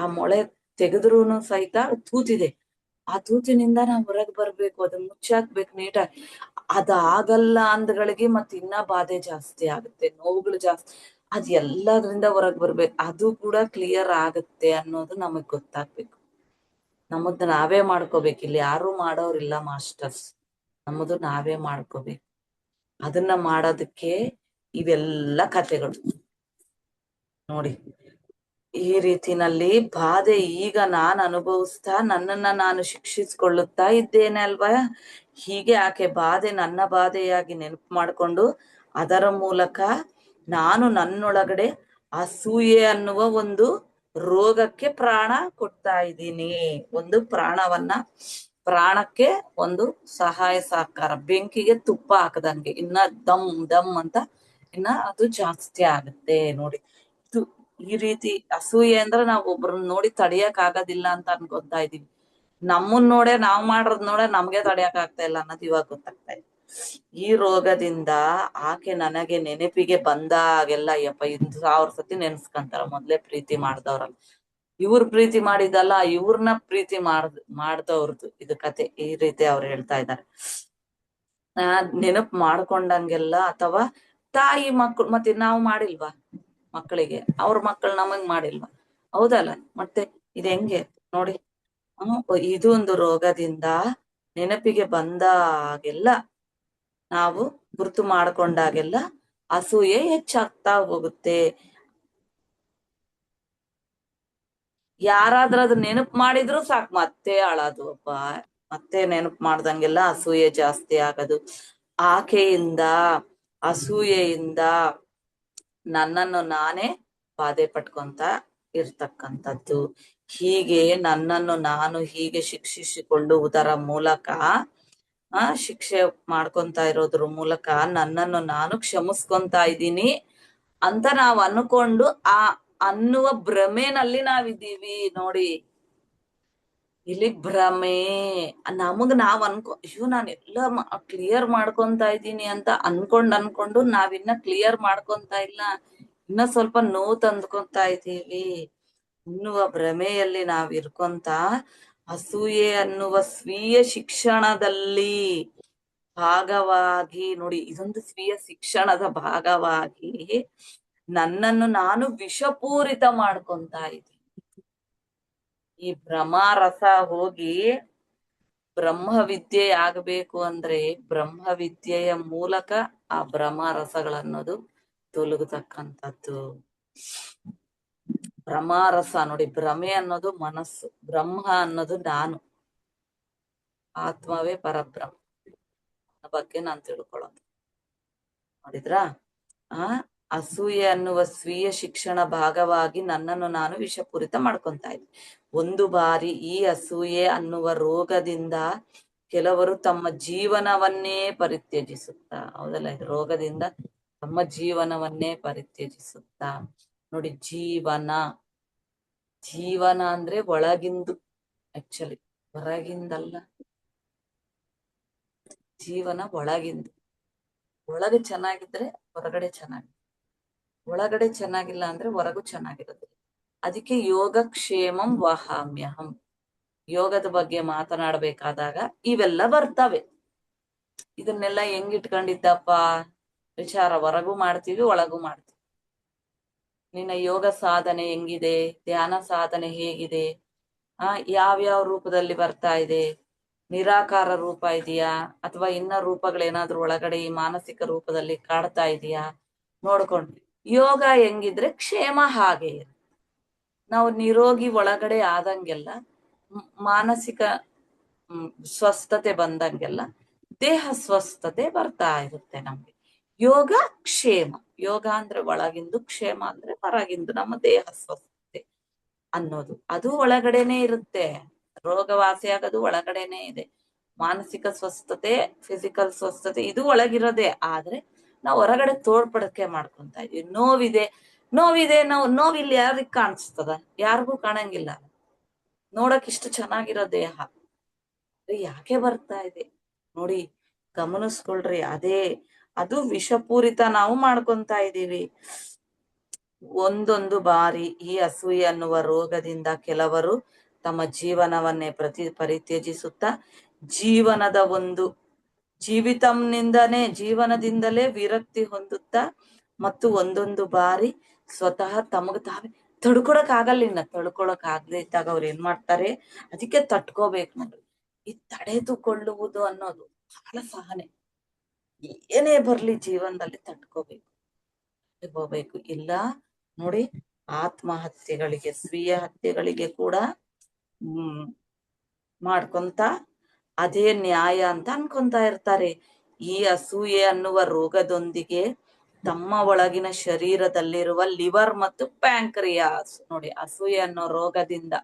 ಆ ಮೊಳೆ ತೆಗೆದ್ರೂನು ಸಹಿತ ತೂತಿದೆ. ಆ ತೂತಿನಿಂದ ನಾವ್ ಹೊರಗ್ ಬರ್ಬೇಕು, ಅದನ್ನ ಮುಚ್ಚಾಕ್ಬೇಕು ನೀಟಾಗಿ. ಅದಾಗಲ್ಲ ಅಂದ್ಗಳಿಗೆ ಮತ್ ಇನ್ನ ಬಾಧೆ ಜಾಸ್ತಿ ಆಗುತ್ತೆ, ನೋವುಗಳು ಜಾಸ್ತಿ. ಅದ್ ಎಲ್ಲದ್ರಿಂದ ಹೊರಗ್ ಬರ್ಬೇಕು. ಅದು ಕೂಡ ಕ್ಲಿಯರ್ ಆಗುತ್ತೆ ಅನ್ನೋದು ನಮಗ್ ಗೊತ್ತಾಗ್ಬೇಕು. ನಮ್ಮದ್ ನಾವೇ ಮಾಡ್ಕೋಬೇಕು. ಇಲ್ಲಿ ಯಾರು ಮಾಡೋರಿಲ್ಲ ಮಾಸ್ಟರ್ಸ್, ನಮ್ಮದು ನಾವೇ ಮಾಡ್ಕೋಬೇಕು. ಅದನ್ನ ಮಾಡೋದಕ್ಕೆ ಇವೆಲ್ಲ ಕಥೆಗಳು. ನೋಡಿ, ಈ ರೀತಿನಲ್ಲಿ ಬಾಧೆ ಈಗ ನಾನು ಅನುಭವಿಸ್ತಾ ನನ್ನನ್ನ ನಾನು ಶಿಕ್ಷಿಸಿಕೊಳ್ಳುತ್ತಾ ಇದ್ದೇನೆ ಅಲ್ವಾ? ಹೀಗೆ ಆಕೆ ಬಾಧೆ ನನ್ನ ಬಾಧೆಯಾಗಿ ನೆನಪು ಮಾಡಿಕೊಂಡು ಅದರ ಮೂಲಕ ನಾನು ನನ್ನೊಳಗಡೆ ಅಸೂಯೆ ಅನ್ನುವ ಒಂದು ರೋಗಕ್ಕೆ ಪ್ರಾಣ ಕೊಡ್ತಾ ಇದ್ದೀನಿ. ಒಂದು ಪ್ರಾಣಕ್ಕೆ ಒಂದು ಸಹಾಯ ಸಹಕಾರ, ಬೆಂಕಿಗೆ ತುಪ್ಪ ಹಾಕದಂಗೆ ಇನ್ನ ದಮ್ ಅಂತ ಇನ್ನ ಅದು ಜಾಸ್ತಿ ಆಗುತ್ತೆ. ನೋಡಿ, ಇದು ಈ ರೀತಿ ಅಸೂಯೆ ಅಂದ್ರೆ ನಾವು ಒಬ್ರನ್ನ ನೋಡಿ ತಡೆಯಕ್ ಆಗೋದಿಲ್ಲ ಅಂತ ಅನ್ಕೊತಾ ಇದೀವಿ. ನಮ್ಮನ್ ನೋಡೇ ನಾವ್ ಮಾಡೋದ್ ನೋಡೇ ನಮ್ಗೆ ತಡೆಯಕ್ ಆಗ್ತಾ ಇಲ್ಲ ಅನ್ನೋದು ಇವಾಗ ಗೊತ್ತಾಗ್ತಾ ಇದೆ. ಈ ರೋಗದಿಂದ ಆಕೆ ನನಗೆ ನೆನಪಿಗೆ ಬಂದಾಗೆಲ್ಲ ಯಪ್ಪ 1000 ಸತಿ ನೆನ್ಸ್ಕೊಂತಾರ ಮೊದ್ಲೇ ಪ್ರೀತಿ ಮಾಡ್ದವ್ರಲ್ಲ, ಇವ್ರ ಪ್ರೀತಿ ಮಾಡಿದಲ್ಲ ಇವ್ರನ್ನ ಪ್ರೀತಿ ಮಾಡ್ದವ್ರದ್ದು ಇದು ಕತೆ. ಈ ರೀತಿ ಅವ್ರು ಹೇಳ್ತಾ ಇದ್ದಾರೆ. ನೆನಪು ಮಾಡ್ಕೊಂಡಂಗೆಲ್ಲ, ಅಥವಾ ತಾಯಿ ಮಕ್ಕಳು ಮತ್ತೆ ನಾವು ಮಾಡಿಲ್ವಾ ಮಕ್ಕಳಿಗೆ, ಅವ್ರ ಮಕ್ಕಳು ನಮಗ್ ಮಾಡಿಲ್ವಾ? ಹೌದಲ್ಲ? ಮತ್ತೆ ಇದು ಹೆಂಗೆ ನೋಡಿ. ಇದು ಒಂದು ರೋಗದಿಂದ ನೆನಪಿಗೆ ಬಂದಾಗೆಲ್ಲ, ನಾವು ಗುರ್ತು ಮಾಡ್ಕೊಂಡಾಗೆಲ್ಲ ಅಸೂಯೆ ಹೆಚ್ಚಾಗ್ತಾ ಹೋಗುತ್ತೆ. ಯಾರಾದ್ರೂ ಅದ್ ನೆನಪು ಮಾಡಿದ್ರು ಸಾಕು ಮತ್ತೆ ಅಳೋದು. ಮತ್ತೆ ನೆನಪು ಮಾಡ್ದಂಗೆಲ್ಲ ಅಸೂಯೆ ಜಾಸ್ತಿ ಆಗೋದು. ಆಕೆಯಿಂದ ಅಸೂಯೆಯಿಂದ ನನ್ನನ್ನು ನಾನೇ ಬಾಧೆ ಪಟ್ಕೊಂತ ಇರ್ತಕ್ಕಂಥದ್ದು. ಹೀಗೆ ನನ್ನನ್ನು ನಾನು ಹೀಗೆ ಶಿಕ್ಷಿಸಿಕೊಳ್ಳುವುದರ ಮೂಲಕ, ಶಿಕ್ಷೆ ಮಾಡ್ಕೊಂತ ಇರೋದ್ರ ಮೂಲಕ ನನ್ನನ್ನು ನಾನು ಕ್ಷಮಿಸ್ಕೊಂತ ಇದ್ದೀನಿ ಅಂತ ನಾವ್ ಅನ್ಕೊಂಡು ಅನ್ನುವ ಭ್ರಮೆನಲ್ಲಿ ನಾವಿದ್ದೀವಿ ನೋಡಿ. ಇಲ್ಲಿ ಭ್ರಮೆ. ನಮಗ್ ನಾವ್ ಅಯ್ಯೋ ನಾನೆಲ್ಲ ಕ್ಲಿಯರ್ ಮಾಡ್ಕೊಂತ ಇದ್ದೀನಿ ಅಂತ ಅನ್ಕೊಂಡು ನಾವಿನ್ನ ಕ್ಲಿಯರ್ ಮಾಡ್ಕೊಂತ ಇಲ್ಲ, ಇನ್ನ ಸ್ವಲ್ಪ ನೋವು ತಂದ್ಕೊಂತ ಇದ್ದೀವಿ ಅನ್ನುವ ಭ್ರಮೆಯಲ್ಲಿ ನಾವ್ ಇರ್ಕೊಂತ ಅಸೂಯೆ ಅನ್ನುವ ಸ್ವೀಯ ಶಿಕ್ಷಣದಲ್ಲಿ ಭಾಗವಾಗಿ ನೋಡಿ, ಇದೊಂದು ಸ್ವೀಯ ಶಿಕ್ಷಣದ ಭಾಗವಾಗಿ ನನ್ನನ್ನು ನಾನು ವಿಷಪೂರಿತ ಮಾಡ್ಕೊಂತ ಇದ್ದೀನಿ. ಈ ಭ್ರಮಾರಸ ಹೋಗಿ ಬ್ರಹ್ಮವಿದ್ಯೆ ಆಗಬೇಕು ಅಂದ್ರೆ ಬ್ರಹ್ಮವಿದ್ಯೆಯ ಮೂಲಕ ಆ ಭ್ರಮಾರಸಗಳನ್ನೋದು ತೊಲಗತಕ್ಕಂಥದ್ದು. ಭ್ರಮಾರಸ ನೋಡಿ, ಭ್ರಮೆ ಅನ್ನೋದು ಮನಸ್ಸು, ಬ್ರಹ್ಮ ಅನ್ನೋದು ನಾನು, ಆತ್ಮವೇ ಪರಬ್ರಹ್ಮ ಬಗ್ಗೆ ನಾನು ತಿಳ್ಕೊಳ್ಳೋದು. ನೋಡಿದ್ರಾ? ಅಸೂಯೆ ಅನ್ನುವ ಸ್ವೀಯ ಶಿಕ್ಷಣ ಭಾಗವಾಗಿ ನನ್ನನ್ನು ನಾನು ವಿಷಪೂರಿತ ಮಾಡ್ಕೊಂತ ಇದ್ದೆ. ಒಂದು ಬಾರಿ ಈ ಅಸೂಯೆ ಅನ್ನುವ ರೋಗದಿಂದ ಕೆಲವರು ತಮ್ಮ ಜೀವನವನ್ನೇ ಪರಿತ್ಯಜಿಸುತ್ತಾ, ಹೌದಲ್ಲ? ಇದು ರೋಗದಿಂದ ತಮ್ಮ ಜೀವನವನ್ನೇ ಪರಿತ್ಯಜಿಸುತ್ತಾ ನೋಡಿ. ಜೀವನ ಅಂದ್ರೆ ಒಳಗಿಂದು, ಆಕ್ಚುಲಿ ಹೊರಗಿಂದಲ್ಲ. ಜೀವನ ಒಳಗಿಂದು. ಒಳಗೆ ಚೆನ್ನಾಗಿದ್ರೆ ಹೊರಗಡೆ ಚೆನ್ನಾಗಿ, ಒಳಗಡೆ ಚೆನ್ನಾಗಿಲ್ಲ ಅಂದ್ರೆ ಹೊರಗೂ ಚೆನ್ನಾಗಿರುತ್ತೆ. ಅದಕ್ಕೆ ಯೋಗಕ್ಷೇಮಂ ವಹಾಮ್ಯಹಂ. ಯೋಗದ ಬಗ್ಗೆ ಮಾತನಾಡಬೇಕಾದಾಗ ಇವೆಲ್ಲ ಬರ್ತವೆ. ಇದನ್ನೆಲ್ಲ ಹೆಂಗಿಟ್ಕೊಂಡಿದ್ದಪ್ಪ ವಿಚಾರ, ಹೊರಗೂ ಮಾಡ್ತೀವಿ ಒಳಗೂ ಮಾಡ್ತೀವಿ. ನಿನ್ನ ಯೋಗ ಸಾಧನೆ ಹೆಂಗಿದೆ, ಧ್ಯಾನ ಸಾಧನೆ ಹೇಗಿದೆ, ಯಾವ್ಯಾವ ರೂಪದಲ್ಲಿ ಬರ್ತಾ ಇದೆ, ನಿರಾಕಾರ ರೂಪ ಇದೆಯಾ ಅಥವಾ ಇನ್ನ ರೂಪಗಳೇನಾದ್ರೂ ಒಳಗಡೆ ಈ ಮಾನಸಿಕ ರೂಪದಲ್ಲಿ ಕಾಡ್ತಾ ಇದೆಯಾ ನೋಡ್ಕೊಂಡ್ವಿ. ಯೋಗ ಹೆಂಗಿದ್ರೆ ಕ್ಷೇಮ ಹಾಗೆ. ನಾವು ನಿರೋಗಿ ಒಳಗಡೆ ಆದಂಗೆಲ್ಲ, ಮಾನಸಿಕ ಸ್ವಸ್ಥತೆ ಬಂದಂಗೆಲ್ಲ ದೇಹ ಸ್ವಸ್ಥತೆ ಬರ್ತಾ ಇರುತ್ತೆ ನಮ್ಗೆ. ಯೋಗ ಕ್ಷೇಮ, ಯೋಗ ಅಂದ್ರೆ ಒಳಗಿಂದು, ಕ್ಷೇಮ ಅಂದ್ರೆ ಹೊರಗಿಂದು, ನಮ್ಮ ದೇಹ ಸ್ವಸ್ಥತೆ ಅನ್ನೋದು ಅದು ಒಳಗಡೆನೆ ಇರುತ್ತೆ. ರೋಗವಾಸಿ ಆಗೋದು ಒಳಗಡೆನೆ ಇದೆ. ಮಾನಸಿಕ ಸ್ವಸ್ಥತೆ, ಫಿಸಿಕಲ್ ಸ್ವಸ್ಥತೆ ಇದು ಒಳಗಿರೋದೆ. ಆದ್ರೆ ನಾವು ಹೊರಗಡೆ ತೋರ್ಪಡಿಕೆ ಮಾಡ್ಕೊಂತ ಇದೀವಿ. ನೋವಿದೆ ನೋವಿಲ್ಲಿ ಯಾರಿಗ್ ಕಾಣಿಸ್ತದ? ಯಾರಿಗೂ ಕಾಣಂಗಿಲ್ಲ. ನೋಡಕ್ ಇಷ್ಟು ಚೆನ್ನಾಗಿರೋ ದೇಹ ಯಾಕೆ ಬರ್ತಾ ಇದೆ ನೋಡಿ, ಗಮನಿಸ್ಕೊಳ್ರಿ. ಅದು ವಿಷಪೂರಿತ ನಾವು ಮಾಡ್ಕೊಂತ ಇದ್ದೀವಿ. ಒಂದೊಂದು ಬಾರಿ ಈ ಅಸೂಯೆ ಅನ್ನುವ ರೋಗದಿಂದ ಕೆಲವರು ತಮ್ಮ ಜೀವನವನ್ನೇ ಪರಿತ್ಯಜಿಸುತ್ತಾ ಜೀವನದಿಂದಲೇ ವಿರಕ್ತಿ ಹೊಂದುತ್ತಾ, ಮತ್ತು ಒಂದೊಂದು ಬಾರಿ ಸ್ವತಃ ತಮಗ ತಾವೇ ತಡ್ಕೊಳಕ್ ಆಗಲ್ಲ. ಇನ್ನ ತಡ್ಕೊಳಕ್ ಆಗದೆ ಇದ್ದಾಗ ಅವ್ರು ಏನ್ ಮಾಡ್ತಾರೆ, ಅದಕ್ಕೆ ತಟ್ಕೋಬೇಕು ನೋಡ್ರಿ. ಈ ತಡೆದುಕೊಳ್ಳುವುದು ಅನ್ನೋದು ಬಹಳ ಸಹನೆ. ಏನೇ ಬರ್ಲಿ ಜೀವನದಲ್ಲಿ ತಟ್ಕೋಬೇಕು. ಇಲ್ಲ ನೋಡಿ, ಆತ್ಮಹತ್ಯೆಗಳಿಗೆ, ಸ್ವೀಯ ಹತ್ಯೆಗಳಿಗೆ ಕೂಡ ಮಾಡ್ಕೊಂತ ಅದೇ ನ್ಯಾಯ ಅಂತ ಅನ್ಕೊಂತ ಇರ್ತಾರೆ. ಈ ಅಸೂಯೆ ಅನ್ನುವ ರೋಗದೊಂದಿಗೆ ತಮ್ಮ ಒಳಗಿನ ಶರೀರದಲ್ಲಿರುವ ಲಿವರ್ ಮತ್ತು ಪ್ಯಾಂಕ್ರಿಯಾಸ್ ನೋಡಿ, ಅಸೂಯೆ ಅನ್ನೋ ರೋಗದಿಂದ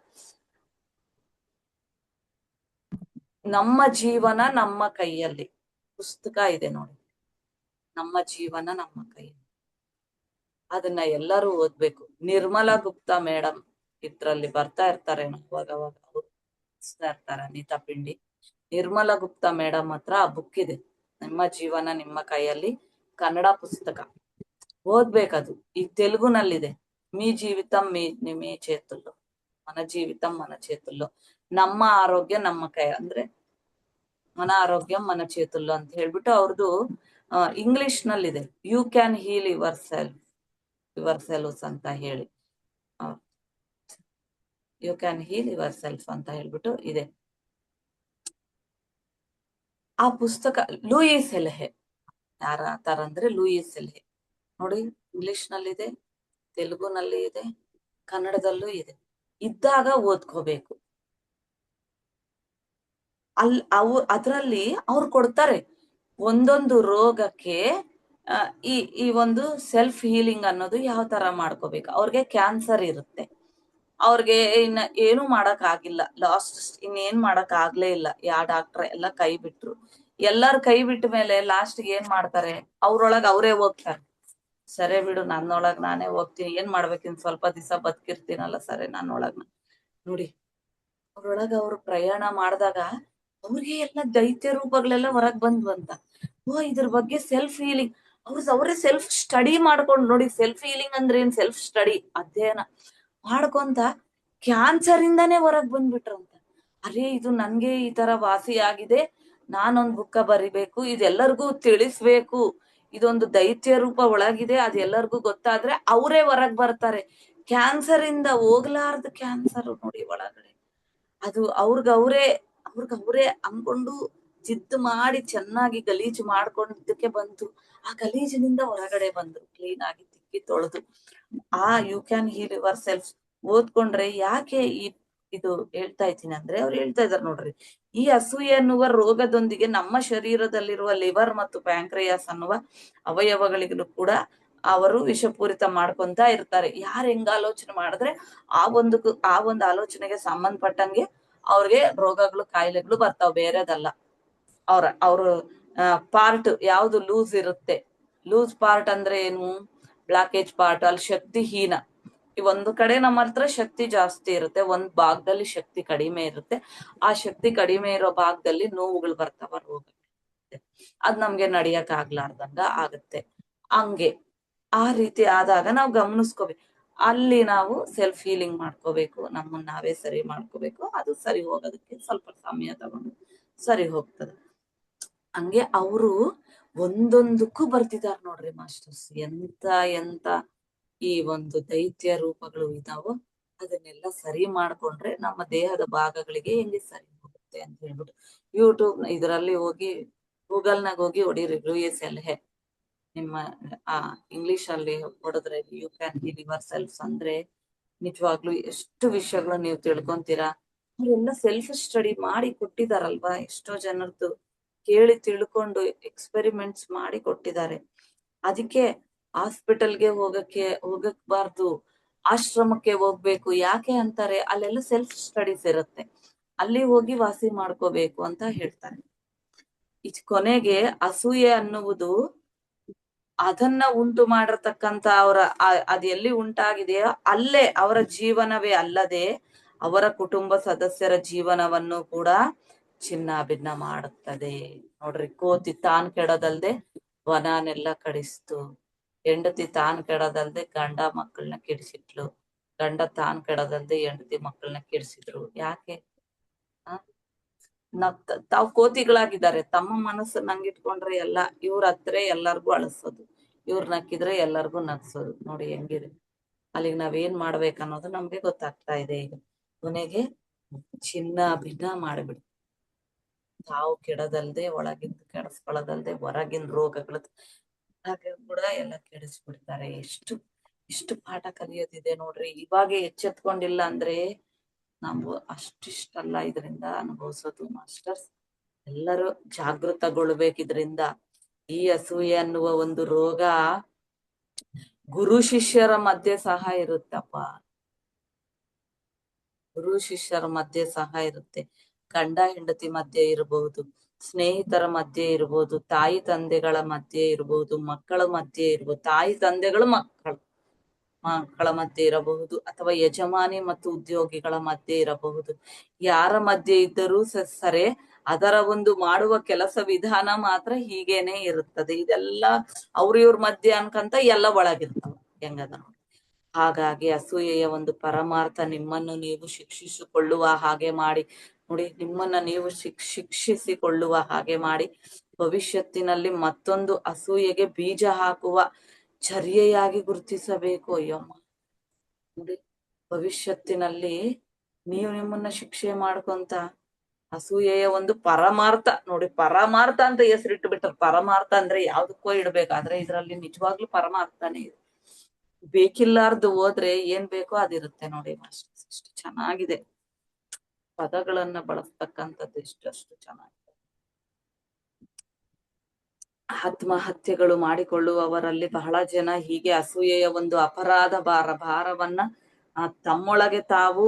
ನಮ್ಮ ಜೀವನ ನಮ್ಮ ಕೈಯಲ್ಲಿ. ಪುಸ್ತಕ ಇದೆ ನೋಡಿ, ನಮ್ಮ ಜೀವನ ನಮ್ಮ ಕೈಯಲ್ಲಿ. ಅದನ್ನ ಎಲ್ಲರೂ ಓದ್ಬೇಕು. ನಿರ್ಮಲಾ ಗುಪ್ತಾ ಮೇಡಮ್ ಇದ್ರಲ್ಲಿ ಬರ್ತಾ ಇರ್ತಾರೆ ಅವಾಗ ಇರ್ತಾರೆ ಅನಿತಾ ಪಿಂಡಿ. ನಿರ್ಮಲಾ ಗುಪ್ತಾ ಮೇಡಮ್ ಹತ್ರ ಆ ಬುಕ್ ಇದೆ, ನಿಮ್ಮ ಜೀವನ ನಿಮ್ಮ ಕೈಯಲ್ಲಿ, ಕನ್ನಡ ಪುಸ್ತಕ ಓದ್ಬೇಕದು. ಈಗ ತೆಲುಗುನಲ್ಲಿದೆ, మీ జీవితం మీ చేతుల్లో, మన జీవితం మన చేతుల్లో, ನಮ್ಮ ಆರೋಗ್ಯ ನಮ್ಮ ಕೈ ಅಂದ್ರೆ మన ಆರೋಗ್ಯ మన చేతుల్లో ಅಂತ ಹೇಳ್ಬಿಟ್ಟು ಅವ್ರದ್ದು ಇಂಗ್ಲಿಷ್ ನಲ್ಲಿದೆ, you can heal yourselves ಅಂತ ಹೇಳಿ, you can heal yourself ಅಂತ ಹೇಳ್ಬಿಟ್ಟು ಇದೆ ಆ ಪುಸ್ತಕ. ಲೂಯಿಸ್ ಎಲ್ಹೆ ಯಾರ ತರ ಅಂದ್ರೆ ಲೂಯಿಸ್ ಎಲ್ಹೆ ನೋಡಿ, ಇಂಗ್ಲಿಷ್ ನಲ್ಲಿದೆ, ತೆಲುಗುನಲ್ಲಿ ಇದೆ, ಕನ್ನಡದಲ್ಲೂ ಇದೆ. ಇದ್ದಾಗ ಓದ್ಕೋಬೇಕು. ಅದ್ರಲ್ಲಿ ಅವ್ರು ಕೊಡ್ತಾರೆ ಒಂದೊಂದು ರೋಗಕ್ಕೆ ಈ ಒಂದು ಸೆಲ್ಫ್ ಹೀಲಿಂಗ್ ಅನ್ನೋದು ಯಾವ ತರ ಮಾಡ್ಕೋಬೇಕು. ಅವ್ರಿಗೆ ಕ್ಯಾನ್ಸರ್ ಇರುತ್ತೆ, ಅವ್ರಿಗೆ ಇನ್ನ ಏನು ಮಾಡಕ್ ಆಗಿಲ್ಲ, ಲಾಸ್ಟ್ ಇನ್ನೇನ್ ಮಾಡಕ್ ಆಗ್ಲೇ ಇಲ್ಲ, ಡಾಕ್ಟರ್ ಎಲ್ಲ ಕೈ ಬಿಟ್ರು. ಎಲ್ಲಾರು ಕೈ ಬಿಟ್ಟ ಮೇಲೆ ಲಾಸ್ಟ್ ಏನ್ ಮಾಡ್ತಾರೆ, ಅವ್ರೊಳಗ್ ಅವರೇ ಹೋಗ್ತಾರೆ. ಸರಿ ಬಿಡು, ನನ್ನೊಳಗ್ ನಾನೇ ಹೋಗ್ತೀನಿ, ಏನ್ ಮಾಡ್ಬೇಕಿನ್ ಸ್ವಲ್ಪ ದಿವಸ ಬದುಕಿರ್ತೀನಲ್ಲ, ಸರಿ ನನ್ನೊಳಗ್ ನೋಡಿ. ಅವ್ರೊಳಗ ಅವ್ರು ಪ್ರಯಾಣ ಮಾಡಿದಾಗ ಅವ್ರಿಗೆ ಎಲ್ಲ ದೈತ್ಯ ರೂಪಗಳೆಲ್ಲ ಹೊರಗ್ ಬಂದ್ವಂತ. ಇದ್ರ ಬಗ್ಗೆ ಸೆಲ್ಫ್ ಹೀಲಿಂಗ್ ಅವರೇ ಸೆಲ್ಫ್ ಸ್ಟಡಿ ಮಾಡ್ಕೊಂಡು ನೋಡಿ. ಸೆಲ್ಫ್ ಹೀಲಿಂಗ್ ಅಂದ್ರೆ ಏನ್, ಸೆಲ್ಫ್ ಸ್ಟಡಿ ಅಧ್ಯಯನ ಮಾಡ್ಕೊಂತ ಕ್ಯಾನ್ಸರ್ ಇಂದಾನೇ ಹೊರಗ್ ಬಂದ್ಬಿಟ್ರಂತ. ಅರೇ ಇದು ನನ್ಗೆ ಈ ತರ ವಾಸಿ ಆಗಿದೆ, ನಾನೊಂದ್ ಬುಕ್ಕ ಬರಿಬೇಕು, ಇದೆಲ್ಲರಿಗೂ ತಿಳಿಸ್ಬೇಕು, ಇದೊಂದು ದೈತ್ಯ ರೂಪ ಒಳಗಿದೆ, ಅದೆಲ್ಲರಿಗೂ ಗೊತ್ತಾದ್ರೆ ಅವರೇ ಹೊರಗ್ ಬರ್ತಾರೆ. ಕ್ಯಾನ್ಸರ್ ಇಂದ ಹೋಗ್ಲಾರ್ದ ಕ್ಯಾನ್ಸರ್ ನೋಡಿ ಒಳಗಡೆ, ಅದು ಅವ್ರಿಗವ್ರೇ ಅನ್ಕೊಂಡು ಜಿದ್ದು ಮಾಡಿ ಚೆನ್ನಾಗಿ ಗಲೀಜು ಮಾಡ್ಕೊಂಡಿದ್ದಕ್ಕೆ ಬಂತು. ಆ ಗಲೀಜಿನಿಂದ ಹೊರಗಡೆ ಬಂದ್ರು, ಕ್ಲೀನ್ ಆಗಿ ತಿಕ್ಕಿ ತೊಳೆದು. You can heal yourself ಓದ್ಕೊಂಡ್ರೆ ಯಾಕೆ ಇದು ಹೇಳ್ತಾ ಇದ್ದೀನಿ ಅಂದ್ರೆ, ಅವ್ರು ಹೇಳ್ತಾ ಇದಾರೆ ನೋಡ್ರಿ, ಈ ಅಸೂಯೆ ಅನ್ನುವ ರೋಗದೊಂದಿಗೆ ನಮ್ಮ ಶರೀರದಲ್ಲಿರುವ ಲಿವರ್ ಮತ್ತು ಪ್ಯಾಂಕ್ರಿಯಾಸ್ ಅನ್ನುವ ಅವಯವಗಳಿಗೂ ಕೂಡ ಅವರು ವಿಷಪೂರಿತ ಮಾಡ್ಕೊಂತ ಇರ್ತಾರೆ. ಯಾರು ಹೆಂಗ ಆಲೋಚನೆ ಮಾಡಿದ್ರೆ ಆ ಒಂದು ಆಲೋಚನೆಗೆ ಸಂಬಂಧಪಟ್ಟಂಗೆ ಅವ್ರಿಗೆ ರೋಗಗಳು ಕಾಯಿಲೆಗಳು ಬರ್ತಾವ, ಬೇರೆದಲ್ಲ. ಅವ್ರ ಪಾರ್ಟ್ ಯಾವ್ದು ಲೂಸ್ ಇರುತ್ತೆ, ಲೂಸ್ ಪಾರ್ಟ್ ಅಂದ್ರೆ ಏನು, ಬ್ಲಾಕೇಜ್ ಪಾರ್ಟ್, ಅಲ್ಲಿ ಶಕ್ತಿಹೀನ. ಈ ಒಂದು ಕಡೆ ನಮ್ಮ ಹತ್ರ ಶಕ್ತಿ ಜಾಸ್ತಿ ಇರುತ್ತೆ, ಒಂದ್ ಭಾಗದಲ್ಲಿ ಶಕ್ತಿ ಕಡಿಮೆ ಇರುತ್ತೆ. ಆ ಶಕ್ತಿ ಕಡಿಮೆ ಇರೋ ಭಾಗದಲ್ಲಿ ನೋವುಗಳು ಬರ್ತಾವ, ರೋಗ ಅದ್ ನಮ್ಗೆ ನಡಿಯಕ್ ಆಗ್ಲಾರ್ದಂಗ ಆಗತ್ತೆ. ಹಂಗೆ ಆ ರೀತಿ ಆದಾಗ ನಾವು ಗಮನಿಸ್ಕೋಬೇಕು, ಅಲ್ಲಿ ನಾವು ಸೆಲ್ಫ್ ಹೀಲಿಂಗ್ ಮಾಡ್ಕೋಬೇಕು, ನಮ್ಮನ್ನ ನಾವೇ ಸರಿ ಮಾಡ್ಕೋಬೇಕು. ಅದು ಸರಿ ಹೋಗೋದಕ್ಕೆ ಸ್ವಲ್ಪ ಸಮಯ ತಗೊಂಡು ಸರಿ ಹೋಗ್ತದೆ. ಹಂಗೆ ಅವರು ಒಂದೊಂದಕ್ಕೂ ಬರ್ತಿದಾರ ನೋಡ್ರಿ ಮಾಸ್ಟರ್ಸ್, ಎಂತ ಈ ಒಂದು ದೈತ್ಯ ರೂಪಗಳು ಇದಾವೋ ಅದನ್ನೆಲ್ಲ ಸರಿ ಮಾಡ್ಕೊಂಡ್ರೆ ನಮ್ಮ ದೇಹದ ಭಾಗಗಳಿಗೆ ಹೆಂಗೆ ಸರಿ ಹೋಗುತ್ತೆ ಅಂತ ಹೇಳ್ಬಿಟ್ಟು ಯೂಟ್ಯೂಬ್ ಇದರಲ್ಲಿ ಹೋಗಿ, ಗೂಗಲ್ನಾಗ ಹೋಗಿ ಹೊಡೀರಿ ಲೂಯಿಸ್ ಎಲ್ಹೆ. ನಿಮ್ಮ ಇಂಗ್ಲಿಷ್ ಅಲ್ಲಿ ಹೊಡೆದ್ರೆ you can heal yourself ಅಂದ್ರೆ ನಿಜವಾಗ್ಲೂ ಎಷ್ಟು ವಿಷಯಗಳು ನೀವು ತಿಳ್ಕೊಂತೀರಾ. ಅವರೆಲ್ಲ ಸೆಲ್ಫ್ ಸ್ಟಡಿ ಮಾಡಿ ಕೊಟ್ಟಿದಾರಲ್ವಾ, ಎಷ್ಟೋ ಜನರದ್ದು ಕೇಳಿ ತಿಳ್ಕೊಂಡು ಎಕ್ಸ್ಪೆರಿಮೆಂಟ್ಸ್ ಮಾಡಿ ಕೊಟ್ಟಿದ್ದಾರೆ. ಅದಕ್ಕೆ ಹಾಸ್ಪಿಟಲ್ಗೆ ಹೋಗಕ್ಬಾರ್ದು, ಆಶ್ರಮಕ್ಕೆ ಹೋಗ್ಬೇಕು. ಯಾಕೆ ಅಂತಾರೆ, ಅಲ್ಲೆಲ್ಲ ಸೆಲ್ಫ್ ಸ್ಟಡೀಸ್ ಇರುತ್ತೆ, ಅಲ್ಲಿ ಹೋಗಿ ವಾಸಿ ಮಾಡ್ಕೋಬೇಕು ಅಂತ ಹೇಳ್ತಾರೆ. ಕೊನೆಗೆ ಅಸೂಯೆ ಅನ್ನುವುದು ಅದನ್ನ ಉಂಟು ಮಾಡಿರ್ತಕ್ಕಂತ ಅದ್ ಎಲ್ಲಿ ಉಂಟಾಗಿದೆಯೋ ಅಲ್ಲೇ ಅವರ ಜೀವನವೇ ಅಲ್ಲದೆ ಅವರ ಕುಟುಂಬ ಸದಸ್ಯರ ಜೀವನವನ್ನು ಕೂಡ ಚಿನ್ನ ಭಿನ್ನ ಮಾಡುತ್ತದೆ. ನೋಡ್ರಿ, ಕೋತಿ ತಾನ್ ಕೆಡೋದಲ್ದೆ ವನನೆಲ್ಲ ಕಡಿಸ್ತು, ಹೆಂಡತಿ ತಾನ್ ಕೆಡೋದಲ್ದೆ ಗಂಡ ಮಕ್ಕಳನ್ನ ಕೆಡಿಸಿಟ್ಲು, ಗಂಡ ತಾನ್ ಕೆಡೋದಲ್ದೆ ಹೆಂಡತಿ ಮಕ್ಕಳನ್ನ ಕೆಡಿಸಿದ್ರು. ಯಾಕೆ? ತಾವ್ ಕೋತಿಗಳಾಗಿದ್ದಾರೆ, ತಮ್ಮ ಮನಸ್ಸು ನಂಗಿಟ್ಕೊಂಡ್ರೆ ಎಲ್ಲ, ಇವ್ರ ಹತ್ರ ಎಲ್ಲಾರ್ಗು ಅಳಿಸೋದು, ಇವ್ರ ನಕ್ಕಿದ್ರೆ ಎಲ್ಲಾರ್ಗು ನಗ್ಸೋದು. ನೋಡಿ ಹೆಂಗಿದೆ. ಅಲ್ಲಿಗೆ ನಾವೇನ್ ಮಾಡ್ಬೇಕನ್ನೋದು ನಮ್ಗೆ ಗೊತ್ತಾಗ್ತಾ ಇದೆ. ಈಗ ಕೊನೆಗೆ ಚಿನ್ನ ಭಿನ್ನ ಮಾಡಿಬಿಡಿ, ತಾವು ಕೆಡದಲ್ದೆ ಒಳಗಿಂದ ಕೆಡಿಸ್ಕೊಳ್ಳೋದಲ್ದೆ ಹೊರಗಿನ ರೋಗಗಳು ಕೂಡ ಎಲ್ಲ ಕೆಡಿಸ್ಬಿಡ್ತಾರೆ. ಇಷ್ಟು ಪಾಠ ಕಲಿಯೋದಿದೆ ನೋಡ್ರಿ. ಇವಾಗೆ ಎಚ್ಚೆತ್ಕೊಂಡಿಲ್ಲ ಅಂದ್ರೆ ನಾವು ಅಷ್ಟಿಷ್ಟಲ್ಲ ಇದರಿಂದ ಅನುಭವಿಸೋದು ಮಾಸ್ಟರ್ಸ್. ಎಲ್ಲರೂ ಜಾಗೃತಗೊಳ್ಬೇಕಿದ್ರಿಂದ. ಈ ಅಸೂಯೆ ಅನ್ನುವ ಒಂದು ರೋಗ ಗುರು ಶಿಷ್ಯರ ಮಧ್ಯೆ ಸಹ ಇರುತ್ತಪ್ಪ, ಗುರು ಶಿಷ್ಯರ ಮಧ್ಯೆ ಸಹ ಇರುತ್ತೆ, ಗಂಡ ಹೆಂಡತಿ ಮಧ್ಯೆ ಇರಬಹುದು, ಸ್ನೇಹಿತರ ಮಧ್ಯೆ ಇರಬಹುದು, ತಾಯಿ ತಂದೆಗಳ ಮಧ್ಯೆ ಇರಬಹುದು, ಮಕ್ಕಳ ಮಧ್ಯೆ ಇರಬಹುದು, ತಾಯಿ ತಂದೆಗಳು ಮಕ್ಕಳು ಮಕ್ಕಳ ಮಧ್ಯೆ ಇರಬಹುದು, ಅಥವಾ ಯಜಮಾನಿ ಮತ್ತು ಉದ್ಯೋಗಿಗಳ ಮಧ್ಯೆ ಇರಬಹುದು. ಯಾರ ಮಧ್ಯೆ ಇದ್ದರೂ ಸರೆ ಅದರ ಒಂದು ಮಾಡುವ ಕೆಲಸ ವಿಧಾನ ಮಾತ್ರ ಹೀಗೇನೆ ಇರುತ್ತದೆ. ಇದೆಲ್ಲ ಇವ್ರ ಮಧ್ಯೆ ಅನ್ಕಂತ ಎಲ್ಲ ಒಳಗಿರ್ತಾವ. ಹೆಂಗದ ನೋಡಿ. ಹಾಗಾಗಿ ಅಸೂಯೆಯ ಒಂದು ಪರಮಾರ್ಥ ನಿಮ್ಮನ್ನು ನೀವು ಶಿಕ್ಷಿಸಿಕೊಳ್ಳುವ ಹಾಗೆ ಮಾಡಿ ನೋಡಿ, ನಿಮ್ಮನ್ನ ನೀವು ಶಿಕ್ಷಿಸಿಕೊಳ್ಳುವ ಹಾಗೆ ಮಾಡಿ ಭವಿಷ್ಯತ್ತಿನಲ್ಲಿ ಮತ್ತೊಂದು ಅಸೂಯೆಗೆ ಬೀಜ ಹಾಕುವ ಚರ್ಯೆಯಾಗಿ ಗುರುತಿಸಬೇಕು. ಅಯ್ಯಮ್ಮ ನೋಡಿ, ಭವಿಷ್ಯತ್ತಿನಲ್ಲಿ ನೀವು ನಿಮ್ಮನ್ನ ಶಿಕ್ಷೆ ಮಾಡ್ಕೊಂತ ಅಸೂಯೆಯ ಒಂದು ಪರಮಾರ್ಥ ನೋಡಿ, ಪರಮಾರ್ಥ ಅಂತ ಹೆಸರಿಟ್ಟು ಬಿಟ್ರ. ಪರಮಾರ್ಥ ಅಂದ್ರೆ ಯಾವ್ದಕ್ಕೋ ಇಡ್ಬೇಕಾದ್ರೆ ಇದ್ರಲ್ಲಿ ನಿಜವಾಗ್ಲೂ ಪರಮಾರ್ಥನೇ ಇದೆ. ಬೇಕಿಲ್ಲಾರ್ದು ಹೋದ್ರೆ ಏನ್ ಬೇಕೋ ಅದಿರುತ್ತೆ ನೋಡಿ. ಎಷ್ಟು ಚೆನ್ನಾಗಿದೆ ಪದಗಳನ್ನ ಬಳಸ್ತಕ್ಕಂಥದ್ದು, ಎಷ್ಟು ಚೆನ್ನಾಗಿದೆ. ಆತ್ಮಹತ್ಯೆಗಳು ಮಾಡಿಕೊಳ್ಳುವವರಲ್ಲಿ ಬಹಳ ಜನ ಹೀಗೆ ಅಸೂಯೆಯ ಒಂದು ಅಪರಾಧ ಭಾರವನ್ನ ತಮ್ಮೊಳಗೆ ತಾವು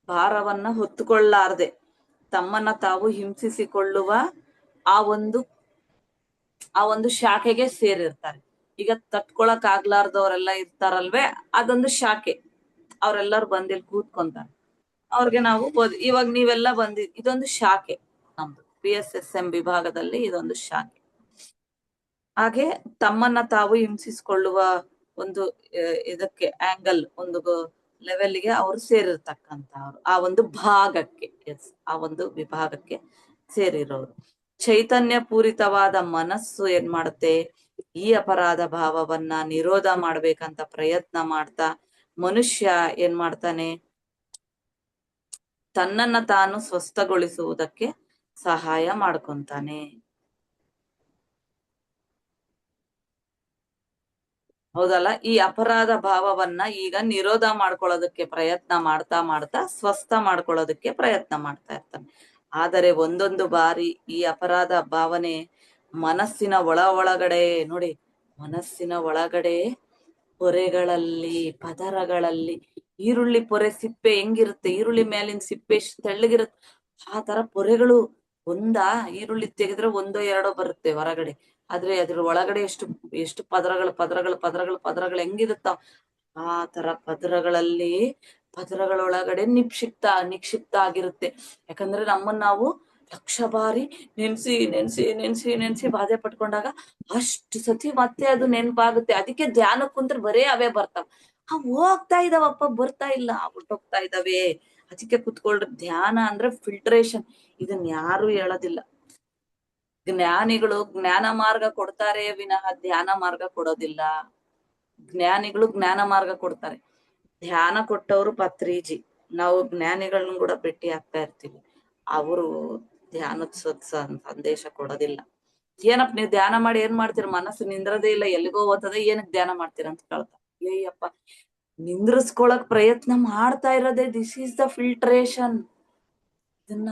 ಭಾರವನ್ನ ಹೊತ್ತುಕೊಳ್ಳಾರ್ದೆ ತಮ್ಮನ್ನ ತಾವು ಹಿಂಸಿಸಿಕೊಳ್ಳುವ ಆ ಒಂದು ಶಾಖೆಗೆ ಸೇರಿರ್ತಾರೆ. ಈಗ ತಟ್ಕೊಳಕ್ ಆಗ್ಲಾರ್ದವ್ರೆಲ್ಲ ಇರ್ತಾರಲ್ವೇ, ಅದೊಂದು ಶಾಖೆ. ಅವ್ರೆಲ್ಲರೂ ಬಂದಿಲ್ಲಿ ಕೂತ್ಕೊಂತಾರೆ. ಅವ್ರಿಗೆ ನಾವು ಇವಾಗ ನೀವೆಲ್ಲ ಇದೊಂದು ಶಾಖೆ. ನಮ್ದು PSSM ವಿಭಾಗದಲ್ಲಿ ಇದೊಂದು ಶಾಖೆ. ಹಾಗೆ ತಮ್ಮನ್ನ ತಾವು ಹಿಂಸಿಸಿಕೊಳ್ಳುವ ಒಂದು ಇದಕ್ಕೆ ಆಂಗಲ್, ಒಂದು ಲೆವೆಲ್ಗೆ ಅವರು ಸೇರಿರ್ತಕ್ಕಂಥವ್ರು, ಆ ಒಂದು ಭಾಗಕ್ಕೆ, ಆ ಒಂದು ವಿಭಾಗಕ್ಕೆ ಸೇರಿರೋರು. ಚೈತನ್ಯ ಪೂರಿತವಾದ ಮನಸ್ಸು ಏನ್ ಮಾಡುತ್ತೆ, ಈ ಅಪರಾಧ ಭಾವವನ್ನ ನಿರೋಧ ಮಾಡ್ಬೇಕಂತ ಪ್ರಯತ್ನ ಮಾಡ್ತಾ ಮನುಷ್ಯ ಏನ್ ಮಾಡ್ತಾನೆ, ತನ್ನನ್ನ ತಾನು ಸ್ವಸ್ಥಗೊಳಿಸುವುದಕ್ಕೆ ಸಹಾಯ ಮಾಡ್ಕೊಂತಾನೆ. ಹೌದಲ್ಲ? ಈ ಅಪರಾಧ ಭಾವವನ್ನ ಈಗ ನಿರೋಧ ಮಾಡ್ಕೊಳ್ಳೋದಕ್ಕೆ ಪ್ರಯತ್ನ ಮಾಡ್ತಾ ಸ್ವಸ್ಥ ಮಾಡ್ಕೊಳ್ಳೋದಕ್ಕೆ ಪ್ರಯತ್ನ ಮಾಡ್ತಾ ಇರ್ತಾನೆ. ಆದರೆ ಒಂದೊಂದು ಬಾರಿ ಈ ಅಪರಾಧ ಭಾವನೆ ಮನಸ್ಸಿನ ಒಳಗಡೆ ನೋಡಿ, ಮನಸ್ಸಿನ ಒಳಗಡೆ ಪೊರೆಗಳಲ್ಲಿ, ಪದರಗಳಲ್ಲಿ, ಈರುಳ್ಳಿ ಪೊರೆ ಸಿಪ್ಪೆ ಹೆಂಗಿರುತ್ತೆ, ಈರುಳ್ಳಿ ಮೇಲಿನ ಸಿಪ್ಪೆ ಎಷ್ಟು ತೆಳ್ಳಗಿರುತ್ತೆ, ಆ ತರ ಪೊರೆಗಳು ಈರುಳ್ಳಿ ತೆಗೆದ್ರೆ ಒಂದೋ ಎರಡೋ ಬರುತ್ತೆ ಹೊರಗಡೆ. ಆದ್ರೆ ಅದ್ರ ಒಳಗಡೆ ಎಷ್ಟು ಪದರಗಳು ಹೆಂಗಿರುತ್ತಾವ, ಆ ತರ ಪದರಗಳೊಳಗಡೆ ನಿಕ್ಷಿಪ್ತ ಆಗಿರುತ್ತೆ. ಯಾಕಂದ್ರೆ ನಮ್ಮನ್ನ ನಾವು ಲಕ್ಷ ಬಾರಿ ನೆನ್ಸಿ ಬಾಧೆ ಪಟ್ಕೊಂಡಾಗ ಅಷ್ಟು ಸತಿ ಮತ್ತೆ ಅದು ನೆನ್ಪಾಗುತ್ತೆ. ಅದಕ್ಕೆ ಧ್ಯಾನ ಕುಂತ್ರೆ ಬರೇ ಅವೇ ಬರ್ತಾವ. ಹೋಗ್ತಾ ಇದಾವಪ್ಪ, ಬರ್ತಾ ಇಲ್ಲ, ಹೊರ್ಟೋಗ್ತಾ ಇದಾವೆ. ಅದಕ್ಕೆ ಕುತ್ಕೊಳ್ರಿ. ಧ್ಯಾನ ಅಂದ್ರೆ ಫಿಲ್ಟ್ರೇಷನ್. ಇದನ್ ಯಾರು ಹೇಳೋದಿಲ್ಲ. ಜ್ಞಾನಿಗಳು ಜ್ಞಾನ ಮಾರ್ಗ ಕೊಡ್ತಾರೆ ವಿನಃ ಧ್ಯಾನ ಮಾರ್ಗ ಕೊಡೋದಿಲ್ಲ. ಜ್ಞಾನಿಗಳು ಜ್ಞಾನ ಮಾರ್ಗ ಕೊಡ್ತಾರೆ. ಧ್ಯಾನ ಕೊಟ್ಟವರು ಪತ್ರಿಜಿ. ನಾವು ಜ್ಞಾನಿಗಳನ್ನ ಕೂಡ ಭೇಟಿ ಆಗ್ತಾ ಇರ್ತೀವಿ. ಅವರು ಧ್ಯಾನದ ಸಂದೇಶ ಕೊಡೋದಿಲ್ಲ. ಏನಪ್ಪ ನೀವು ಧ್ಯಾನ ಮಾಡಿ ಏನ್ ಮಾಡ್ತೀರ, ಮನಸ್ಸು ನಿಂದ್ರದೇ ಇಲ್ಲ, ಎಲ್ಲಿಗೋ ಹೋಗ್ತದೆ, ಏನಕ್ ಧ್ಯಾನ ಮಾಡ್ತೀರ ಅಂತ ಕೇಳ್ತಾರೆ. ಅಯ್ಯಪ್ಪ, ನಿಂದ್ರಿಸ್ಕೊಳಕ್ ಪ್ರಯತ್ನ ಮಾಡ್ತಾ ಇರೋದೇ ದಿಸ್ ಈಸ್ ದ ಫಿಲ್ಟ್ರೇಷನ್. ಇದನ್ನ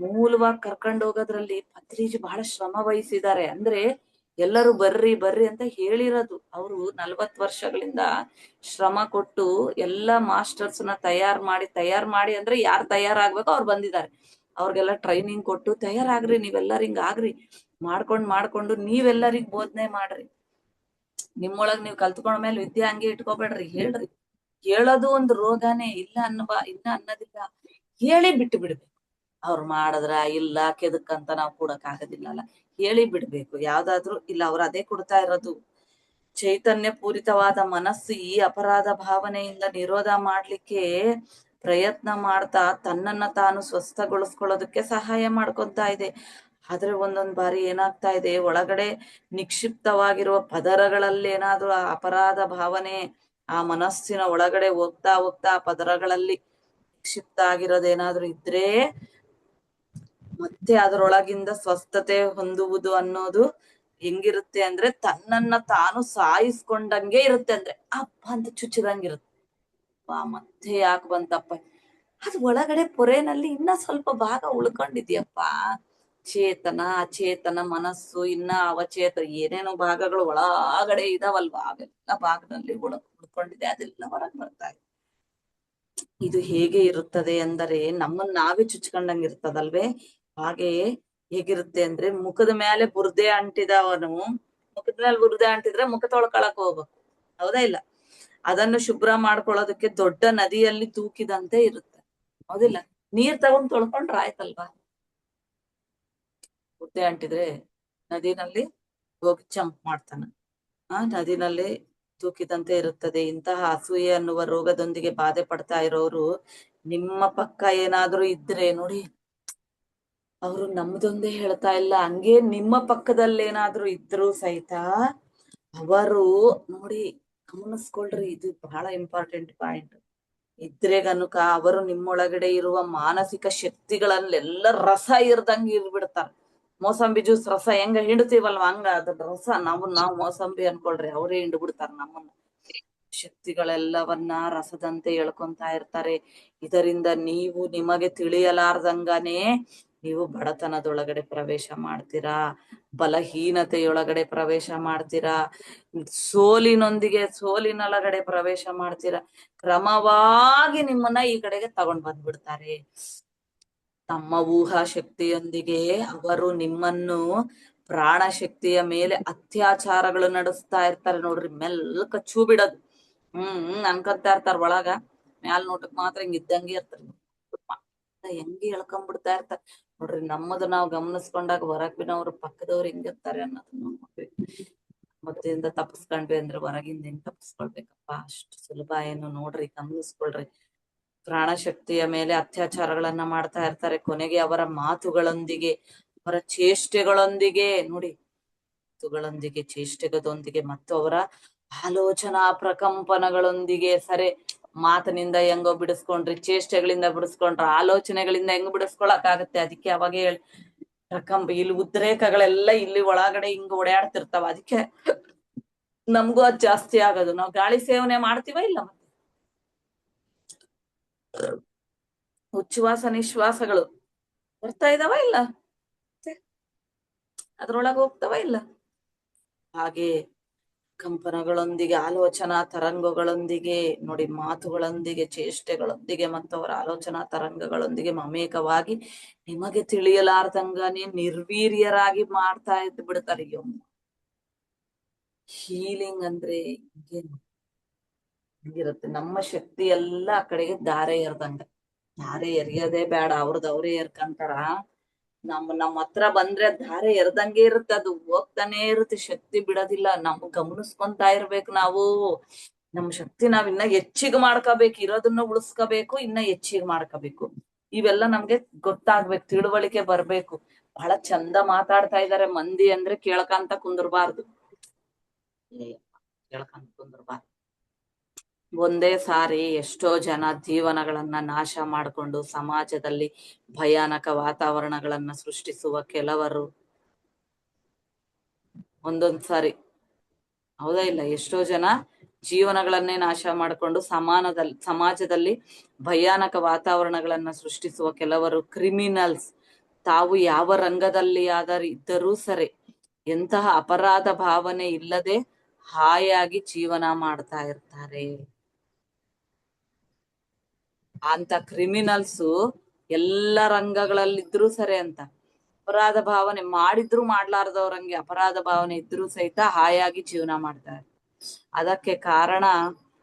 ಮೂಲವಾಗಿ ಕರ್ಕೊಂಡು ಹೋಗೋದ್ರಲ್ಲಿ ಪತ್ರಿಜಿ ಬಹಳ ಶ್ರಮ ವಹಿಸಿದ್ದಾರೆ. ಅಂದ್ರೆ ಎಲ್ಲರೂ ಬರ್ರಿ ಅಂತ ಹೇಳಿರೋದು. ಅವರು 40 ವರ್ಷಗಳಿಂದ ಶ್ರಮ ಕೊಟ್ಟು ಎಲ್ಲ ಮಾಸ್ಟರ್ಸ್ನ ತಯಾರ್ ಮಾಡಿ ಅಂದ್ರೆ ಯಾರು ತಯಾರಾಗ್ಬೇಕೋ ಅವ್ರು ಬಂದಿದ್ದಾರೆ. ಅವ್ರಿಗೆಲ್ಲ ಟ್ರೈನಿಂಗ್ ಕೊಟ್ಟು ತಯಾರಾಗ್ರಿ, ನೀವೆಲ್ಲರೂ ಹಿಂಗ ಆಗ್ರಿ, ಮಾಡ್ಕೊಂಡು ನೀವೆಲ್ಲರಿಗ್ ಬೋಧನೆ ಮಾಡ್ರಿ. ನಿಮ್ಮೊಳಗ್ ನೀವ್ ಕಲ್ತ್ಕೊಂಡ್ಮೇಲೆ ವಿದ್ಯೆ ಹಂಗೆ ಇಟ್ಕೋಬೇಡ್ರಿ, ಹೇಳ್ರಿ. ಹೇಳೋದು ಒಂದು ರೋಗನೇ. ಇಲ್ಲ ಅನ್ನೋದಿಲ್ಲ, ಹೇಳಿ ಬಿಟ್ಟು ಬಿಡ್ಬೇಕು. ಅವ್ರು ಮಾಡಿದ್ರ ಇಲ್ಲ ಕೆದಕ್ಕಂತ ನಾವು ಕೊಡಕ್ ಆಗೋದಿಲ್ಲಲ್ಲ, ಹೇಳಿ ಬಿಡ್ಬೇಕು. ಯಾವ್ದಾದ್ರು ಇಲ್ಲ, ಅವ್ರು ಅದೇ ಕೊಡ್ತಾ ಇರೋದು. ಚೈತನ್ಯ ಪೂರಿತವಾದ ಮನಸ್ಸು ಈ ಅಪರಾಧ ಭಾವನೆಯಿಂದ ನಿರೋಧ ಮಾಡ್ಲಿಕ್ಕೆ ಪ್ರಯತ್ನ ಮಾಡ್ತಾ ತನ್ನನ್ನ ತಾನು ಸ್ವಸ್ಥಗೊಳಿಸ್ಕೊಳ್ಳೋದಕ್ಕೆ ಸಹಾಯ ಮಾಡ್ಕೊಂತಾ ಇದೆ. ಆದ್ರೆ ಒಂದೊಂದ್ ಬಾರಿ ಏನಾಗ್ತಾ ಇದೆ, ಒಳಗಡೆ ನಿಕ್ಷಿಪ್ತವಾಗಿರುವ ಪದರಗಳಲ್ಲಿ ಏನಾದ್ರೂ ಆ ಅಪರಾಧ ಭಾವನೆ ಆ ಮನಸ್ಸಿನ ಒಳಗಡೆ ಹೋಗ್ತಾ ಆ ಪದರಗಳಲ್ಲಿ ನಿಕ್ಷಿಪ್ತ ಆಗಿರೋದೇನಾದ್ರೂ ಇದ್ರೆ ಮತ್ತೆ ಅದರೊಳಗಿಂದ ಸ್ವಸ್ಥತೆ ಹೊಂದುವುದು ಅನ್ನೋದು ಹೆಂಗಿರುತ್ತೆ ಅಂದ್ರೆ ತನ್ನನ್ನ ತಾನು ಸಾಯಿಸ್ಕೊಂಡಂಗೆ ಇರುತ್ತೆ. ಅಂದ್ರೆ ಅಪ್ಪ ಅಂತ ಚುಚ್ಚಿದಂಗಿರುತ್ತೆ. ಮತ್ತೆ ಯಾಕೆ ಬಂತಪ್ಪ, ಅದು ಒಳಗಡೆ ಪೊರೆನಲ್ಲಿ ಇನ್ನ ಸ್ವಲ್ಪ ಭಾಗ ಉಳ್ಕೊಂಡಿದ್ಯಪ್ಪ. ಚೇತನ, ಅಚೇತನ, ಮನಸ್ಸು, ಇನ್ನ ಅವಚೇತನ, ಏನೇನೋ ಭಾಗಗಳು ಒಳಗಡೆ ಇದಾವಲ್ವಾ, ಅವೆಲ್ಲ ಭಾಗದಲ್ಲಿ ಉಳ್ಕೊಂಡಿದೆ. ಅದೆಲ್ಲ ಹೊರಗೆ ಬರ್ತಾ ಇದೆ. ಇದು ಹೇಗೆ ಇರುತ್ತದೆ ಅಂದರೆ ನಮ್ಮನ್ನ ನಾವೇ ಚುಚ್ಕೊಂಡಂಗಿರ್ತದಲ್ವೇ. ಹಾಗೆ ಹೇಗಿರುತ್ತೆ ಅಂದ್ರೆ ಮುಖದ ಮೇಲೆ ಬುರ್ದೆ ಅಂಟಿದವನು ಮುಖದ ಮೇಲೆ ಬುರದೆ ಅಂಟಿದ್ರೆ ಮುಖ ತೊಳ್ಕೊಳಕ್ ಹೋಗ್ಬೇಕು, ಹೌದಾ ಇಲ್ಲ? ಅದನ್ನು ಶುಭ್ರ ಮಾಡ್ಕೊಳ್ಳೋದಕ್ಕೆ ದೊಡ್ಡ ನದಿಯಲ್ಲಿ ತೂಕಿದಂತೆ ಇರುತ್ತೆ, ಹೌದಿಲ್ಲ? ನೀರ್ ತಗೊಂಡ್ ತೊಳ್ಕೊಂಡ್ರೆ ಆಯ್ತಲ್ವಾ? ಬುರದೆ ಅಂಟಿದ್ರೆ ನದಿನಲ್ಲಿ ಹೋಗಿ ಜಂಪ್ ಮಾಡ್ತಾನ, ನದಿನಲ್ಲಿ ತೂಕಿದಂತೆ ಇರುತ್ತದೆ. ಇಂತಹ ಅಸೂಯೆ ಅನ್ನುವ ರೋಗದೊಂದಿಗೆ ಬಾಧೆ ಪಡ್ತಾ ಇರೋರು ನಿಮ್ಮ ಪಕ್ಕ ಏನಾದ್ರೂ ಇದ್ರೆ ನೋಡಿ, ಅವರು ನಮ್ದೊಂದೇ ಹೇಳ್ತಾ ಇಲ್ಲ, ಹಂಗೆ ನಿಮ್ಮ ಪಕ್ಕದಲ್ಲಿ ಏನಾದ್ರೂ ಇದ್ರು ಸಹಿತ ಅವರು ನೋಡಿ, ಗಮನಿಸ್ಕೊಳ್ರಿ, ಇದು ಬಹಳ ಇಂಪಾರ್ಟೆಂಟ್ ಪಾಯಿಂಟ್. ಇದ್ರೆ ಗನುಕ ಅವರು ನಿಮ್ಮೊಳಗಡೆ ಇರುವ ಮಾನಸಿಕ ಶಕ್ತಿಗಳನ್ನೆಲ್ಲ ರಸ ಇರ್ದಂಗ ಇರ್ಬಿಡ್ತಾರ. ಮೋಸಂಬಿ ಜ್ಯೂಸ್ ರಸ ಹೆಂಗ ಹಿಂಡ್ತೀವಲ್ವ, ಹಂಗ ಅದ್ರ ರಸ ನಾವು ಮೋಸಂಬಿ ಅನ್ಕೊಳ್ರಿ, ಅವರೇ ಹಿಂಡ್ ಬಿಡ್ತಾರ ನಮ್ಮನ್ನ. ಶಕ್ತಿಗಳೆಲ್ಲವನ್ನ ರಸದಂತೆ ಎಳ್ಕೊಂತಾ ಇರ್ತಾರೆ. ಇದರಿಂದ ನೀವು ನಿಮಗೆ ತಿಳಿಯಲಾರ್ದಂಗನೆ ನೀವು ಬಡತನದೊಳಗಡೆ ಪ್ರವೇಶ ಮಾಡ್ತೀರಾ, ಬಲಹೀನತೆಯೊಳಗಡೆ ಪ್ರವೇಶ ಮಾಡ್ತೀರಾ, ಸೋಲಿನೊಳಗಡೆ ಪ್ರವೇಶ ಮಾಡ್ತೀರಾ. ಕ್ರಮವಾಗಿ ನಿಮ್ಮನ್ನ ಈ ಕಡೆಗೆ ತಗೊಂಡ್ ಬಂದ್ಬಿಡ್ತಾರೆ. ತಮ್ಮ ಊಹಾ ಶಕ್ತಿಯೊಂದಿಗೆ ಅವರು ನಿಮ್ಮನ್ನು ಪ್ರಾಣ ಶಕ್ತಿಯ ಮೇಲೆ ಅತ್ಯಾಚಾರಗಳು ನಡೆಸ್ತಾ ಇರ್ತಾರೆ ನೋಡ್ರಿ. ಮೆಲ್ಲಕ ಚೂ ಬಿಡೋದು, ಅನ್ಕೊಂತಾ ಇರ್ತಾರ ಒಳಗ, ಮ್ಯಾಲ್ ನೋಟಕ್ ಮಾತ್ರ ಹಿಂಗ್ ಇದ್ದಂಗೆ ಇರ್ತಾರ, ಹೆಂಗೆ ಎಳ್ಕೊಂಡ್ಬಿಡ್ತಾ ಇರ್ತಾರ ನೋಡ್ರಿ. ನಮ್ಮದು ನಾವು ಗಮನಿಸ್ಕೊಂಡಾಗ ಹೊರಗಿನವ್ರು ಪಕ್ಕದವ್ರು ಹೆಂಗಿರ್ತಾರೆ ಅನ್ನೋದನ್ನ ನೋಡ್ರಿ. ಮತ್ತಿಂದ ತಪ್ಪಿಸ್ಕೊಂಡ್ವಿ ಅಂದ್ರೆ ಹೊರಗಿಂದ ಹೆಂಗ್ ತಪ್ಪಿಸ್ಕೊಳ್ಬೇಕಪ್ಪ, ಅಷ್ಟು ಸುಲಭ ಏನು ನೋಡ್ರಿ, ಗಮನಿಸ್ಕೊಳ್ರಿ. ಪ್ರಾಣಶಕ್ತಿಯ ಮೇಲೆ ಅತ್ಯಾಚಾರಗಳನ್ನ ಮಾಡ್ತಾ ಇರ್ತಾರೆ. ಕೊನೆಗೆ ಅವರ ಮಾತುಗಳೊಂದಿಗೆ, ಅವರ ಚೇಷ್ಟೆಗಳೊಂದಿಗೆ ನೋಡಿ, ಮಾತುಗಳೊಂದಿಗೆ, ಚೇಷ್ಟೆಗಳೊಂದಿಗೆ ಮತ್ತು ಅವರ ಆಲೋಚನಾ ಪ್ರಕಂಪನಗಳೊಂದಿಗೆ. ಸರಿ, ಮಾತಿನಿಂದ ಹೆಂಗೋ ಬಿಡಿಸ್ಕೊಂಡ್ರಿ, ಚೇಷ್ಟೆಗಳಿಂದ ಬಿಡಿಸ್ಕೊಂಡ್ರ, ಆಲೋಚನೆಗಳಿಂದ ಹೆಂಗ್ ಬಿಡಿಸ್ಕೊಳಕ್ ಆಗತ್ತೆ? ಅದಕ್ಕೆ ಅವಾಗ ಹೇಳಿ, ಇಲ್ಲಿ ಉದ್ರೇಕಗಳೆಲ್ಲ ಇಲ್ಲಿ ಒಳಗಡೆ ಹಿಂಗ್ ಓಡಾಡ್ತಿರ್ತಾವ. ಅದಕ್ಕೆ ನಮ್ಗೂ ಅದ್ ಜಾಸ್ತಿ ಆಗೋದು. ನಾವು ಗಾಳಿ ಸೇವನೆ ಮಾಡ್ತೀವ ಇಲ್ಲ, ಮತ್ತೆ ಉಚ್ಛ್ವಾಸ ನಿಶ್ವಾಸಗಳು ಬರ್ತಾ ಇದಾವ ಇಲ್ಲ, ಅದ್ರೊಳಗೆ ಹೋಗ್ತಾವ ಇಲ್ಲ? ಹಾಗೆ ಕಂಪನಗಳೊಂದಿಗೆ, ಆಲೋಚನಾ ತರಂಗಗಳೊಂದಿಗೆ ನೋಡಿ, ಮಾತುಗಳೊಂದಿಗೆ, ಚೇಷ್ಟೆಗಳೊಂದಿಗೆ ಮತ್ತು ಅವರ ಆಲೋಚನಾ ತರಂಗಗಳೊಂದಿಗೆ ಮಮೇಕವಾಗಿ ನಿಮಗೆ ತಿಳಿಯಲಾರ್ದಂಗನೆ ನಿರ್ವೀರ್ಯರಾಗಿ ಮಾಡ್ತಾ ಇದ್ದು ಬಿಡ್ತಾರೆ. ಹೀಲಿಂಗ್ ಅಂದ್ರೆ ಹಿಂಗಿರುತ್ತೆ. ನಮ್ಮ ಶಕ್ತಿ ಎಲ್ಲ ಆ ಕಡೆಗೆ ದಾರೆ ಎರ್ದಂಗ, ಧಾರೆ ಎರಿಯೋದೇ ಬೇಡ, ಅವ್ರೇ ಎರ್ಕಂತಾರ. ನಮ್ಮ ಹತ್ರ ಬಂದ್ರೆ ಧಾರೆ ಎರ್ದಂಗೆ ಇರುತ್ತೆ, ಅದು ಹೋಗ್ತಾನೆ ಇರುತ್ತೆ, ಶಕ್ತಿ ಬಿಡೋದಿಲ್ಲ. ನಮ್ ಗಮನಿಸ್ಕೊಂತಾ ಇರ್ಬೇಕು ನಾವು. ನಮ್ ಶಕ್ತಿ ನಾವ್ ಇನ್ನ ಹೆಚ್ಚಿಗೆ ಮಾಡ್ಕೋಬೇಕು, ಇರೋದನ್ನ ಉಳಿಸ್ಕೋಬೇಕು, ಇನ್ನ ಹೆಚ್ಚಿಗೆ ಮಾಡ್ಕೋಬೇಕು. ಇವೆಲ್ಲ ನಮ್ಗೆ ಗೊತ್ತಾಗ್ಬೇಕು, ತಿಳುವಳಿಕೆ ಬರ್ಬೇಕು. ಬಹಳ ಚಂದ ಮಾತಾಡ್ತಾ ಇದಾರೆ ಮಂದಿ ಅಂದ್ರೆ ಕೇಳ್ಕಂತ ಕುಂದ್ರಬಾರ್ದು, ಕೇಳ್ಕಂತ ಕುಂದ್ರಬಾರ್ದು. ಒಂದೇ ಸಾರಿ ಎಷ್ಟೋ ಜನ ಜೀವನಗಳನ್ನ ನಾಶ ಮಾಡಿಕೊಂಡು ಸಮಾಜದಲ್ಲಿ ಭಯಾನಕ ವಾತಾವರಣಗಳನ್ನ ಸೃಷ್ಟಿಸುವ ಕೆಲವರು ಒಂದೊಂದ್ ಸಾರಿ, ಹೌದಾ ಇಲ್ಲ? ಎಷ್ಟೋ ಜನ ಜೀವನಗಳನ್ನೇ ನಾಶ ಮಾಡಿಕೊಂಡು ಸಮಾಜದಲ್ಲಿ ಭಯಾನಕ ವಾತಾವರಣಗಳನ್ನ ಸೃಷ್ಟಿಸುವ ಕೆಲವರು ಕ್ರಿಮಿನಲ್ಸ್. ತಾವು ಯಾವ ರಂಗದಲ್ಲಿ ಇದ್ದರೂ ಸರಿ, ಎಂತಹ ಅಪರಾಧ ಭಾವನೆ ಇಲ್ಲದೆ ಹಾಯಾಗಿ ಜೀವನ ಮಾಡ್ತಾ ಇರ್ತಾರೆ. ಅಂತ ಕ್ರಿಮಿನಲ್ಸು ಎಲ್ಲ ರಂಗಗಳಲ್ಲಿದ್ರು ಸರಿ ಅಂತ ಅಪರಾಧ ಭಾವನೆ ಮಾಡಿದ್ರು ಮಾಡ್ಲಾರ್ದವ್ರಂಗೆ ಅಪರಾಧ ಭಾವನೆ ಇದ್ರೂ ಸಹಿತ ಹಾಯಾಗಿ ಜೀವನ ಮಾಡ್ತಾರೆ. ಅದಕ್ಕೆ ಕಾರಣ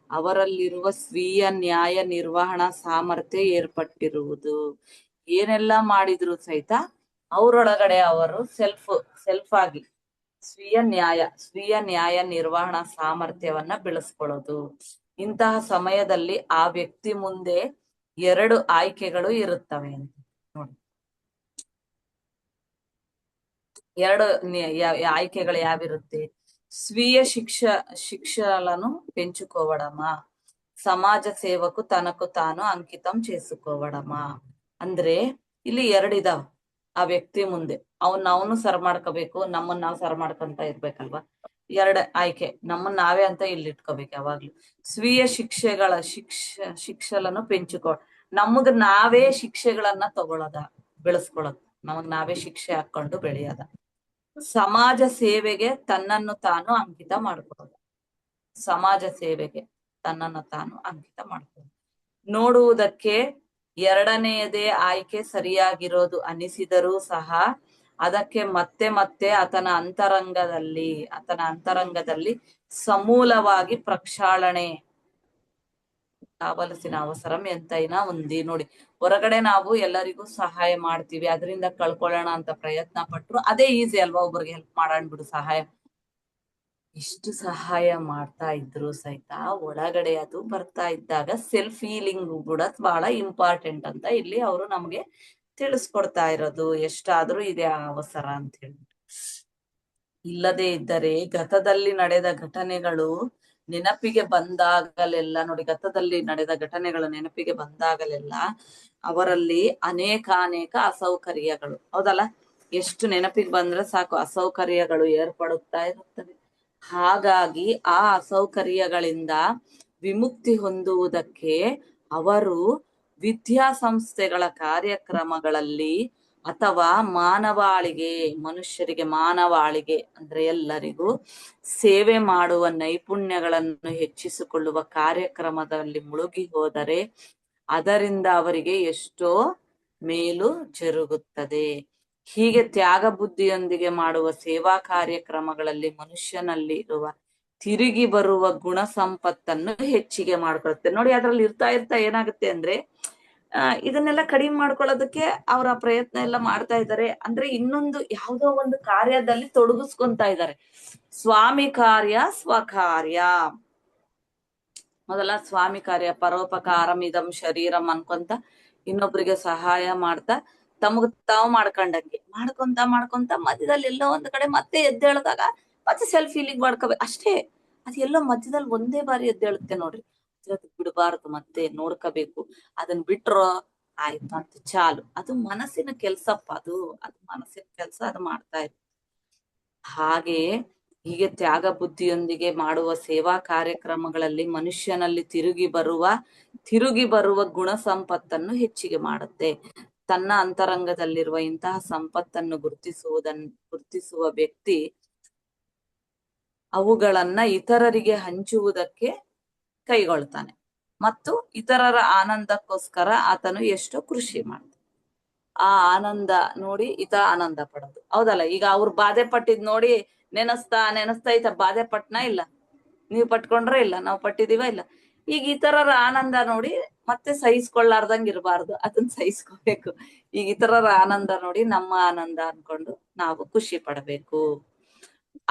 ಅವರಲ್ಲಿರುವ ಸ್ವೀಯ ನ್ಯಾಯ ನಿರ್ವಹಣಾ ಸಾಮರ್ಥ್ಯ ಏರ್ಪಟ್ಟಿರುವುದು. ಏನೆಲ್ಲ ಮಾಡಿದ್ರು ಸಹಿತ ಅವರೊಳಗಡೆ ಅವರು ಸೆಲ್ಫ್ ಆಗಿ ಸ್ವೀಯ ನ್ಯಾಯ ನಿರ್ವಹಣಾ ಸಾಮರ್ಥ್ಯವನ್ನ ಬೆಳೆಸ್ಕೊಳ್ಳೋದು. ಇಂತಹ ಸಮಯದಲ್ಲಿ ಆ ವ್ಯಕ್ತಿ ಮುಂದೆ 2 ಆಯ್ಕೆಗಳು ಇರುತ್ತವೆ ಅಂತ ನೋಡಿ. 2 ఆಯ್ಕೆಗಳು యావిರುತ್ತೆ? స్వీయ శిక్షలను పెంచుకోవడమా, సమాజ సేవకు తనకు తాను అంకితం చేసుకోవడమా. ಅಂದ್ರೆ ಇಲ್ಲಿ 2 ಇದಾವ ಆ ವ್ಯಕ್ತಿ ಮುಂದೆ. ಅವನು ಸರ್ ಮಾಡ್ಕೋಬೇಕು, ನಮ್ಮನ್ನ ನಾವು ಸರ್ ಮಾಡ್ಕೊಂತ ಇರ್ಬೇಕಲ್ವಾ. 2 ಆಯ್ಕೆ, ನಮ್ಮನ್ನ ನಾವೇ ಅಂತ ಇಲ್ಲಿ ಇಟ್ಕೋಬೇಕು ಯಾವಾಗ್ಲೂ. ಸ್ವೀಯ ಶಿಕ್ಷೆಗಳನ್ನು ನಮಗ್ ನಾವೇ ಶಿಕ್ಷೆಗಳನ್ನ ಬೆಳೆಸ್ಕೊಳ್ಳೋದು, ನಮಗ್ ನಾವೇ ಶಿಕ್ಷೆ ಹಾಕೊಂಡು ಬೆಳೆಯೋದ. ಸಮಾಜ ಸೇವೆಗೆ ತನ್ನನ್ನು ತಾನು ಅಂಕಿತ ಮಾಡ್ಕೊಳ್ಳೋದು, ಸಮಾಜ ಸೇವೆಗೆ ತನ್ನನ್ನು ತಾನು ಅಂಕಿತ ಮಾಡ್ಕೊಳ್ಳೋದು. ನೋಡುವುದಕ್ಕೆ 2ನೇದೇ ಆಯ್ಕೆ ಸರಿಯಾಗಿರೋದು ಅನಿಸಿದರೂ ಸಹ ಅದಕ್ಕೆ ಮತ್ತೆ ಮತ್ತೆ ಆತನ ಅಂತರಂಗದಲ್ಲಿ ಸಮೂಲವಾಗಿ ಪ್ರಕ್ಷಾಳನೆ కావలసిన అవసరం ఎంతైనా ఉంది ನೋಡಿ. ಹೊರಗಡೆ ನಾವು ಎಲ್ಲರಿಗೂ ಸಹಾಯ ಮಾಡ್ತೀವಿ, ಅದರಿಂದ ಕಳ್ಕೊಳ್ಳೋಣ ಅಂತ ಪ್ರಯತ್ನ ಪಟ್ರು ಅದೇ ಈಸಿ ಅಲ್ವಾ, ಒಬ್ರಿಗೆ ಹೆಲ್ಪ್ ಮಾಡೋಣ ಬಿಡು ಸಹಾಯ. ಇಷ್ಟು ಸಹಾಯ ಮಾಡ್ತಾ ಇದ್ರು ಸಹಿತ ಒಳಗಡೆ ಅದು ಬರ್ತಾ ಇದ್ದಾಗ ಸೆಲ್ಫ್ ಹೀಲಿಂಗ್ ಕೂಡ ಬಹಳ ಇಂಪಾರ್ಟೆಂಟ್ ಅಂತ ಇಲ್ಲಿ ಅವರು ನಮ್ಗೆ ತಿಳಿಸ್ಕೊಡ್ತಾ ಇರೋದು. ಎಷ್ಟಾದ್ರೂ ಇದೆ ಆ ಅವಸರ ಅಂತ ಹೇಳಿ. ಇಲ್ಲದೆ ಇದ್ದರೆ ಗತದಲ್ಲಿ ನಡೆದ ಘಟನೆಗಳು ನೆನಪಿಗೆ ಬಂದಾಗಲೆಲ್ಲ ನೋಡಿ, ಗತದಲ್ಲಿ ನಡೆದ ಘಟನೆಗಳು ನೆನಪಿಗೆ ಬಂದಾಗಲೆಲ್ಲ ಅವರಲ್ಲಿ ಅನೇಕ ಅಸೌಕರ್ಯಗಳು, ಹೌದಲ್ಲ, ಎಷ್ಟು ನೆನಪಿಗೆ ಬಂದ್ರೆ ಸಾಕು ಅಸೌಕರ್ಯಗಳು ಏರ್ಪಡುತ್ತಾ ಇರುತ್ತವೆ. ಹಾಗಾಗಿ ಆ ಅಸೌಕರ್ಯಗಳಿಂದ ವಿಮುಕ್ತಿ ಹೊಂದುವುದಕ್ಕೆ ಅವರು ವಿದ್ಯಾಸಂಸ್ಥೆಗಳ ಕಾರ್ಯಕ್ರಮಗಳಲ್ಲಿ ಅಥವಾ ಮನುಷ್ಯರಿಗೆ ಮಾನವಾಳಿಗೆ ಅಂದ್ರೆ ಎಲ್ಲರಿಗೂ ಸೇವೆ ಮಾಡುವ ನೈಪುಣ್ಯಗಳನ್ನು ಹೆಚ್ಚಿಸಿಕೊಳ್ಳುವ ಕಾರ್ಯಕ್ರಮದಲ್ಲಿ ಮುಳುಗಿ ಹೋದರೆ ಅದರಿಂದ ಅವರಿಗೆ ಎಷ್ಟೋ ಮೇಲು ಜರುಗುತ್ತದೆ. ಹೀಗೆ ತ್ಯಾಗ ಬುದ್ಧಿಯೊಂದಿಗೆ ಮಾಡುವ ಸೇವಾ ಕಾರ್ಯಕ್ರಮಗಳಲ್ಲಿ ಮನುಷ್ಯನಲ್ಲಿ ಇರುವ ತಿರುಗಿ ಬರುವ ಗುಣ ಸಂಪತ್ತನ್ನು ಹೆಚ್ಚಿಗೆ ಮಾಡ್ಕೊಳುತ್ತೆ ನೋಡಿ. ಅದ್ರಲ್ಲಿ ಇರ್ತಾ ಏನಾಗುತ್ತೆ ಅಂದ್ರೆ ಇದನ್ನೆಲ್ಲ ಕಡಿಮೆ ಮಾಡ್ಕೊಳ್ಳೋದಕ್ಕೆ ಅವರ ಪ್ರಯತ್ನ ಎಲ್ಲ ಮಾಡ್ತಾ ಇದ್ದಾರೆ. ಅಂದ್ರೆ ಇನ್ನೊಂದು ಯಾವುದೋ ಒಂದು ಕಾರ್ಯದಲ್ಲಿ ತೊಡಗಿಸ್ಕೊಂತಾ ಇದ್ದಾರೆ. ಸ್ವಾಮಿ ಕಾರ್ಯ ಸ್ವಕಾರ್ಯ, ಮೊದಲ ಸ್ವಾಮಿ ಕಾರ್ಯ ಪರೋಪಕಾರಂ ಇದಂ ಶರೀರಂ ಅನ್ಕೊಂತ ಇನ್ನೊಬ್ರಿಗೆ ಸಹಾಯ ಮಾಡ್ತಾ ತಮಗ್ ತಾವು ಮಾಡ್ಕೊಂತ ಮಧ್ಯದಲ್ಲಿ ಎಲ್ಲೋ ಒಂದ್ ಕಡೆ ಮತ್ತೆ ಎದ್ದೇಳಿದಾಗ ಮತ್ತೆ ಸೆಲ್ಫ್ ಹೀಲಿಂಗ್ ಮಾಡ್ಕೋಬೇಕು ಅಷ್ಟೇ. ಅದ್ ಎಲ್ಲೋ ಮಧ್ಯದಲ್ಲಿ ಒಂದೇ ಬಾರಿ ಎದ್ದೇಳುತ್ತೆ ನೋಡ್ರಿ, ಬಿಡಬಾರದು, ಮತ್ತೆ ನೋಡ್ಕೋಬೇಕು. ಅದನ್ನ ಬಿಟ್ರೋ ಆಯ್ತು ಮತ್ತೆ ಚಾಲು. ಅದು ಮನಸ್ಸಿನ ಕೆಲ್ಸಪ್ಪ, ಅದು ಮನಸ್ಸಿನ ಕೆಲ್ಸ, ಅದು ಮಾಡ್ತಾ ಇತ್ತು. ಹಾಗೆಯೇ ಹೀಗೆ ತ್ಯಾಗ ಬುದ್ಧಿಯೊಂದಿಗೆ ಮಾಡುವ ಸೇವಾ ಕಾರ್ಯಕ್ರಮಗಳಲ್ಲಿ ಮನುಷ್ಯನಲ್ಲಿ ತಿರುಗಿ ಬರುವ ಗುಣ ಸಂಪತ್ತನ್ನು ಹೆಚ್ಚಿಗೆ ಮಾಡುತ್ತೆ. ತನ್ನ ಅಂತರಂಗದಲ್ಲಿರುವ ಇಂತಹ ಸಂಪತ್ತನ್ನು ಗುರುತಿಸುವ ವ್ಯಕ್ತಿ ಅವುಗಳನ್ನ ಇತರರಿಗೆ ಹಂಚುವುದಕ್ಕೆ ಕೈಗೊಳ್ತಾನೆ ಮತ್ತು ಇತರರ ಆನಂದಕ್ಕೋಸ್ಕರ ಆತನು ಎಷ್ಟೋ ಕೃಷಿ ಮಾಡ್ತಾನೆ. ಆ ಆನಂದ ನೋಡಿ ಈತ ಆನಂದ ಪಡೋದು, ಹೌದಲ್ಲ. ಈಗ ಅವ್ರು ಬಾಧೆ ಪಟ್ಟಿದ್ ನೋಡಿ ನೆನಸ್ತಾ ಈತ ಬಾಧೆ ಪಟ್ನ ಇಲ್ಲ, ನೀವ್ ಪಟ್ಕೊಂಡ್ರೆ ಇಲ್ಲ, ನಾವು ಪಟ್ಟಿದೀವ ಇಲ್ಲ. ಈಗ ಇತರರ ಆನಂದ ನೋಡಿ ಮತ್ತೆ ಸಹಿಸ್ಕೊಳ್ಳಾರ್ದಂಗ್ ಇರಬಾರ್ದು, ಅದನ್ನ ಸಹಿಸ್ಕೋಬೇಕು. ಈಗ ಇತರರ ಆನಂದ ನೋಡಿ ನಮ್ಮ ಆನಂದ ಅನ್ಕೊಂಡು ನಾವು ಖುಷಿ ಪಡಬೇಕು.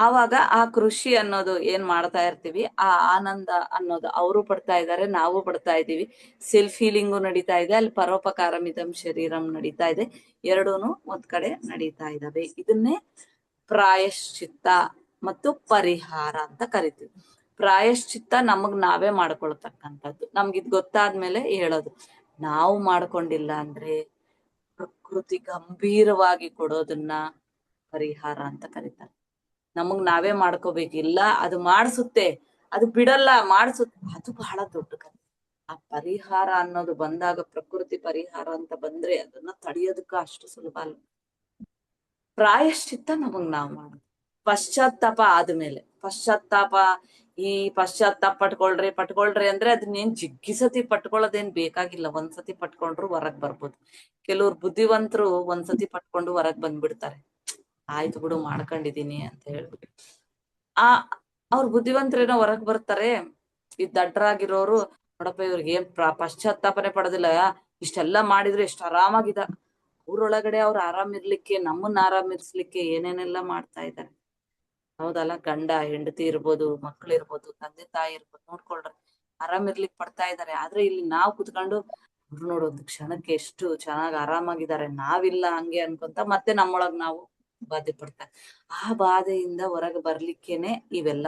ಆವಾಗ ಆ ಕೃಷಿ ಅನ್ನೋದು ಏನ್ ಮಾಡ್ತಾ ಇರ್ತೀವಿ, ಆ ಆನಂದ ಅನ್ನೋದು ಅವರು ಪಡ್ತಾ ಇದ್ದಾರೆ, ನಾವು ಪಡ್ತಾ ಇದ್ದೀವಿ. ಸೆಲ್ಫ್ ಹೀಲಿಂಗು ನಡೀತಾ ಇದೆ, ಅಲ್ಲಿ ಪರೋಪಕಾರಮಿದಂ ಶರೀರಂ ನಡೀತಾ ಇದೆ, ಎರಡೂನು ಒಂದ್ ಕಡೆ ನಡೀತಾ ಇದಾವೆ. ಇದನ್ನೇ ಪ್ರಾಯಶ್ಚಿತ್ತ ಮತ್ತು ಪರಿಹಾರ ಅಂತ ಕರಿತೀವಿ. ಪ್ರಾಯಶ್ಚಿತ್ತ ನಮಗ್ ನಾವೇ ಮಾಡ್ಕೊಳ್ತಕ್ಕಂಥದ್ದು, ನಮ್ಗಿದ್ ಗೊತ್ತಾದ್ಮೇಲೆ ಹೇಳೋದು. ನಾವು ಮಾಡ್ಕೊಂಡಿಲ್ಲ ಅಂದ್ರೆ ಪ್ರಕೃತಿ ಗಂಭೀರವಾಗಿ ಕೊಡೋದನ್ನ ಪರಿಹಾರ ಅಂತ ಕರೀತಾರೆ. ನಮಗ್ ನಾವೇ ಮಾಡ್ಕೋಬೇಕಿಲ್ಲ, ಅದು ಮಾಡಿಸುತ್ತೆ, ಅದು ಬಿಡಲ್ಲ, ಮಾಡಿಸುತ್ತೆ, ಅದು ಬಹಳ ದೊಡ್ಡ ಕಥೆ. ಆ ಪರಿಹಾರ ಅನ್ನೋದು ಬಂದಾಗ, ಪ್ರಕೃತಿ ಪರಿಹಾರ ಅಂತ ಬಂದ್ರೆ ಅದನ್ನ ತಡೆಯೋದಕ್ಕ ಅಷ್ಟು ಸುಲಭ ಅಲ್ಲ. ಪ್ರಾಯಶ್ಚಿತ್ತ ನಮಗ್ ನಾವ್ ಮಾಡೋದು. ಪಶ್ಚಾತ್ತಾಪ ಆದ್ಮೇಲೆ, ಈ ಪಶ್ಚಾತ್ತಾಪ ಪಟ್ಕೊಳ್ರಿ ಅಂದ್ರೆ ಅದನ್ನೇನ್ ಜಿಗ್ಗಿಸತಿ ಪಟ್ಕೊಳ್ಳೋದೇನ್ ಬೇಕಾಗಿಲ್ಲ. ಒಂದ್ಸತಿ ಪಟ್ಕೊಂಡ್ರು ಹೊರಗ್ ಬರ್ಬೋದು. ಕೆಲವ್ರು ಬುದ್ಧಿವಂತರು ಒಂದ್ಸತಿ ಪಟ್ಕೊಂಡು ಹೊರಗ್ ಬಂದ್ಬಿಡ್ತಾರೆ, ಆಯ್ತು ಬಿಡು ಮಾಡ್ಕೊಂಡಿದೀನಿ ಅಂತ ಹೇಳ್ಬಿಟ್ಟು. ಅವ್ರ ಬುದ್ಧಿವಂತರೇನೋ ಹೊರಗ್ ಬರ್ತಾರೆ. ಈ ದಡ್ಡರಾಗಿರೋರು ನೋಡಪ್ಪ ಇವ್ರಿಗೆ ಏನ್ ಪಶ್ಚಾತ್ತಾಪನೆ ಪಡೋದಿಲ್ಲ, ಇಷ್ಟೆಲ್ಲಾ ಮಾಡಿದ್ರು ಎಷ್ಟು ಆರಾಮಾಗಿದ. ಅವ್ರೊಳಗಡೆ ಅವ್ರು ಆರಾಮಿರ್ಲಿಕ್ಕೆ, ನಮ್ಮನ್ನ ಆರಾಮಿರ್ಸ್ಲಿಕ್ಕೆ ಏನೇನೆಲ್ಲ ಮಾಡ್ತಾ ಇದ್ದಾರೆ, ಹೌದಲ್ಲ. ಗಂಡ ಹೆಂಡತಿ ಇರ್ಬೋದು, ಮಕ್ಳಿರ್ಬೋದು, ತಂದೆ ತಾಯಿ ಇರ್ಬೋದು, ನೋಡ್ಕೊಳ್ರಿ ಆರಾಮಿರ್ಲಿಕ್ ಪಡ್ತಾ ಇದ್ದಾರೆ. ಆದ್ರೆ ಇಲ್ಲಿ ನಾವ್ ಕುತ್ಕೊಂಡು ಅವ್ರು ನೋಡೋದು ಕ್ಷಣಕ್ಕೆ ಎಷ್ಟು ಚೆನ್ನಾಗ್ ಆರಾಮಾಗಿದ್ದಾರೆ, ನಾವಿಲ್ಲ ಹಂಗೆ ಅನ್ಕೊಂತ ಮತ್ತೆ ನಮ್ಮೊಳಗ್ ನಾವು ಬಾಧೆ ಪಡ್ತಾರೆ. ಆ ಬಾಧೆಯಿಂದ ಹೊರಗೆ ಬರ್ಲಿಕ್ಕೇನೆ ಇವೆಲ್ಲ.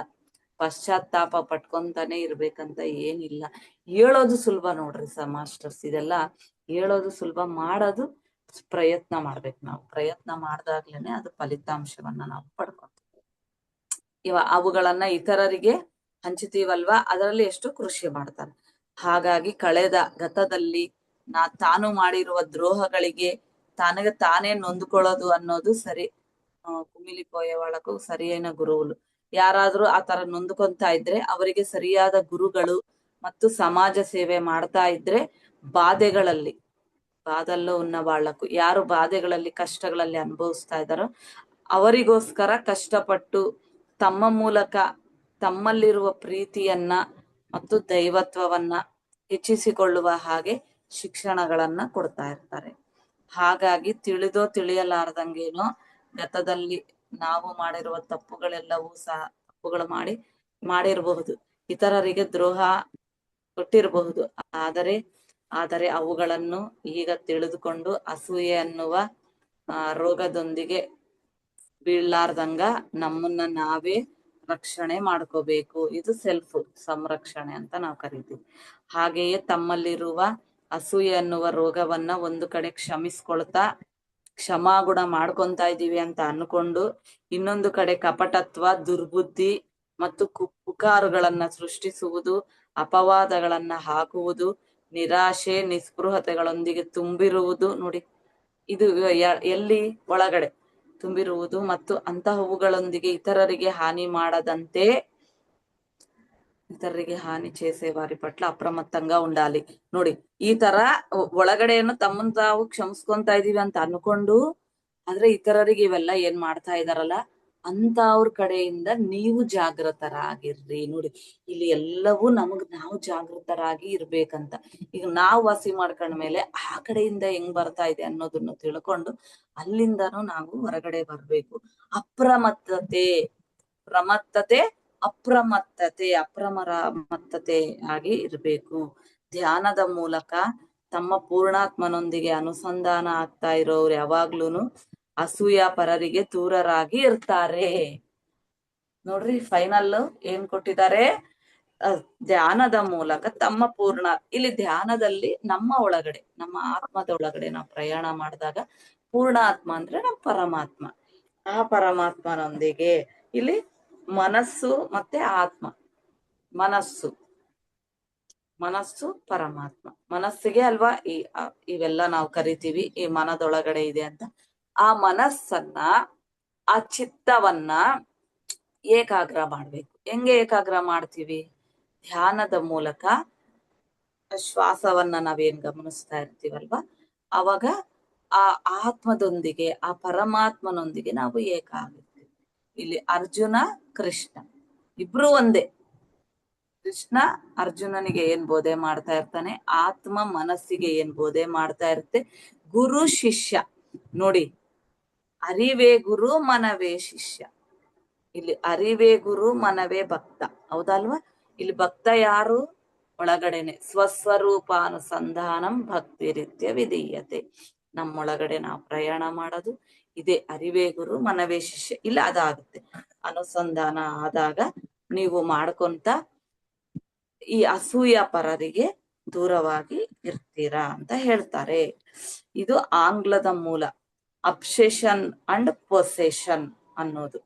ಪಶ್ಚಾತ್ತಾಪ ಪಟ್ಕೊಂತಾನೆ ಇರ್ಬೇಕಂತ ಏನಿಲ್ಲ. ಹೇಳೋದು ಸುಲಭ ನೋಡ್ರಿ ಮಾಸ್ಟರ್ಸ್, ಇದೆಲ್ಲ ಹೇಳೋದು ಸುಲಭ, ಮಾಡೋದು ಪ್ರಯತ್ನ ಮಾಡ್ಬೇಕು. ನಾವು ಪ್ರಯತ್ನ ಮಾಡ್ದಾಗ್ಲೇನೆ ಅದು ಫಲಿತಾಂಶವನ್ನ ನಾವು ಪಡ್ಕೊಂತೀವಿ. ಅವುಗಳನ್ನ ಇತರರಿಗೆ ಹಂಚುತ್ತೀವಲ್ವಾ, ಅದರಲ್ಲಿ ಎಷ್ಟು ಕೃಷಿ ಮಾಡ್ತಾರೆ. ಹಾಗಾಗಿ ಕಳೆದ ಗತದಲ್ಲಿ ತಾನು ಮಾಡಿರುವ ದ್ರೋಹಗಳಿಗೆ ತನಗೆ ತಾನೇ ನೊಂದ್ಕೊಳ್ಳೋದು ಅನ್ನೋದು ಸರಿ. ಕುಮಿಲಿಪೋಯ ಒಳಗೂ ಸರಿಯೇನ ಗುರುవులు, ಯಾರಾದ್ರೂ ಆತರ ನೊಂದ್ಕೊಂತಾ ಇದ್ರೆ ಅವರಿಗೆ ಸರಿಯಾದ ಗುರುಗಳು ಮತ್ತು ಸಮಾಜ ಸೇವೆ ಮಾಡ್ತಾ ಇದ್ರೆ ಬಾಧೆಗಳಲ್ಲಿ బాధల్లో ఉన్న వాళ్లకు, ಯಾರು ಬಾಧೆಗಳಲ್ಲಿ ಕಷ್ಟಗಳಲ್ಲಿ ಅನುಭವಿಸ್ತಾ ಇದ್ದಾರೋ ಅವರಿಗೋಸ್ಕರ ಕಷ್ಟಪಟ್ಟು ತಮ್ಮ ಮೂಲಕ ತಮ್ಮಲ್ಲಿರುವ ಪ್ರೀತಿಯನ್ನ ಮತ್ತು ದೈವತ್ವವನ್ನ ಹೆಚ್ಚಿಸಿಕೊಳ್ಳುವ ಹಾಗೆ ಶಿಕ್ಷಣಗಳನ್ನ ಕೊಡ್ತಾ ಇರ್ತಾರೆ. ಹಾಗಾಗಿ ತಿಳಿದೋ ತಿಳಿಯಲಾರ್ದಂಗೇನೋ ಗತದಲ್ಲಿ ನಾವು ಮಾಡಿರುವ ತಪ್ಪುಗಳೆಲ್ಲವೂ ಸಹ ತಪ್ಪುಗಳು ಮಾಡಿರಬಹುದು, ಇತರರಿಗೆ ದ್ರೋಹ ಕೊಟ್ಟಿರಬಹುದು. ಆದರೆ ಅವುಗಳನ್ನು ಈಗ ತಿಳಿದುಕೊಂಡು ಅಸೂಯೆ ಅನ್ನುವ ರೋಗದೊಂದಿಗೆ ಬೀಳಲಾರ್ದಂಗ ನಮ್ಮನ್ನ ನಾವೇ ರಕ್ಷಣೆ ಮಾಡ್ಕೋಬೇಕು. ಇದು ಸೆಲ್ಫ್ ಸಂರಕ್ಷಣೆ ಅಂತ ನಾವು ಕರಿತೀವಿ. ಹಾಗೆಯೇ ತಮ್ಮಲ್ಲಿರುವ ಅಸೂಯೆ ಅನ್ನುವ ರೋಗವನ್ನ ಒಂದು ಕಡೆ ಕ್ಷಮಿಸ್ಕೊಳ್ತಾ ಕ್ಷಮಾಗುಣ ಮಾಡ್ಕೊಂತಾ ಇದೀವಿ ಅಂತ ಅನ್ಕೊಂಡು, ಇನ್ನೊಂದು ಕಡೆ ಕಪಟತ್ವ, ದುರ್ಬುದ್ಧಿ ಮತ್ತು ಪುಕಾರುಗಳನ್ನ ಸೃಷ್ಟಿಸುವುದು, ಅಪವಾದಗಳನ್ನ ಹಾಕುವುದು, ನಿರಾಶೆ ನಿಸ್ಪೃಹತೆಗಳೊಂದಿಗೆ ತುಂಬಿರುವುದು, ನೋಡಿ ಇದು ಎಲ್ಲಿ ಒಳಗಡೆ ತುಂಬಿರುವುದು, ಮತ್ತು ಅಂತಹವುಗಳೊಂದಿಗೆ ಇತರರಿಗೆ హాని ಮಾಡದಂತೆ ఇతరులకి హాని చేసే వారి పట్ల అప్రమత్తంగా ఉండాలి. ನೋಡಿ ಈ ತರ ಒಳಗಡೆಯನ್ನು ತಮ್ಮನ್ ತಾವು ಕ್ಷಮಿಸ್ಕೊಂತಾ ಇದೀವಿ ಅಂತ ಅನ್ಕೊಂಡು, ಆದ್ರೆ ಇತರರಿಗೆ ಇವೆಲ್ಲ ಏನ್ ಮಾಡ್ತಾ ಇದಾರಲ್ಲ ಅಂತ ಅವ್ರ ಕಡೆಯಿಂದ ನೀವು ಜಾಗೃತರಾಗಿರ್ರಿ. ನೋಡಿ ಇಲ್ಲಿ ಎಲ್ಲವೂ ನಾವು ಜಾಗೃತರಾಗಿ ಇರ್ಬೇಕಂತ. ಈಗ ನಾವು ವಾಸಿ ಮಾಡ್ಕೊಂಡ್ಮೇಲೆ ಆ ಕಡೆಯಿಂದ ಹೆಂಗ್ ಬರ್ತಾ ಇದೆ ಅನ್ನೋದನ್ನು ತಿಳ್ಕೊಂಡು ಅಲ್ಲಿಂದನೂ ನಾವು ಹೊರಗಡೆ ಬರ್ಬೇಕು. ಅಪ್ರಮತ್ತತೆ ಆಗಿ ಇರ್ಬೇಕು. ಧ್ಯಾನದ ಮೂಲಕ ತಮ್ಮ ಪೂರ್ಣಾತ್ಮನೊಂದಿಗೆ ಅನುಸಂಧಾನ ಆಗ್ತಾ ಇರೋರು ಯಾವಾಗ್ಲೂನು ಅಸೂಯ ಪರರಿಗೆ ದೂರರಾಗಿ ಇರ್ತಾರೆ. ನೋಡ್ರಿ ಫೈನಲ್ ಏನ್ ಕೊಟ್ಟಿದ್ದಾರೆ, ಧ್ಯಾನದ ಮೂಲಕ ತಮ್ಮ ಇಲ್ಲಿ ಧ್ಯಾನದಲ್ಲಿ ನಮ್ಮ ಒಳಗಡೆ, ನಮ್ಮ ಆತ್ಮದ ಒಳಗಡೆ ನಾವು ಪ್ರಯಾಣ ಮಾಡಿದಾಗ ಪೂರ್ಣಾತ್ಮ ಅಂದ್ರೆ ನಮ್ಮ ಪರಮಾತ್ಮ, ಆ ಪರಮಾತ್ಮನೊಂದಿಗೆ ಇಲ್ಲಿ ಮನಸ್ಸು ಮತ್ತೆ ಆತ್ಮ, ಮನಸ್ಸು ಪರಮಾತ್ಮ, ಮನಸ್ಸಿಗೆ ಅಲ್ವಾ ಇವೆಲ್ಲ ನಾವು ಕರಿತೀವಿ ಈ ಮನದೊಳಗಡೆ ಇದೆ ಅಂತ. ಆ ಮನಸ್ಸನ್ನ, ಆ ಚಿತ್ತವನ್ನ ಏಕಾಗ್ರ ಮಾಡ್ಬೇಕು. ಹೆಂಗೆ ಏಕಾಗ್ರ ಮಾಡ್ತೀವಿ? ಧ್ಯಾನದ ಮೂಲಕ ಶ್ವಾಸವನ್ನ ನಾವೇನ್ ಗಮನಿಸ್ತಾ ಇರ್ತೀವಲ್ವಾ, ಅವಾಗ ಆ ಆತ್ಮದೊಂದಿಗೆ, ಆ ಪರಮಾತ್ಮನೊಂದಿಗೆ ನಾವು ಏಕ ಆಗಿರ್ತೀವಿ. ಇಲ್ಲಿ ಅರ್ಜುನ ಕೃಷ್ಣ ಇಬ್ರು ಒಂದೇ. ಕೃಷ್ಣ ಅರ್ಜುನನಿಗೆ ಏನ್ ಬೋಧೆ ಮಾಡ್ತಾ ಇರ್ತಾನೆ, ಆತ್ಮ ಮನಸ್ಸಿಗೆ ಏನ್ ಬೋಧೆ ಮಾಡ್ತಾ ಇರುತ್ತೆ. ಗುರು ಶಿಷ್ಯ ನೋಡಿ, ಅರಿವೇ ಗುರು ಮನವೇ ಶಿಷ್ಯ. ಇಲ್ಲಿ ಅರಿವೇ ಗುರು ಮನವೇ ಭಕ್ತ, ಹೌದಲ್ವಾ? ಇಲ್ಲಿ ಭಕ್ತ ಯಾರು? ಒಳಗಡೆನೆ ಸ್ವಸ್ವರೂಪಾನುಸಂಧಾನಂ ಭಕ್ತಿ ರೀತ್ಯ ವಿಧೀಯತೆ. ನಮ್ಮೊಳಗಡೆ ನಾವು ಪ್ರಯಾಣ ಮಾಡೋದು ಇದೇ ಅರಿವೇ ಗುರು ಮನವೇ ಶಿಷ್ಯ. ಇಲ್ಲ ಅದಾಗುತ್ತೆ ಅನುಸಂಧಾನ ಆದಾಗ ನೀವು ಮಾಡ್ಕೊಂತ ಈ ಅಸೂಯ ಪರರಿಗೆ ದೂರವಾಗಿ ಇರ್ತೀರಾ ಅಂತ ಹೇಳ್ತಾರೆ. ಇದು ಆಂಗ್ಲದ ಮೂಲ, ಅಬ್ಸೆಷನ್ ಅಂಡ್ ಪೊಸೆಷನ್ ಅನ್ನೋದು.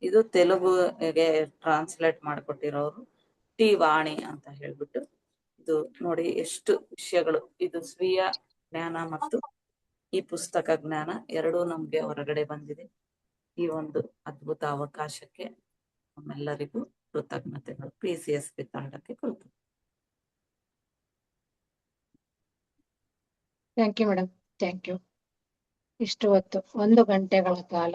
ಇದು ತೆಲುಗುಗೆ ಟ್ರಾನ್ಸ್ಲೇಟ್ ಮಾಡ್ಕೊಟ್ಟಿರೋರು ಟಿ ವಾಣಿ ಅಂತ ಹೇಳ್ಬಿಟ್ಟು. ಇದು ನೋಡಿ ಎಷ್ಟು ವಿಷಯಗಳು, ಇದು ಸ್ವೀಯ ಜ್ಞಾನ ಮತ್ತು ಈ ಪುಸ್ತಕ ಜ್ಞಾನ ಎರಡೂ ನಮ್ಗೆ ಹೊರಗಡೆ ಬಂದಿದೆ. ಈ ಒಂದು ಅದ್ಭುತ ಅವಕಾಶಕ್ಕೆ ನಮ್ಮೆಲ್ಲರಿಗೂ ಕೃತಜ್ಞತೆಗಳು. PCSB ತಂಡಕ್ಕೆ ಕೃತಜ್ಞತೆ. Thank you madam, thank you. ಇಷ್ಟು ಹೊತ್ತು 1 ಗಂಟೆಗಳ ಕಾಲ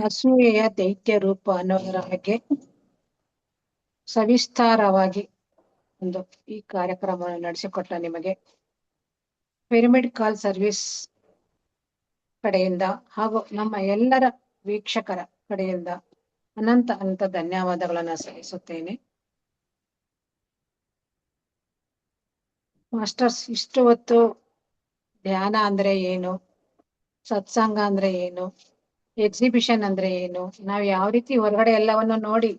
ಅಸೂಯೆಯ ದೈತ್ಯ ರೂಪ ಅನ್ನೋದರ ಬಗ್ಗೆ ಸವಿಸ್ತಾರವಾಗಿ ಒಂದು ಈ ಕಾರ್ಯಕ್ರಮವನ್ನು ನಡೆಸಿಕೊಟ್ಟ ನಿಮಗೆ ಪಿರಮಿಡ್ ಕಾಲ್ ಸರ್ವಿಸ್ ಕಡೆಯಿಂದ ಹಾಗೂ ನಮ್ಮ ಎಲ್ಲರ ವೀಕ್ಷಕರ ಕಡೆಯಿಂದ ಅನಂತ ಧನ್ಯವಾದಗಳನ್ನು ಸಲ್ಲಿಸುತ್ತೇನೆ. ಮಾಸ್ಟರ್ಸ್, ಇಷ್ಟು ಹೊತ್ತು ಧ್ಯಾನ ಅಂದ್ರೆ ಏನು, ಸತ್ಸಂಗ ಅಂದ್ರೆ ಏನು, ಎಕ್ಸಿಬಿಷನ್ ಅಂದ್ರೆ ಏನು, ನಾವು ಯಾವ ರೀತಿ ಹೊರಗಡೆ ಎಲ್ಲವನ್ನು ನೋಡಿ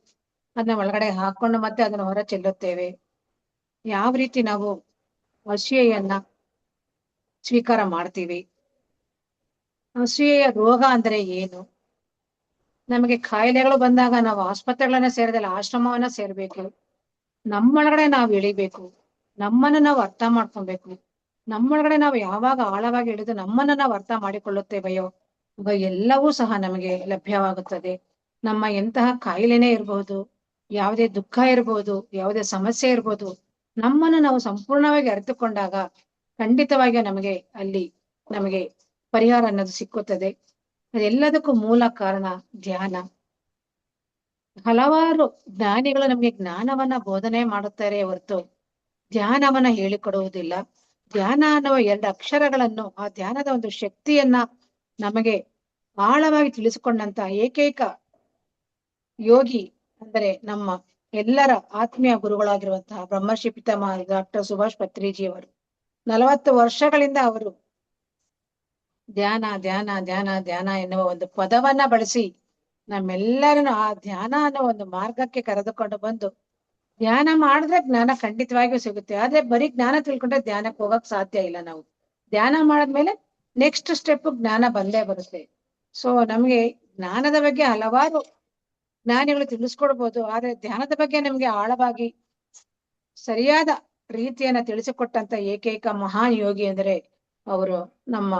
ಅದನ್ನ ಒಳಗಡೆ ಹಾಕೊಂಡು ಮತ್ತೆ ಅದನ್ನ ಹೊರ ಚೆಲ್ಲುತ್ತೇವೆ, ಯಾವ ರೀತಿ ನಾವು ಅಸೂಯೆಯನ್ನ ಸ್ವೀಕಾರ ಮಾಡ್ತೀವಿ, ಅಸೂಯೆಯ ರೋಗ ಅಂದ್ರೆ ಏನು, ನಮಗೆ ಕಾಯಿಲೆಗಳು ಬಂದಾಗ ನಾವು ಆಸ್ಪತ್ರೆಗಳನ್ನ ಸೇರಿದಲ್ಲ ಆಶ್ರಮವನ್ನ ಸೇರ್ಬೇಕು, ನಮ್ಮೊಳಗಡೆ ನಾವು ಇಳಿಬೇಕು, ನಮ್ಮನ್ನ ನಾವು ಅರ್ಥ ಮಾಡ್ಕೊಬೇಕು. ನಮ್ಮೊಳಗಡೆ ನಾವು ಯಾವಾಗ ಆಳವಾಗಿ ಇಳಿದು ನಮ್ಮನ್ನ ನಾವು ಅರ್ಥ ಮಾಡಿಕೊಳ್ಳುತ್ತೇವೆಯೋ ಆಗ ಎಲ್ಲವೂ ಸಹ ನಮಗೆ ಲಭ್ಯವಾಗುತ್ತದೆ. ನಮ್ಮ ಎಂತಹ ಕಾಯಿಲೆನೇ ಇರಬಹುದು, ಯಾವುದೇ ದುಃಖ ಇರಬಹುದು, ಯಾವುದೇ ಸಮಸ್ಯೆ ಇರ್ಬೋದು, ನಮ್ಮನ್ನು ನಾವು ಸಂಪೂರ್ಣವಾಗಿ ಅರಿತುಕೊಂಡಾಗ ಖಂಡಿತವಾಗಿಯೂ ನಮಗೆ ಪರಿಹಾರ ಅನ್ನೋದು ಸಿಕ್ಕುತ್ತದೆ. ಅದೆಲ್ಲದಕ್ಕೂ ಮೂಲ ಕಾರಣ ಧ್ಯಾನ. ಹಲವಾರು ಜ್ಞಾನಿಗಳು ನಮಗೆ ಜ್ಞಾನವನ್ನ ಬೋಧನೆ ಮಾಡುತ್ತಾರೆ ಹೊರತು ಧ್ಯಾನವನ್ನ ಹೇಳಿಕೊಡುವುದಿಲ್ಲ. ಧ್ಯಾನ ಅನ್ನುವ 2 ಅಕ್ಷರಗಳನ್ನು, ಆ ಧ್ಯಾನದ ಒಂದು ಶಕ್ತಿಯನ್ನ ನಮಗೆ ಆಳವಾಗಿ ತಿಳಿಸಿಕೊಂಡಂತ ಏಕೈಕ ಯೋಗಿ ಅಂದರೆ ನಮ್ಮ ಎಲ್ಲರ ಆತ್ಮೀಯ ಗುರುಗಳಾಗಿರುವಂತಹ ಬ್ರಹ್ಮರ್ಷಿ ಪಿತಾಮಹ ಡಾಕ್ಟರ್ ಸುಭಾಷ್ ಪತ್ರಿಜಿಯವರು. 40 ವರ್ಷಗಳಿಂದ ಅವರು ಧ್ಯಾನ ಧ್ಯಾನ ಧ್ಯಾನ ಧ್ಯಾನ ಎನ್ನುವ ಒಂದು ಪದವನ್ನ ಬಳಸಿ ನಮ್ಮೆಲ್ಲರನ್ನು ಆ ಧ್ಯಾನ ಅನ್ನೋ ಒಂದು ಮಾರ್ಗಕ್ಕೆ ಕರೆದುಕೊಂಡು ಬಂದು, ಧ್ಯಾನ ಮಾಡಿದ್ರೆ ಜ್ಞಾನ ಖಂಡಿತವಾಗಿಯೂ ಸಿಗುತ್ತೆ. ಆದ್ರೆ ಬರೀ ಜ್ಞಾನ ತಿಳ್ಕೊಂಡ್ರೆ ಧ್ಯಾನಕ್ಕೆ ಹೋಗಕ್ ಸಾಧ್ಯ ಇಲ್ಲ. ನಾವು ಧ್ಯಾನ ಮಾಡಿದ್ಮೇಲೆ ನೆಕ್ಸ್ಟ್ ಸ್ಟೆಪ್ ಜ್ಞಾನ ಬಂದೇ ಬರುತ್ತೆ. ಸೊ ನಮ್ಗೆ ಜ್ಞಾನದ ಬಗ್ಗೆ ಹಲವಾರು ಜ್ಞಾನಿಗಳು ತಿಳಿಸ್ಕೊಡ್ಬೋದು, ಆದ್ರೆ ಧ್ಯಾನದ ಬಗ್ಗೆ ನಮ್ಗೆ ಆಳವಾಗಿ ಸರಿಯಾದ ರೀತಿಯನ್ನ ತಿಳಿಸಿಕೊಟ್ಟಂತ ಏಕೈಕ ಮಹಾನ್ ಯೋಗಿ ಅಂದರೆ ಅವರು ನಮ್ಮ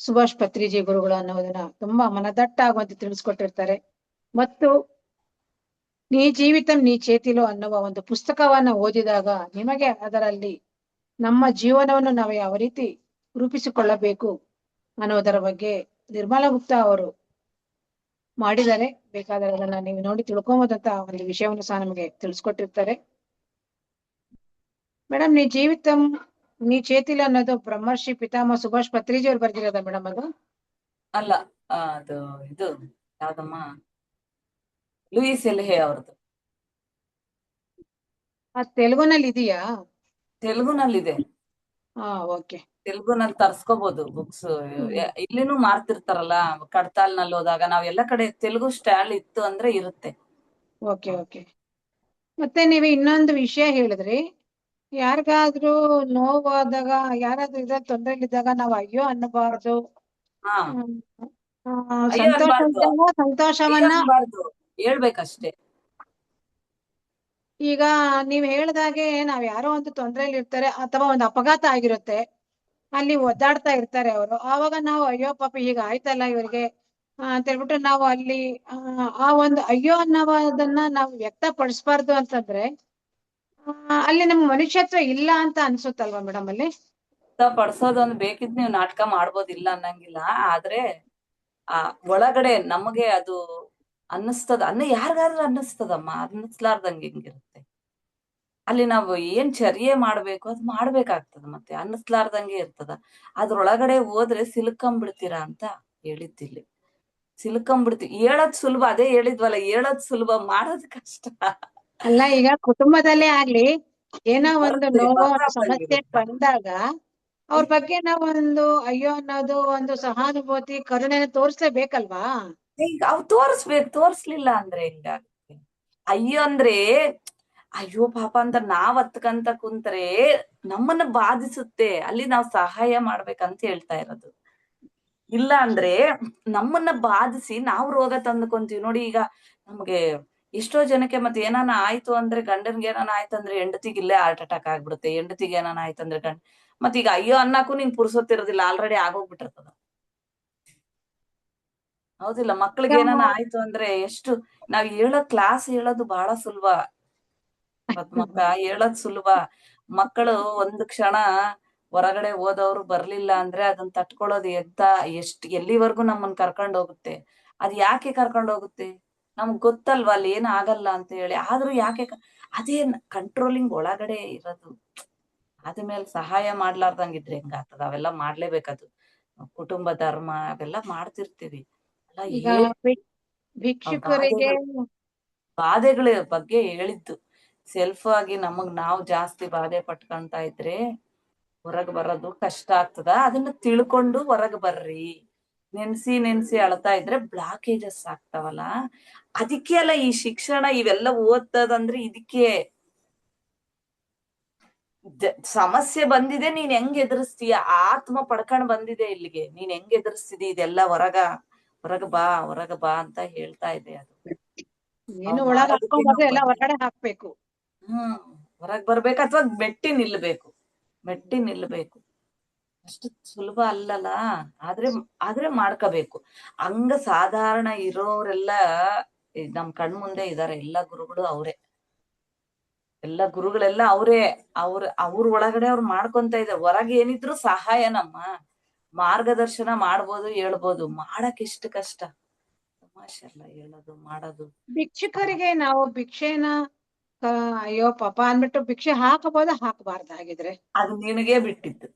ಸುಭಾಷ್ ಪತ್ರಿಜಿ ಗುರುಗಳು ಅನ್ನೋದನ್ನ ತುಂಬಾ ಮನದಟ್ಟಾಗುವಂತೆ ತಿಳಿಸ್ಕೊಟ್ಟಿರ್ತಾರೆ. ಮತ್ತು ನೀ ಜೀವಿತಂ ನೀ ಚೇತಿಲೋ ಅನ್ನುವ ಒಂದು ಪುಸ್ತಕವನ್ನ ಓದಿದಾಗ ನಿಮಗೆ ಅದರಲ್ಲಿ ನಮ್ಮ ಜೀವನವನ್ನು ನಾವು ಯಾವ ರೀತಿ ರೂಪಿಸಿಕೊಳ್ಳಬೇಕು ಅನ್ನೋದರ ಬಗ್ಗೆ ನಿರ್ಮಲಾ ಗುಪ್ತಾ ಅವರು ಮಾಡಿದ್ದಾರೆ. ಬೇಕಾದರೆ ಅದನ್ನ ನೀವು ನೋಡಿ ತಿಳ್ಕೊಬೋದಂತ ಒಂದು ವಿಷಯವನ್ನು ಸಹ ನಮಗೆ ತಿಳಿಸ್ಕೊಟ್ಟಿರ್ತಾರೆ. ಮೇಡಮ್, ನೀ ಜೀವಿತಂ ನೀ ಚೇತಿಲ ಅನ್ನೋದು ಬ್ರಹ್ಮರ್ಷಿ ಪಿತಾಮಹ ಸುಭಾಷ್ ಪತ್ರಿಜಿ ಅವ್ರು ಬರ್ದಿರೋದ ಮೇಡಮ್? ಅದು ಅಲ್ಲ, ಅದು ಇದು ಯಾವ್ದಮ್ಮ, ಲೂಯಿಸ್ ಎಲ್ಹೆ ಅವ್ರದ್ದು. ತೆಲುಗುನಲ್ಲಿ ಇದೆಯಾ? ತೆಲುಗುನಲ್ಲಿದೆ. ಹಾ, ಓಕೆ. ತೆಲುಗುನಲ್ಲಿ ತರ್ಸ್ಕೋಬಹುದು ಬುಕ್ಸ್. ಇಲ್ಲಿನೂ ಮಾರ್ತಿರ್ತಾರಲ್ಲ, ಕಡ್ತಾಲ್ನಲ್ಲಿ ಹೋದಾಗ ನಾವ್ ಎಲ್ಲ ಕಡೆ ತೆಲುಗು ಸ್ಟಾಲ್ ಇತ್ತು ಅಂದ್ರೆ ಇರುತ್ತೆ. Okay okay. ಮತ್ತೆ ನೀವು ಇನ್ನೊಂದು ವಿಷಯ ಹೇಳಿದ್ರಿ, ಯಾರಿಗಾದ್ರೂ ನೋವಾದಾಗ, ಯಾರಾದ್ರೂ ತೊಂದರೆಲಿದ್ದಾಗ ನಾವು ಅಯ್ಯೋ ಅನ್ನಬಾರ್ದು. ಹಾ, ಅಯ್ಯೋ ಸಂತೋಷ ಅನ್ಬಾರ್ದು, ಇದ್ದಾಗ ಅಯ್ಯೋ ಸಂತೋಷವನ್ನ ಅನ್ಬಾರ್ದು, ಹೇಳ್ಬೇಕಷ್ಟೇ. ಈಗ ನೀವ್ ಹೇಳ್ದಾಗೆ ನಾವ್ ಯಾರೋ ಒಂದು ತೊಂದ್ರೆಯಲ್ಲಿ ಇರ್ತಾರೆ ಅಥವಾ ಒಂದು ಅಪಘಾತ ಆಗಿರುತ್ತೆ, ಅಲ್ಲಿ ಒದ್ದಾಡ್ತಾ ಇರ್ತಾರೆ ಅವರು. ಆವಾಗ ನಾವು ಅಯ್ಯೋ ಪಾಪ ಈಗ ಆಯ್ತಲ್ಲ ಇವ್ರಿಗೆ ಅಂತ ಹೇಳ್ಬಿಟ್ಟು ನಾವು ಅಲ್ಲಿ ಆ ಒಂದು ಅಯ್ಯೋ ಅನ್ನೋದನ್ನ ನಾವು ವ್ಯಕ್ತಪಡಿಸ್ಬಾರ್ದು ಅಂತಂದ್ರೆ ಅಲ್ಲಿ ನಮ್ ಮನುಷ್ಯತ್ವ ಇಲ್ಲ ಅಂತ ಅನ್ಸುತ್ತಲ್ವಾ ಮೇಡಮ್ ಅಲ್ಲಿ? ಪಡ್ಸೋದೊಂದು ಬೇಕಿದ್ ನೀವು ನಾಟಕ ಮಾಡ್ಬೋದಿಲ್ಲ ಅನ್ನಂಗಿಲ್ಲ. ಆದ್ರೆ ಆ ಒಳಗಡೆ ನಮಗೆ ಅದು ಅನ್ನಿಸ್ತದ, ಯಾರಿಗಾದ್ರೂ ಅನ್ನಿಸ್ತದಮ್ಮ, ಅನ್ನಿಸ್ಲಾರ್ದಂಗೆ ಹೆಂಗಿರುತ್ತೆ? ಅಲ್ಲಿ ನಾವು ಏನ್ ಚರ್ಯೆ ಮಾಡ್ಬೇಕು ಅದು ಮಾಡ್ಬೇಕಾಗ್ತದ, ಮತ್ತೆ ಅನ್ನಿಸ್ಲಾರ್ದಂಗೆ ಇರ್ತದ. ಅದ್ರೊಳಗಡೆ ಹೋದ್ರೆ ಸಿಲುಕಂಬಿಡ್ತೀರಾ ಅಂತ ಹೇಳಿದ್ದಿಲ್ಲಿ. ಸಿಲುಕಂಬಿಡ್ತೀವಿ. ಹೇಳೋದ್ ಸುಲಭ, ಅದೇ ಹೇಳಿದ್ವಲ್ಲ, ಹೇಳೋದ್ ಸುಲಭ, ಮಾಡೋದ್ ಕಷ್ಟ. ಅಲ್ಲ, ಈಗ ಕುಟುಂಬದಲ್ಲೇ ಆಗ್ಲಿ ಏನೋ ಒಂದು ಬರುತ್ತೆ, ನೋವು ಒಂದು ಸಮಸ್ಯೆ ಗೊತ್ತಾಗ್ದಂಗಿರುತ್ತೆ. ಬಂದಾಗ ಅವ್ರ ಬಗ್ಗೆ ನಾವು ಒಂದು ಅಯ್ಯೋ ಅನ್ನೋದು, ಒಂದು ಸಹಾನುಭೂತಿ, ಕರುಣೆನ ತೋರಿಸ್ಲೇಬೇಕಲ್ವಾ? ಈಗ ಅವ್ ತೋರ್ಸ್ಲಿಲ್ಲ ಅಂದ್ರೆ ಹೆಂಗಾಗುತ್ತೆ? ಅಯ್ಯೋ ಅಂದ್ರೆ ಅಯ್ಯೋ ಪಾಪ ಅಂತ ನಾವ್ ಹತ್ಕಂತ ಕುಂತ್ರೆ ನಮ್ಮನ್ನ ಬಾಧಿಸುತ್ತೆ. ಅಲ್ಲಿ ನಾವ್ ಸಹಾಯ ಮಾಡ್ಬೇಕಂತ ಹೇಳ್ತಾ ಇರೋದು. ಇಲ್ಲ ಅಂದ್ರೆ ನಮ್ಮನ್ನ ಬಾಧಿಸಿ ನಾವು ರೋಗ ತಂದ್ಕೊಂತೀವಿ ನೋಡಿ. ಈಗ ನಮ್ಗೆ ಎಷ್ಟೋ ಜನಕ್ಕೆ ಮತ್ತೆ ಏನಾನ ಆಯ್ತು ಅಂದ್ರೆ, ಗಂಡನ್ಗೆ ಏನಾನ ಆಯ್ತು ಅಂದ್ರೆ ಹೆಂಡತಿಗೆ ಇಲ್ಲೇ ಹಾರ್ಟ್ ಅಟ್ಯಾಕ್ ಆಗ್ಬಿಡುತ್ತೆ. ಹೆಂಡತಿಗೆ ಏನಾನ ಆಯ್ತು ಅಂದ್ರೆ ಮತ್ ಈಗ ಅಯ್ಯೋ ಅನ್ನಕ್ಕೂ ನಿಂಗ್ ಪುರ್ಸೊತ್ತಿರೋದಿಲ್ಲ, ಆಲ್ರೆಡಿ ಆಗೋಗ್ಬಿಟ್ಟಿರ್ತದ. ಹೌದಿಲ್ಲ? ಮಕ್ಳಿಗೆ ಏನಾನ ಆಯ್ತು ಅಂದ್ರೆ ಎಷ್ಟು ನಾವ್ ಕ್ಲಾಸ್ ಹೇಳೋದು ಬಹಳ ಸುಲಭ ಪದ್ಮಕ್ಕ, ಹೇಳೋದ್ ಸುಲಭ. ಮಕ್ಕಳು ಒಂದು ಕ್ಷಣ ಹೊರಗಡೆ ಹೋದವ್ರು ಬರ್ಲಿಲ್ಲ ಅಂದ್ರೆ ಅದನ್ನ ತಟ್ಕೊಳ್ಳೋದು ಎಲ್ಲಿವರೆಗೂ ನಮ್ಮನ್ ಕರ್ಕೊಂಡ್ ಹೋಗುತ್ತೆ. ಅದ್ ಯಾಕೆ ಕರ್ಕೊಂಡ್ ಹೋಗುತ್ತೆ? ನಮ್ಗ್ ಗೊತ್ತಲ್ವಾ ಅಲ್ಲಿ ಏನ್ ಆಗಲ್ಲ ಅಂತ ಹೇಳಿ. ಆದ್ರೂ ಯಾಕೆ ಅದೇ ಕಂಟ್ರೋಲಿಂಗ್ ಒಳಗಡೆ ಇರೋದು. ಆದ್ಮೇಲೆ ಸಹಾಯ ಮಾಡ್ಲಾರ್ದಂಗಿದ್ರೆ ಹೆಂಗಾಗ್ತದ? ಅವೆಲ್ಲ ಮಾಡ್ಲೇಬೇಕದು. ಕುಟುಂಬ ಧರ್ಮ ಅವೆಲ್ಲ ಮಾಡ್ತಿರ್ತೀವಿ ಅಲ್ಲ. ಈಗ ಹೇಳಿ ಭಿಕ್ಷುಕರಿಗೆ ಬಾಧೆಗಳ ಬಗ್ಗೆ ಹೇಳಿದ್ದು. ಸೆಲ್ಫ್ ಆಗಿ ನಾವು ಜಾಸ್ತಿ ಬಾಧೆ ಪಟ್ಕೊಂತ ಇದ್ರೆ ಹೊರಗ್ ಬರೋದು ಕಷ್ಟ ಆಗ್ತದ. ಅದನ್ನ ತಿಳ್ಕೊಂಡು ಹೊರಗ್ ಬರ್ರಿ. ನೆನ್ಸಿ ಅಳ್ತಾ ಇದ್ರೆ ಬ್ಲಾಕೇಜಸ್ ಆಗ್ತಾವಲ್ಲ. ಅದಕ್ಕೆ ಅಲ್ಲ ಈ ಶಿಕ್ಷಣ ಇವೆಲ್ಲ ಓದ್ತದಂದ್ರೆ ಇದಕ್ಕೆ. ಸಮಸ್ಯೆ ಬಂದಿದೆ, ನೀನ್ ಹೆಂಗ್ ಎದುರಿಸ್ತೀಯ? ಆತ್ಮ ಪಡ್ಕೊಂಡ್ ಬಂದಿದೆ ಇಲ್ಲಿಗೆ, ನೀನ್ ಹೆಂಗ್ ಎದುರಿಸ್ತಿದಿ? ಇದೆಲ್ಲ ಹೊರಗ ಬಾ ಅಂತ ಹೇಳ್ತಾ ಇದೆ ಅದು. ಏನು ನಾವ್ ಒಳಗ್ ಮಾಡೋದಕ್ಕೆ ಹಾಕೊಂಡ್ ನಾವ್ ಎಲ್ಲ ಹೊರಗಡೆ ಹಾಕ್ಬೇಕು. ಹೊರಗ್ ಬರ್ಬೇಕು, ಅಥವಾ ಮೆಟ್ಟಿ ನಿಲ್ಬೇಕು. ಅಷ್ಟು ಸುಲಭ ಅಲ್ಲಲ್ಲ. ಆದ್ರೆ ಮಾಡ್ಕೋಬೇಕು. ಸಾಧಾರಣ ಇರೋರೆಲ್ಲ ನಮ್ ಕಣ್ ಮುಂದೆ ಇದಾರೆ. ಎಲ್ಲ ಗುರುಗಳು ಅವ್ರೆ. ಎಲ್ಲ ಗುರುಗಳೆಲ್ಲ ಅವ್ರ ಒಳಗಡೆ ಅವ್ರು ಮಾಡ್ಕೊಂತ ಇದ್ದಾರೆ. ಹೊರಗೆ ಏನಿದ್ರು ಸಹಾಯ, ನಮ್ಮ ಮಾರ್ಗದರ್ಶನ ಮಾಡ್ಬೋದು, ಹೇಳ್ಬೋದು. ಮಾಡಕ್ ಎಷ್ಟು ಕಷ್ಟ, ತಮಾಷೆ ಅಲ್ಲ ಹೇಳೋದು ಮಾಡೋದು. ಭಿಕ್ಷುಕರಿಗೆ ನಾವು ಭಿಕ್ಷೆನ ಅಯ್ಯೋ ಪಾಪ ಅಂದ್ಬಿಟ್ಟು ಭಿಕ್ಷೆ ಹಾಕಬಹುದ ಹಾಕಬಾರ್ದ ಹಾಗಿದ್ರೆ? ಅದು ನಿನಗೆ ಬಿಟ್ಟಿತ್ತು.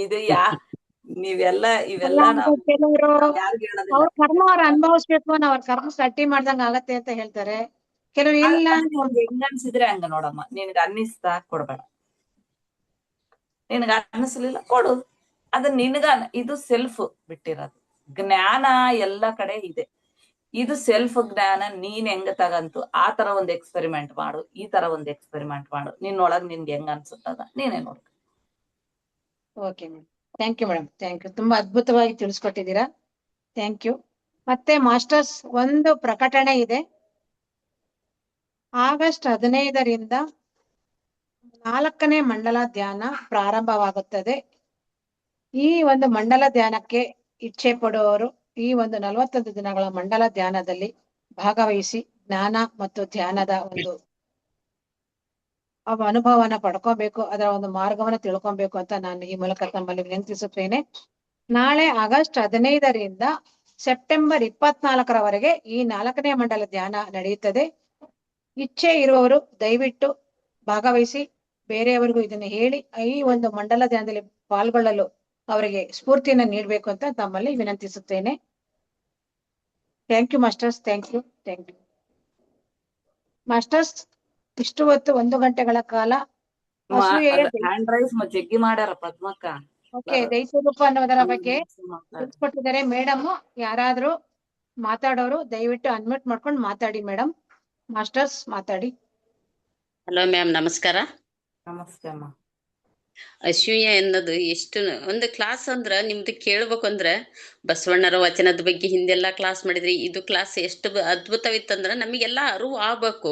ಇದು ಇವೆಲ್ಲ ಕೆಲವರು ಯಾರಿಗೂ ಹೇಳೋದಿಲ್ಲ. ಅವ್ರ ಕರ್ಮ ಅವ್ರ ಅನುಭವಿಸ್ಬೇಕು, ಅವ್ರ ಕರ್ಮ ಸಟ್ಟಿ ಮಾಡ್ದಂಗ ಆಗತ್ತೆ ಅಂತ ಹೇಳ್ತಾರೆ. ಕೆಲವ್ರು ಇಲ್ಲ ಹೆಂಗ ಅನ್ಸಿದ್ರೆ ಹಂಗ ನೋಡಮ್ಮ. ನಿನ್ಗ ಅನ್ನಿಸ್ತಾ ಕೊಡ್ಬೇಡ, ನಿನಗ ಅನ್ನಿಸ್ಲಿಲ್ಲ ಕೊಡು. ಅದು ಇದು ಸೆಲ್ಫ್ ಬಿಟ್ಟಿರೋದು. ಜ್ಞಾನ ಎಲ್ಲ ಕಡೆ ಇದೆ. ಇದು ಸೆಲ್ಫ್ ಜ್ಞಾನ. ನೀನ್ ಹೆಂಗ ತಗಂತು ಆ ತರ ಒಂದ್ ಎಕ್ಸ್ಪೆರಿಮೆಂಟ್ ಮಾಡು, ಈ ತರ ಒಂದ್ ಎಕ್ಸ್ಪೆರಿಮೆಂಟ್ ಮಾಡು. ನಿನ್ನೊಳಗ್ ನಿನ್ಗೆ ಹೆಂಗ ಅನ್ಸುತ್ತದ ನೀನೇ ನೋಡು. Okay madam, thank you madam, thank you. ತುಂಬಾ ಅದ್ಭುತವಾಗಿ ತಿಳಿಸ್ಕೊಟ್ಟಿದ್ದೀರಾ, ಥ್ಯಾಂಕ್ ಯು. ಮತ್ತೆ ಮಾಸ್ಟರ್ಸ್, ಒಂದು ಪ್ರಕಟಣೆ ಇದೆ. ಆಗಸ್ಟ್ 15ರಿಂದ 4ನೇ ಮಂಡಲ ಧ್ಯಾನ ಪ್ರಾರಂಭವಾಗುತ್ತದೆ. ಈ ಒಂದು ಮಂಡಲ ಧ್ಯಾನಕ್ಕೆ ಇಚ್ಛೆ ಪಡುವವರು ಈ ಒಂದು 41 ದಿನಗಳ ಮಂಡಲ ಧ್ಯಾನದಲ್ಲಿ ಭಾಗವಹಿಸಿ ಜ್ಞಾನ ಮತ್ತು ಧ್ಯಾನದ ಒಂದು ಅನುಭವನ ಪಡ್ಕೋಬೇಕು, ಅದರ ಒಂದು ಮಾರ್ಗವನ್ನ ತಿಳ್ಕೊಬೇಕು ಅಂತ ನಾನು ಈ ಮೂಲಕ ತಮ್ಮಲ್ಲಿ ವಿನಂತಿಸುತ್ತೇನೆ. ನಾಳೆ ಆಗಸ್ಟ್ 15ರಿಂದ ಸೆಪ್ಟೆಂಬರ್ 24ರವರೆಗೆ ಈ 4ನೇ ಮಂಡಲ ಧ್ಯಾನ ನಡೆಯುತ್ತದೆ. ಇಚ್ಛೆ ಇರುವವರು ದಯವಿಟ್ಟು ಭಾಗವಹಿಸಿ ಬೇರೆಯವರಿಗೂ ಇದನ್ನು ಹೇಳಿ ಈ ಒಂದು ಮಂಡಲ ಧ್ಯಾನದಲ್ಲಿ ಪಾಲ್ಗೊಳ್ಳಲು ಅವರಿಗೆ ಸ್ಫೂರ್ತಿಯನ್ನು ನೀಡಬೇಕು ಅಂತ ತಮ್ಮಲ್ಲಿ ವಿನಂತಿಸುತ್ತೇನೆ. Thank you masters, thank you, thank you masters. ಇಷ್ಟು ಹೊತ್ತು 1 ಗಂಟೆಗಳ ಕಾಲ ಹ್ಯಾಂಡ್ ರೈಸ್ ಜಗ್ಗಿ ಮಾಡ್ಯಾರ ಪದ್ಮಕ್ಕ. ಓಕೆ, ದೈತ್ಯ ರೂಪ ಅನ್ನೋದರ ಬಗ್ಗೆ ತಿಳಿಸ್ಕೊಟ್ಟಿದ್ದಾರೆ ಮೇಡಮ್. ಯಾರಾದ್ರೂ ಮಾತಾಡೋರು ದಯವಿಟ್ಟು ಅನ್ಮ್ಯೂಟ್ ಮಾಡ್ಕೊಂಡು ಮಾತಾಡಿ ಮೇಡಮ್. ಮಾಸ್ಟರ್ಸ್ ಮಾತಾಡಿ. ಹಲೋ ಮ್ಯಾಮ್, ನಮಸ್ಕಾರ. ನಮಸ್ತೆ ಅಮ್ಮ. ಅಸೂಯೆ ಅನ್ನೋದು ಎಷ್ಟು ಒಂದು ಕ್ಲಾಸ್ ಅಂದ್ರ ನಿಮ್ದು ಕೇಳ್ಬೇಕು ಅಂದ್ರೆ ಬಸವಣ್ಣರ ವಚನದ ಬಗ್ಗೆ ಹಿಂದೆಲ್ಲಾ ಕ್ಲಾಸ್ ಮಾಡಿದ್ರಿ. ಇದು ಕ್ಲಾಸ್ ಎಷ್ಟು ಅದ್ಭುತವಿತ್ತಂದ್ರ ನಮಗೆಲ್ಲಾ ಅರಿವು ಆಗ್ಬೇಕು.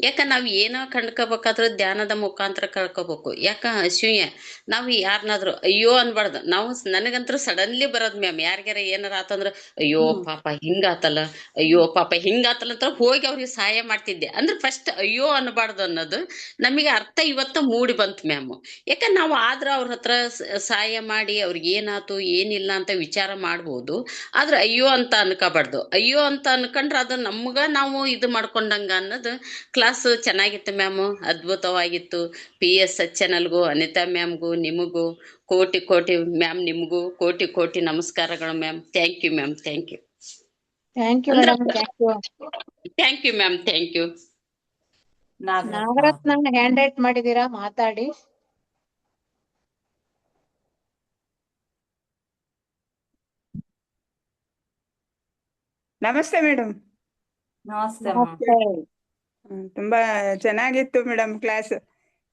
ಯಾಕ ನಾವ್ ಏನೋ ಕಂಡ್ಕೋಬೇಕಾದ್ರೂ ಧ್ಯಾನದ ಮುಖಾಂತರ ಕಳ್ಕೋಬೇಕು. ಯಾಕ ಅಸೂಯೆ ನಾವು ಯಾರನ್ನಾದ್ರೂ ಅಯ್ಯೋ ಅನ್ಬಾರ್ದು. ನಾವು ನನಗಂತೂ ಸಡನ್ಲಿ ಬರೋದ್ ಮ್ಯಾಮ್, ಯಾರಿಗಾರ ಏನಾರ ಆತಂದ್ರ ಅಯ್ಯೋ ಪಾಪ ಹಿಂಗಾತಲ್ಲ, ಅಯ್ಯೋ ಪಾಪ ಹಿಂಗಾತಲ್ಲ ಅಂತ ಹೋಗಿ ಅವ್ರಿಗೆ ಸಹಾಯ ಮಾಡ್ತಿದ್ದೆ. ಅಂದ್ರೆ ಫಸ್ಟ್ ಅಯ್ಯೋ ಅನ್ಬಾರ್ದು ಅನ್ನೋದು ನಮಗೆ ಅರ್ಥ ಇವತ್ತ ಮೂಡಿ ಬಂತು ಮ್ಯಾಮ್. ಯಾಕ ನಾವು ಆದ್ರ ಅವ್ರ ಹತ್ರ ಸಹಾಯ ಮಾಡಿ ಅವ್ರಿಗೆ ಏನಾತು ಏನಿಲ್ಲ ಅಂತ ವಿಚಾರ ಮಾಡ್ಬೋದು. ಆದ್ರೆ ಅಯ್ಯೋ ಅಂತ ಅನ್ಕೋಬಾರ್ದು. ಅಯ್ಯೋ ಅಂತ ಅನ್ಕೊಂಡ್ರೆ ಅದು ನಮ್ಗ ನಾವು ಇದು ಮಾಡ್ಕೊಂಡಂಗ ಅನ್ನೋದು ಕ್ಲಾಸ್ ಚೆನ್ನಾಗಿತ್ತು ಮ್ಯಾಮ್, ಅದ್ಭುತವಾಗಿತ್ತು. PS ಚಾನಲ್ಗೂ, ಅನಿತಾ ಮ್ಯಾಮ್ಗೂ, ನಿಮಗೂ ಕೋಟಿ ಕೋಟಿ ಮ್ಯಾಮ್, ನಿಮಗೂ ಕೋಟಿ ಕೋಟಿ ನಮಸ್ಕಾರಗಳು ma'am. Thank you ma'am, thank you. Thank you madam, thank you. Thank you ma'am, thank you. Nagaratna hand write ಮಾಡಿದೀರಾ, ಮಾತಾಡಿ. ನಮಸ್ತೆ ಮೇಡಮ್. ನಮಸ್ತೆ. ತುಂಬಾ ಚೆನ್ನಾಗಿತ್ತು ಮೇಡಮ್ ಕ್ಲಾಸ್.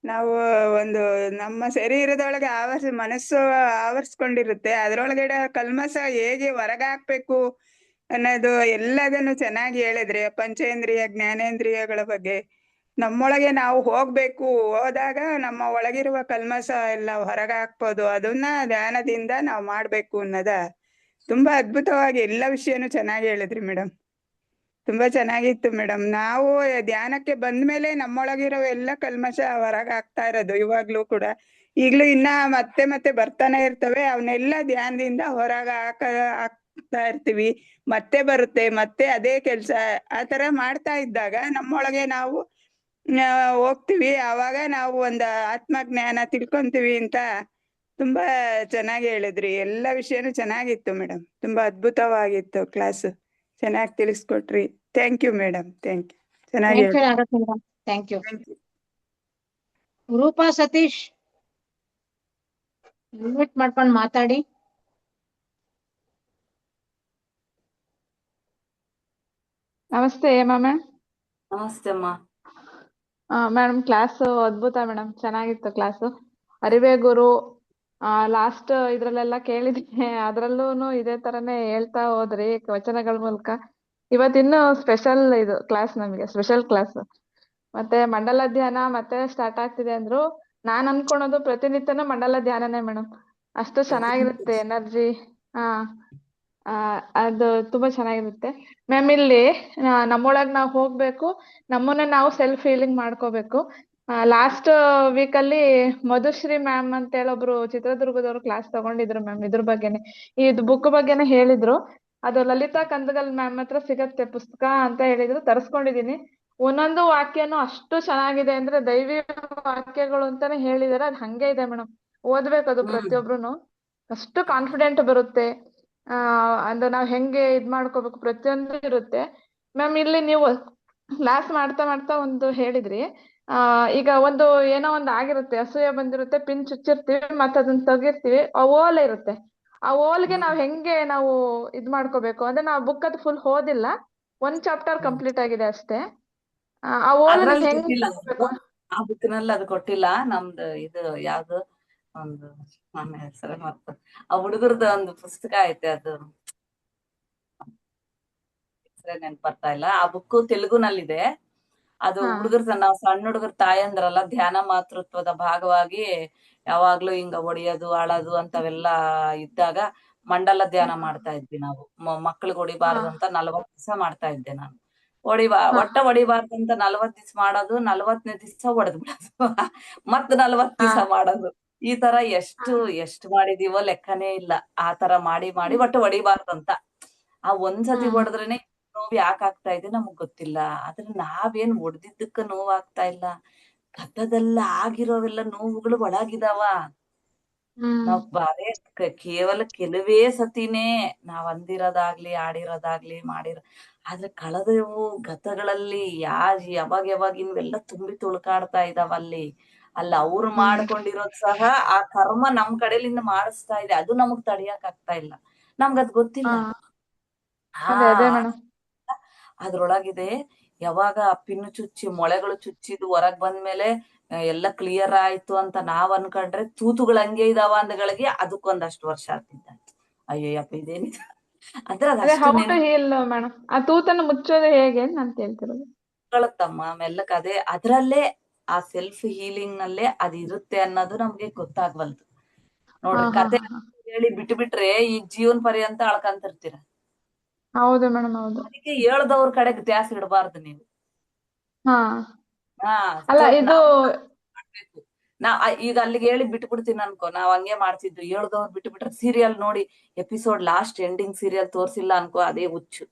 ನಾವು ಒಂದು ನಮ್ಮ ಶರೀರದೊಳಗೆ ಮನಸ್ಸು ಆವರಿಸ್ಕೊಂಡಿರುತ್ತೆ. ಅದರೊಳಗಡೆ ಕಲ್ಮಸ ಹೇಗೆ ಹೊರಗಾಕ್ಬೇಕು ಅನ್ನೋದು ಎಲ್ಲದನ್ನು ಚೆನ್ನಾಗಿ ಹೇಳಿದ್ರಿ. ಪಂಚೇಂದ್ರಿಯ ಜ್ಞಾನೇಂದ್ರಿಯಗಳ ಬಗ್ಗೆ ನಮ್ಮೊಳಗೆ ನಾವು ಹೋಗ್ಬೇಕು. ಹೋದಾಗ ನಮ್ಮ ಒಳಗಿರುವ ಕಲ್ಮಸ ಎಲ್ಲ ಹೊರಗಾಕ್ಬೋದು. ಅದನ್ನ ಧ್ಯಾನದಿಂದ ನಾವು ಮಾಡ್ಬೇಕು ಅನ್ನೋದ ತುಂಬಾ ಅದ್ಭುತವಾಗಿ ಎಲ್ಲ ವಿಷಯನೂ ಚೆನ್ನಾಗಿ ಹೇಳಿದ್ರಿ ಮೇಡಮ್. ತುಂಬಾ ಚೆನ್ನಾಗಿತ್ತು ಮೇಡಮ್. ನಾವು ಧ್ಯಾನಕ್ಕೆ ಬಂದ್ಮೇಲೆ ನಮ್ಮೊಳಗಿರೋ ಎಲ್ಲ ಕಲ್ಮಶ ಹೊರಗಾಗ್ತಾ ಇರೋದು ಇವಾಗ್ಲೂ ಕೂಡ. ಈಗ್ಲೂ ಇನ್ನ ಮತ್ತೆ ಮತ್ತೆ ಬರ್ತಾನೆ ಇರ್ತವೆ. ಅವನ್ನೆಲ್ಲ ಧ್ಯಾನದಿಂದ ಹಾಕ್ತಾ ಇರ್ತೀವಿ. ಮತ್ತೆ ಬರುತ್ತೆ, ಮತ್ತೆ ಅದೇ ಕೆಲ್ಸ. ಆ ತರ ಮಾಡ್ತಾ ಇದ್ದಾಗ ನಮ್ಮೊಳಗೆ ನಾವು ಹೋಗ್ತಿವಿ. ಆವಾಗ ನಾವು ಒಂದು ಆತ್ಮಜ್ಞಾನ ತಿಳ್ಕೊಂತೀವಿ ಅಂತ ತುಂಬಾ ಚೆನ್ನಾಗಿ ಹೇಳಿದ್ರಿ. ಎಲ್ಲ ವಿಷಯನೂ ಚೆನ್ನಾಗಿತ್ತು ಮೇಡಮ್. ತುಂಬಾ ಅದ್ಭುತವಾಗಿತ್ತು ಕ್ಲಾಸ್. ಚೆನ್ನಾಗಿ ತಿಳಿಸ್ಕೊಟ್ರಿ. Thank you madam, thank you. ಚೆನ್ನಾಗಿ thank you. Roopa Satish, mute ಮಾಡ್ಕೊಂಡು ಮಾತಾಡಿ. ನಮಸ್ತೆ ಮ್ಯಾಮ್. ನಮಸ್ತೆ ಅಮ್ಮ. ಮೇಡಮ್ ಕ್ಲಾಸ್ ಅದ್ಭುತ ಮೇಡಮ್, ಚೆನ್ನಾಗಿತ್ತು ಕ್ಲಾಸು. ಅರಿವೇ ಗುರು ಲಾಸ್ಟ್ ಇದ್ರಲ್ಲೆಲ್ಲ ಕೇಳಿದ್ದೀನಿ. ಅದ್ರಲ್ಲೂ ಇದೇ ತರನೇ ಹೇಳ್ತಾ ಹೋದ್ರಿ ವಚನಗಳ ಮೂಲಕ. ಇವತ್ತಿನ್ನು ಸ್ಪೆಷಲ್ ಇದು ಕ್ಲಾಸ್, ನಮಗೆ ಸ್ಪೆಷಲ್ ಕ್ಲಾಸ್. ಮತ್ತೆ ಮಂಡಲ ಧ್ಯಾನ ಮತ್ತೆ ಸ್ಟಾರ್ಟ್ ಆಗ್ತಿದೆ ಅಂದ್ರು. ನಾನ್ ಅನ್ಕೊಳೋದು ಪ್ರತಿನಿತ್ಯನೂ ಮಂಡಲ ಧ್ಯಾನನೇ ಮೇಡಮ್. ಅಷ್ಟು ಚೆನ್ನಾಗಿರುತ್ತೆ ಎನರ್ಜಿ. ಅದು ತುಂಬಾ ಚೆನ್ನಾಗಿರುತ್ತೆ ಮ್ಯಾಮ್. ಇಲ್ಲಿ ನಮ್ಮೊಳಗ್ ನಾವು ಹೋಗ್ಬೇಕು, ನಮ್ಮನ್ನ ನಾವು ಸೆಲ್ಫ್ ಫೀಲಿಂಗ್ ಮಾಡ್ಕೋಬೇಕು. ಲಾಸ್ಟ್ ವೀಕ್ ಅಲ್ಲಿ ಮಧುಶ್ರೀ ಮ್ಯಾಮ್ ಅಂತ ಹೇಳಿ ಒಬ್ರು ಚಿತ್ರದುರ್ಗದವರು ಕ್ಲಾಸ್ ತಗೊಂಡಿದ್ರು ಮ್ಯಾಮ್ ಇದ್ರ ಬಗ್ಗೆನೆ, ಇದು ಬುಕ್ ಬಗ್ಗೆನೆ ಹೇಳಿದ್ರು. ಅದು ಲಲಿತಾ ಕಂದಗಲ್ ಮ್ಯಾಮ್ ಹತ್ರ ಸಿಗತ್ತೆ ಪುಸ್ತಕ ಅಂತ ಹೇಳಿದ್ರು, ತರಿಸ್ಕೊಂಡಿದೀನಿ. ಒಂದೊಂದು ವಾಕ್ಯನೂ ಅಷ್ಟು ಚೆನ್ನಾಗಿದೆ ಅಂದ್ರೆ ದೈವಿ ವಾಕ್ಯಗಳು ಅಂತಾನೆ ಹೇಳಿದಾರೆ, ಅದು ಹಂಗೆ ಇದೆ ಮೇಡಮ್. ಓದ್ಬೇಕು ಅದು ಹ್ಮ್ ಪ್ರತಿಯೊಬ್ರುನು, ಅಷ್ಟು ಕಾನ್ಫಿಡೆಂಟ್ ಬರುತ್ತೆ. ಅಂದ್ರೆ ನಾವ್ ಹೆಂಗೆ ಇದ್ ಮಾಡ್ಕೋಬೇಕು ಪ್ರತಿಯೊಂದು ಇರುತ್ತೆ ಮ್ಯಾಮ್. ಇಲ್ಲಿ ನೀವು ಕ್ಲಾಸ್ ಮಾಡ್ತಾ ಮಾಡ್ತಾ ಒಂದು ಹೇಳಿದ್ರಿ, ಈಗ ಒಂದು ಏನೋ ಒಂದು ಆಗಿರುತ್ತೆ, ಅಸೂಯೆ ಬಂದಿರುತ್ತೆ, ಪಿನ್ ಚುಚ್ಚಿರ್ತೀವಿ ಮತ್ತೆ ಅದನ್ನ ತೆಗಿರ್ತೀವಿ, ಆ ಓಲೆ ಇರುತ್ತೆ. ಆ ಓಲ್ಗೆ ನಾವ್ ಹೆಂಗೆ ನಾವು ಇದ್ ಮಾಡ್ಕೋಬೇಕು ಅಂದ್ರೆ, ನಾವು ಬುಕ್ ಅದು ಫುಲ್ ಓದಿಲ್ಲ, ಒಂದ್ ಚಾಪ್ಟರ್ ಕಂಪ್ಲೀಟ್ ಆಗಿದೆ ಅಷ್ಟೇ. ಆ ಓಲನ್ನ ಅದ್ರಲ್ಲಿ ಹೆಂಗ್ ಕೊಟ್ಟಿಲ್ಲ ಮಾಡ್ಕೋಬೇಕು? ಆ ಬುಕ್ನಲ್ಲಿ ಅದು ಕೊಟ್ಟಿಲ್ಲ. ನಮ್ದು ಇದು ಯಾವ್ದು ಒಂದು ನನ್ನ ಹೆಸರೇ ಮರ್ತ, ಆ ಹುಡುಗರದ ಒಂದು ಪುಸ್ತಕ ಐತೆ, ಅದು ಹೆಸರೇ ನೆನ್ಪ್ ಬರ್ತಾ ಇಲ್ಲ. ಆ ಬುಕ್ ತೆಲುಗುನಲ್ಲಿದೆ. ಅದು ಹಾ ಹುಡುಗರ, ನಾವು ಸಣ್ಣ ಹುಡುಗರ ತಾಯಿ ಅಂದ್ರಲ್ಲ, ಧ್ಯಾನ ಮಾತೃತ್ವದ ಭಾಗವಾಗಿ ಯಾವಾಗ್ಲೂ ಹಿಂಗ ಹೊಡಿಯೋದು ಆಳೋದು ಅಂತವೆಲ್ಲ ಇದ್ದಾಗ ಮಂಡಲ ಧ್ಯಾನ ಮಾಡ್ತಾ ಇದ್ವಿ ನಾವು. ಮಕ್ಳಿಗೆ ಹಾ ಹೊಡಿಬಾರ್ದು ಅಂತ 40 ದಿವಸ ಮಾಡ್ತಾ ಇದ್ದೆ ನಾನು. ಹಾ ಒಟ್ಟ ಹೊಡಿಬಾರ್ದು ಅಂತ 40 ದಿವಸ ಮಾಡೋದು, 40ನೇ ದಿವಸ ಹೊಡೆದ್ ಬಿಡೋದು ಮತ್ 40 ಹಾ ದಿವಸ ಮಾಡೋದು. ಈ ತರ ಎಷ್ಟು ಮಾಡಿದೀವೋ ಲೆಕ್ಕನೇ ಇಲ್ಲ. ಆ ತರ ಮಾಡಿ ಮಾಡಿ ಒಟ್ಟು ಹೊಡಿಬಾರ್ದಂತ. ಆ ಒಂದ್ಸತಿ ಹ್ಮ್ ಹೊಡೆದ್ರೇನೆ ನೋವ್ ಯಾಕೆ ಆಗ್ತಾ ಇದೆ ನಮಗ್ ಗೊತ್ತಿಲ್ಲ. ಆದ್ರೆ ನಾವೇನ್ ಹೊಡೆದಿದ್ದಕ್ಕ ನೋವ್ ಆಗ್ತಾ ಇಲ್ಲ, ಗತದಲ್ಲ ಆಗಿರೋವೆಲ್ಲ ನೋವುಗಳು ಒಳಗಿದಾವ. ಹ್ಮ್ ನಾವ್ ಬಾರೇ ಕೇವಲ ಕೆಲವೇ ಸತಿನೇ ನಾವ್ ಅಂದಿರೋದಾಗ್ಲಿ ಆಡಿರೋದಾಗ್ಲಿ ಆದ್ರೆ ಕಳೆದವು ಗತಗಳಲ್ಲಿ ಯಾವಾಗಿನ್ವೆಲ್ಲ ತುಂಬಿ ತುಳ್ಕಾಡ್ತಾ ಇದಾವ ಅಲ್ಲಿ. ಅವ್ರು ಹ್ಮ್ ಮಾಡ್ಕೊಂಡಿರೋದ್ ಸಹ ಆ ಕರ್ಮ ನಮ್ ಕಡೆಲಿಂದ ಮಾಡಿಸ್ತಾ ಇದೆ. ಅದು ನಮಗ್ ತಡಿಯಕ್ ಆಗ್ತಾ ಇಲ್ಲ, ನಮ್ಗದ್ ಹಾ ಗೊತ್ತಿಲ್ಲ. ಹಾ ಅದೇ ಮೇಡಮ್. ಅದ್ರೊಳಗಿದೆ. ಯಾವಾಗ ಪಿನ್ನು ಚುಚ್ಚಿ ಮೊಳೆಗಳು ಚುಚ್ಚಿದು ಹೊರಗ್ ಬಂದ್ಮೇಲೆ ಎಲ್ಲ ಕ್ಲಿಯರ್ ಆಯ್ತು ಅಂತ ನಾವ್ ಅನ್ಕೊಂಡ್ರೆ, ತೂತುಗಳು ಹಂಗೆ ಇದಾವ ಅಂದಗಳಿಗೆ ಅದಕ್ಕೊಂದಷ್ಟು ವರ್ಷ ಆಗ್ತಿದ್ದ. ಅಯ್ಯಯ್ಯಪ್ಪ ಇದೇನಿದೆ ಅಂದ್ರೆ ಅದೇ ಅದಷ್ಟು ಹೌ ಟು ಹೀಲ್ ಮೇಡಮ್, ಆ ತೂತನ್ನು ಮುಚ್ಚೋದು ಹೇಗೆ ಅಂತ ಹೇಳ್ತಿರೋದು. ನೆನ್ಕೊಳ್ಳುತ್ತಮ್ಮ ಮೆಲ್ಲಕ್. ಅದ್ರಲ್ಲೇ ಆ ಸೆಲ್ಫ್ ಹೀಲಿಂಗ್ ನಲ್ಲೇ ಅದ್ ಇರುತ್ತೆ ಅನ್ನೋದು ನಮ್ಗೆ ಗೊತ್ತಾಗ್ವಲ್ದು ಹಾ ನೋಡ್ರಿ. ಹಾ ಕತೆ ಹಾ ಹೇಳಿ ಬಿಟ್ಬಿಟ್ರೆ ಈಗ ಜೀವನ್ ಪರ್ಯಂತ ಅಳ್ಕಂತಿರ್ತೀರ. ಹೌದು ಮೇಡಮ್, ಹೌದು. ಅದಕ್ಕೆ ಹೇಳ್ದವ್ರ ಕಡೆಗೆ ಧ್ಯಾಸ ಇಡಬಾರ್ದು ನೀವು. ಹಾ ಹಾ ಅಲ್ಲ ಸ್ವಲ್ಪ ಇದು, ನಾವು ಮಾಡ್ಬೇಕು. ಈಗ ಅಲ್ಲಿಗೆ ಹೇಳಿ ಬಿಟ್ಬಿಡ್ತೀನಿ ಅನ್ಕೋ, ನಾವ್ ಹಂಗೆ ಮಾಡ್ತಿದ್ವಿ. ಹೇಳ್ದವ್ರು ಬಿಟ್ಬಿಟ್ರೆ ಸೀರಿಯಲ್ ನೋಡಿ ಎಪಿಸೋಡ್ ಲಾಸ್ಟ್ ಎಂಡಿಂಗ್ ಸೀರಿಯಲ್ ತೋರ್ಸಿಲ್ಲ ಅನ್ಕೋ, ಅದೇ ಹುಚ್ಚು.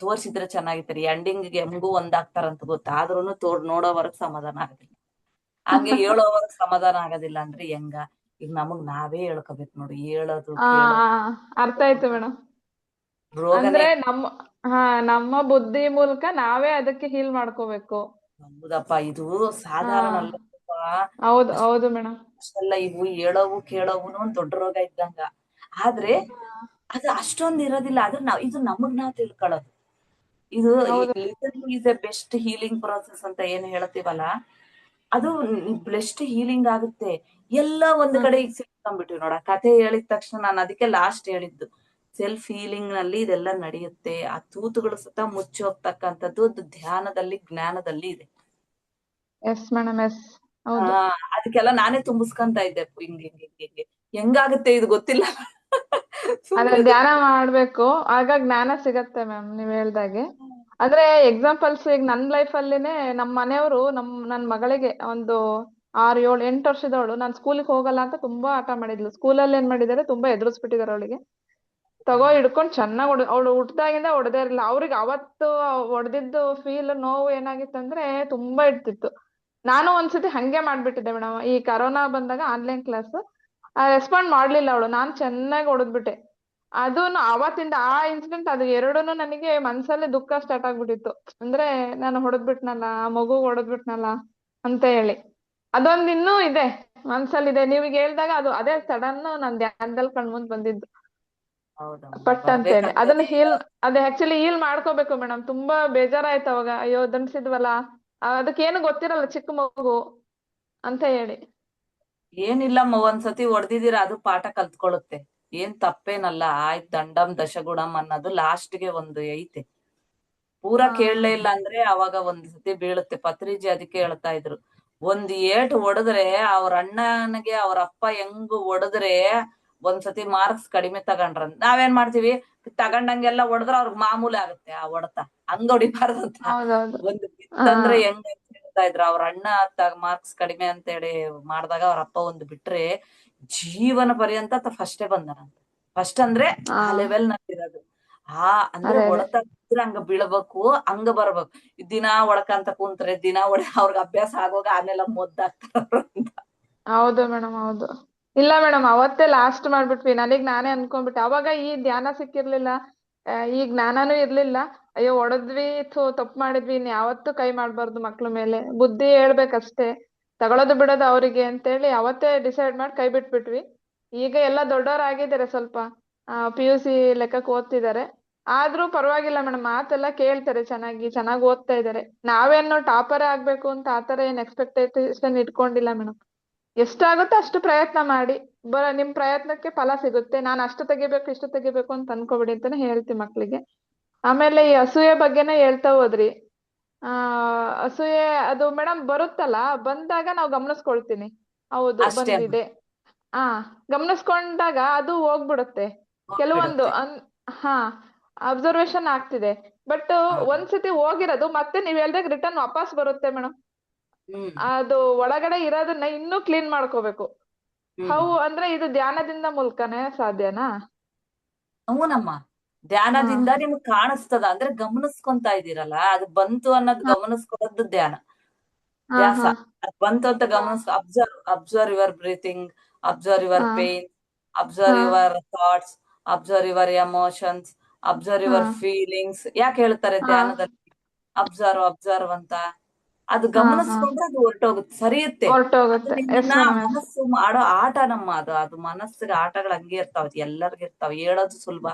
ತೋರ್ಸಿದ್ರೆ ಚೆನ್ನಾಗಿತ್ತಾರೆ, ಎಂಡಿಂಗ್ಗೆ ಹೆಂಗೂ ಒಂದಾಗ್ತಾರಂತ ಗೊತ್ತಾದ್ರೂನು ನೋಡೋವರೆಗ್ ಸಮಾಧಾನ ಆಗೋದಿಲ್ಲ. ಹಂಗೆ ಹೇಳೋವರೆಗ್ ಸಮಾಧಾನ ಆಗೋದಿಲ್ಲ ಅಂದ್ರೆ ಹೆಂಗ? ಈಗ ನಮಗ್ ನಾವೇ ಹೇಳ್ಕೋಬೇಕು ನೋಡಿ, ಹೇಳೋದು ಆ ಕೇಳೋದು ಅರ್ಥ ಆಯ್ತು ಮೇಡಮ್. ರೋಗನೇ. ಅಂದ್ರೆ ನಮ್ಮ ಬುದ್ಧಿ ಮೂಲಕ ನಾವೇ ಅದಕ್ಕೆ ಹೀಲ್ ಮಾಡ್ಕೋಬೇಕು. ಹೌದಪ್ಪ, ಇದು ಹಾ ಸಾಧಾರಣ ಅಲ್ಲಪ್ಪ. ಹೌದು ಹೌದು ಮೇಡಮ್. ಅಷ್ಟೆಲ್ಲ ಇವು ಹೇಳೋವು ಕೇಳೋವುನು ಒಂದ್ ದೊಡ್ಡ ರೋಗ ಇದ್ದಂಗ. ಆದ್ರೆ ಅದು ಅಷ್ಟೊಂದ್ ಇರೋದಿಲ್ಲ. ಆದ್ರೆ ಇದು ನಮಗ್ ನಾವ್ ತಿಳ್ಕೊಳ್ಳೋದು. ಇದು ಹೌದು. Literally is A best healing process ಅಂತ ಏನ್ ಹೇಳ್ತೀವಲ್ಲ, ಅದು ಬೆಸ್ಟ್ ಹೀಲಿಂಗ್ ಆಗುತ್ತೆ. ಎಲ್ಲ ಒಂದ್ ಕಡೆ ಈಗ ಸಿಕ್ಕೊಂಡ್ಬಿಟ್ಟಿವಿ ನೋಡ. ಕಥೆ ಹೇಳಿದ ತಕ್ಷಣ ನಾನು ಅದಕ್ಕೆ ಲಾಸ್ಟ್ ಹೇಳಿದ್ದು, ಸೆಲ್ಫ್ ಹೀಲಿಂಗ್ ನಲ್ಲಿ ಇದೆಲ್ಲ ನಡೆಯುತ್ತೆ. ಆ ತೂತುಗಳು ಸುತ್ತ ಮುಚ್ಚಿ ಹೋಗ್ತಕ್ಕಂಥದ್ದು ಅದು ಧ್ಯಾನದಲ್ಲಿ, ಜ್ಞಾನದಲ್ಲಿ ಇದೆ. Yes madam, yes. ಆ ಹೌದು. ಅದಕ್ಕೆಲ್ಲ ನಾನೇ ತುಂಬಿಸ್ಕೊಂತ ಇದ್ದೆ. ಹಿಂಗೆ ಹೆಂಗಾಗುತ್ತೆ ಇದು ಗೊತ್ತಿಲ್ಲ ಅದೇ ಸುಮ್ನೆ ಧ್ಯಾನ ಮಾಡ್ಬೇಕು, ಆಗ ಜ್ಞಾನ ಸಿಗತ್ತೆ ಮ್ಯಾಮ್ ನೀವ್ ಹೇಳ್ದಾಗೆ. ಅಂದ್ರೆ ಎಕ್ಸಾಂಪಲ್ಸ್, ಈಗ ನನ್ ಲೈಫ್ ಅಲ್ಲಿನೇ ನಮ್ ಮನೆಯವರು ನನ್ ಮಗಳಿಗೆ ಒಂದು 6, 7, 8 ವರ್ಷದವಳು, ನಾನ್ ಸ್ಕೂಲಿಗೆ ಹೋಗಲ್ಲ ಅಂತ ತುಂಬಾ ಹಠ ಮಾಡಿದ್ಲು. ಸ್ಕೂಲಲ್ಲಿ ಏನ್ ಮಾಡಿದಾರೆ, ತುಂಬಾ ಎದುರಿಸ್ಬಿಟ್ಟಿದಾರೆ ಅವಳಿಗೆ. ಹಿಡ್ಕೊಂಡ್ ಚೆನ್ನಾಗ್ ಅವಳು ಹುಟ್ದಾಗಿಂದ ಹೊಡೆದೇ ಇರಲಿಲ್ಲ. ಅವ್ರಿಗೆ ಅವತ್ತು ಹೊಡೆದಿದ್ದು ನೋವು ಏನಾಗಿತ್ತಂದ್ರೆ ತುಂಬಾ ಇಡ್ತಿತ್ತು. ನಾನು ಒಂದ್ಸತಿ ಹಂಗೆ ಮಾಡ್ಬಿಟ್ಟಿದ್ದೆ ಮೇಡಮ್. ಈ ಕರೋನಾ ಬಂದಾಗ ಆನ್ಲೈನ್ ಕ್ಲಾಸ್ ರೆಸ್ಪಾಂಡ್ ಮಾಡ್ಲಿಲ್ಲ ಅವಳು, ನಾನ್ ಚೆನ್ನಾಗಿ ಹೊಡೆದ್ಬಿಟ್ಟೆ. ಅದೂನು ಅವತ್ತಿಂದ ಆ ಇನ್ಸಿಡೆಂಟ್, ಅದು ಎರಡೂನು ನನಗೆ ಮನ್ಸಲ್ಲಿ ದುಃಖ ಸ್ಟಾರ್ಟ್ ಆಗ್ಬಿಟ್ಟಿತ್ತು. ಅಂದ್ರೆ ನಾನು ಹೊಡೆದ್ಬಿಟ್ನಲ್ಲ, ಆ ಮಗು ಹೊಡೆದ್ಬಿಟ್ನಲ್ಲ ಅಂತ ಹೇಳಿ. ಅದೊಂದ್ ಇನ್ನೂ ಇದೆ ಮನ್ಸಲ್ಲಿದೆ. ನೀವೀಗ ಹೇಳ್ದಾಗ ಅದು ಅದೇ ಸಡನ್ ನನ್ ಧ್ಯಾನದಲ್ಲಿ ಕಣ್ಮುಂದ್ ಬಂದಿದ್ದು, ಹೌದಮ್ಮ, ಪಟ್ ಅಂತ ಹೇಳಿ. ಅದನ್ನ ಬರ್ಬೇಕಾಗ್ತದೆ. ಅದೇ ಆಕ್ಚುಲಿ ಹೀಲ್ ಮಾಡ್ಕೋಬೇಕು ಮೇಡಮ್. ತುಂಬಾ ಬೇಜಾರಾಯ್ತು ಅವಾಗ, ಅಯ್ಯೋ ದಂಡ್ಸಿದ್ವಲ್ಲ. ಅದಕ್ಕೇನು ಗೊತ್ತಿರಲ್ಲ, ಚಿಕ್ಕ ಮಗು ಅಂತ ಹೇಳಿ. ಏನಿಲ್ಲಮ್ಮ, ಒಂದ್ಸತಿ ಹೊಡೆದಿದ್ದೀರ, ಅದು ಪಾಠ ಕಲ್ತ್ಕೊಳ್ಳುತ್ತೆ. ಏನ್ ತಪ್ಪೇನಲ್ಲ. ಆಯ್ತ್ ದಂಡಂ ದಶಗುಣಂ ಅನ್ನೋದು ಲಾಸ್ಟ್ಗೆ ಒಂದು ಐತೆ. ಪೂರಾ ಹಾ ಕೇಳಲೇ ಇಲ್ಲ ಅಂದ್ರೆ ಅವಾಗ ಒಂದ್ ಸತಿ ಬೀಳುತ್ತೆ. ಪತ್ರಿಜಿ ಅದಕ್ಕೆ ಹೇಳ್ತಾ ಇದ್ರು, ಒಂದ್ ಏಟು ಹೊಡೆದ್ರೆ ಅವ್ರ ಅಣ್ಣನಿಗೆ ಅವ್ರ ಅಪ್ಪ ಹೆಂಗ್ ಹೊಡೆದ್ರೆ ಒಂದ್ಸತಿ ಮಾರ್ಕ್ಸ್ ಕಡಿಮೆ ತಗೊಂಡ್ರ, ನಾವೇನ್ ಮಾಡ್ತೀವಿ, ತಗೊಂಡಂಗೆಲ್ಲ ಹೊಡೆದ್ರ ಅವ್ರಿಗೆ ಮಾಮೂಲಿ ಆಗುತ್ತೆ ಆ ಹೊಡೆತ. ಹಂಗ ಹೊಡಿಬಾರ್ದಂತ. ಹೌದೌದು. ಒಂದು ಹಾ ಬಿತ್ತಂದ್ರೆ ಹೆಂಗ್ ಹೇಳ್ತಾ ಇದ್ರು, ಅವ್ರ ಅಣ್ಣ ಮಾರ್ಕ್ಸ್ ಕಡಿಮೆ ಅಂತ ಹೇಳಿ ಮಾಡಿದಾಗ ಅವ್ರ ಅಪ್ಪ ಒಂದು ಬಿಟ್ರೆ ಜೀವನ ಪರ್ಯಂತ ಫಸ್ಟೇ ಬಂದನಂತ. ಫಸ್ಟ್ ಅಂದ್ರೆ ಹಾ ಆ ಲೆವೆಲ್ ನಲ್ಲಿ ಇರೋದು. ಅಂದ್ರೆ ಅದೇ ಹೊಡೆತ ಹಂಗ ಬೀಳ್ಬೇಕು, ಹಂಗ ಬರ್ಬೇಕು. ದಿನ ಹೊಡ್ಕಂತ ಕುಂತ್ರೆ ದಿನ ಅವ್ರಿಗೆ ಅಭ್ಯಾಸ ಆಗೋಗ ಆಮೇಲೆ ಮುದ್ದಾಗ್ತಾರ ಅಂತ. ಹೌದು ಮೇಡಮ್, ಹೌದು. ಇಲ್ಲ ಮೇಡಮ್, ಅವತ್ತೇ ಲಾಸ್ಟ್ ಮಾಡ್ಬಿಟ್ವಿ. ನಾನೇ ಅನ್ಕೊಂಡ್ಬಿಟ್ಟೆ ಅವಾಗ, ಈ ಧ್ಯಾನ ಸಿಕ್ಕಿರ್ಲಿಲ್ಲ, ಈ ಜ್ಞಾನನೂ ಇರ್ಲಿಲ್ಲ. ಅಯ್ಯೋ ಹೊಡೆದ್ವಿ, ತಪ್ಪು ಮಾಡಿದ್ವಿ, ಇನ್ ಯಾವತ್ತೂ ಕೈ ಮಾಡ್ಬಾರ್ದು ಮಕ್ಳ ಮೇಲೆ, ಬುದ್ಧಿ ಹೇಳ್ಬೇಕಷ್ಟೇ, ತಗೊಳೋದು ಬಿಡೋದು ಅವ್ರಿಗೆ ಅಂತೇಳಿ ಅವತ್ತೇ ಡಿಸೈಡ್ ಮಾಡಿ ಕೈ ಬಿಟ್ಬಿಟ್ವಿ. ಈಗ ಎಲ್ಲ ದೊಡ್ಡವರಾಗಿದ್ದಾರೆ, ಸ್ವಲ್ಪ PUC ಲೆಕ್ಕಕ್ಕೆ ಓದ್ತಿದ್ದಾರೆ. ಆದ್ರೂ ಪರವಾಗಿಲ್ಲ ಮೇಡಮ್, ಮಾತೆಲ್ಲ ಕೇಳ್ತಾರೆ, ಚೆನ್ನಾಗಿ ಓದ್ತಾ ಇದ್ದಾರೆ. ನಾವೇನು ಟಾಪರೇ ಆಗ್ಬೇಕು ಅಂತ ಆತರ ಏನ್ ಎಕ್ಸ್ಪೆಕ್ಟೇಷನ್ ಇಟ್ಕೊಂಡಿಲ್ಲ ಮೇಡಮ್. ಎಷ್ಟಾಗುತ್ತೋ ಅಷ್ಟು ಪ್ರಯತ್ನ ಮಾಡಿ, ನಿಮ್ ಪ್ರಯತ್ನಕ್ಕೆ ಫಲ ಸಿಗುತ್ತೆ. ನಾನು ಅಷ್ಟು ತೆಗಿಬೇಕು ಇಷ್ಟು ತೆಗಿಬೇಕು ಅಂತ ಅನ್ಕೋಬಿಡಿ ಅಂತಾನೆ ಹೇಳ್ತೀನಿ ಮಕ್ಳಿಗೆ. ಆಮೇಲೆ ಈ ಅಸೂಯೆ ಬಗ್ಗೆನೇ ಹೇಳ್ತಾ ಹೋದ್ರಿ. ಅಸೂಯೆ ಅದು ಮೇಡಮ್ ಬರುತ್ತಲ್ಲ, ಬಂದಾಗ ನಾವು ಗಮನಿಸ್ಕೊಳ್ತೀನಿ, ಹೌದು ಅಷ್ಟೇ ಅಮ್ಮ. ಬಂದಿದೆ. ಆ ಗಮನಿಸ್ಕೊಂಡಾಗ ಅದು ಹೋಗ್ಬಿಡುತ್ತೆ. ಕೆಲವೊಂದು ಹೋಗ್ಬಿಡುತ್ತೆ. ಹಾ ಅಬ್ಸರ್ವೇಶನ್ ಆಗ್ತಿದೆ. ಬಟ್ ಒಂದ್ಸತಿ ಹೋಗಿರೋದು ಮತ್ತೆ ನೀವ್ ಹೇಳ್ದಾಗ ರಿಟರ್ನ್ ವಾಪಸ್ ಬರುತ್ತೆ ಮೇಡಮ್. ಹ್ಮ್ ಅದು ಒಳಗಡೆ ಇರೋದನ್ನ ಇನ್ನೂ ಕ್ಲೀನ್ ಮಾಡ್ಕೋಬೇಕು. ಹೌ ಹ್ಮ್ ಅಂದ್ರೆ ಇದು ಧ್ಯಾನದಿಂದ ಮೂಲಕನೇ ಸಾಧ್ಯನಾ? ಹೂನಮ್ಮ, ಹಾ ಧ್ಯಾನದಿಂದ ನಿಮ್ಗ್ ಕಾಣಿಸ್ತದ, ಅಂದ್ರೆ ಗಮನಿಸ್ಕೊಂತ ಇದೀರಲ್ಲ, ಅದು ಬಂತು ಅನ್ನೋದು ಹಾ ಗಮನಿಸ್ಕೊಳ್ಳೋದು ಧ್ಯಾನ, ಹಾ ಧ್ಯಾಸ. ಹಾ ಅದ್ ಬಂತು ಅಂತ observe your breathing, observe your ಹಾ ಪೇನ್, ಹಾ observe your thoughts, observe your emotions, observe ಹಾ ಯುವರ್ ಫೀಲಿಂಗ್ಸ್. ಯಾಕೆ ಹೇಳ್ತಾರೆ ಹಾ ಧ್ಯಾನದಲ್ಲಿ ಅಬ್ಸರ್ವ್ ಅಂತ? ಅದು ಹಾ ಹಾ ಗಮನಿಸ್ಕೊಂಡ್ರೆ ಅದು ಹೊರಟೋಗುತ್ತೆ, ಸರಿಯುತ್ತೆ. ಅದು ಹೊರ್ಟೋಗುತ್ತೆ. ಎಸ್ ನಿಮ್ಮನ್ನ ಮೇಡಮ್, ಎಸ್. ಮನಸ್ಸು ಮಾಡೋ ಆಟ ನಮ್ಮ, ಅದು ಮನಸ್ಸಿಗೆ ಆಟಗಳು ಹಂಗೆ ಇರ್ತಾವ, ಎಲ್ಲರಿಗೂ ಇರ್ತಾವ. ಹೇಳೋದು ಸುಲಭ,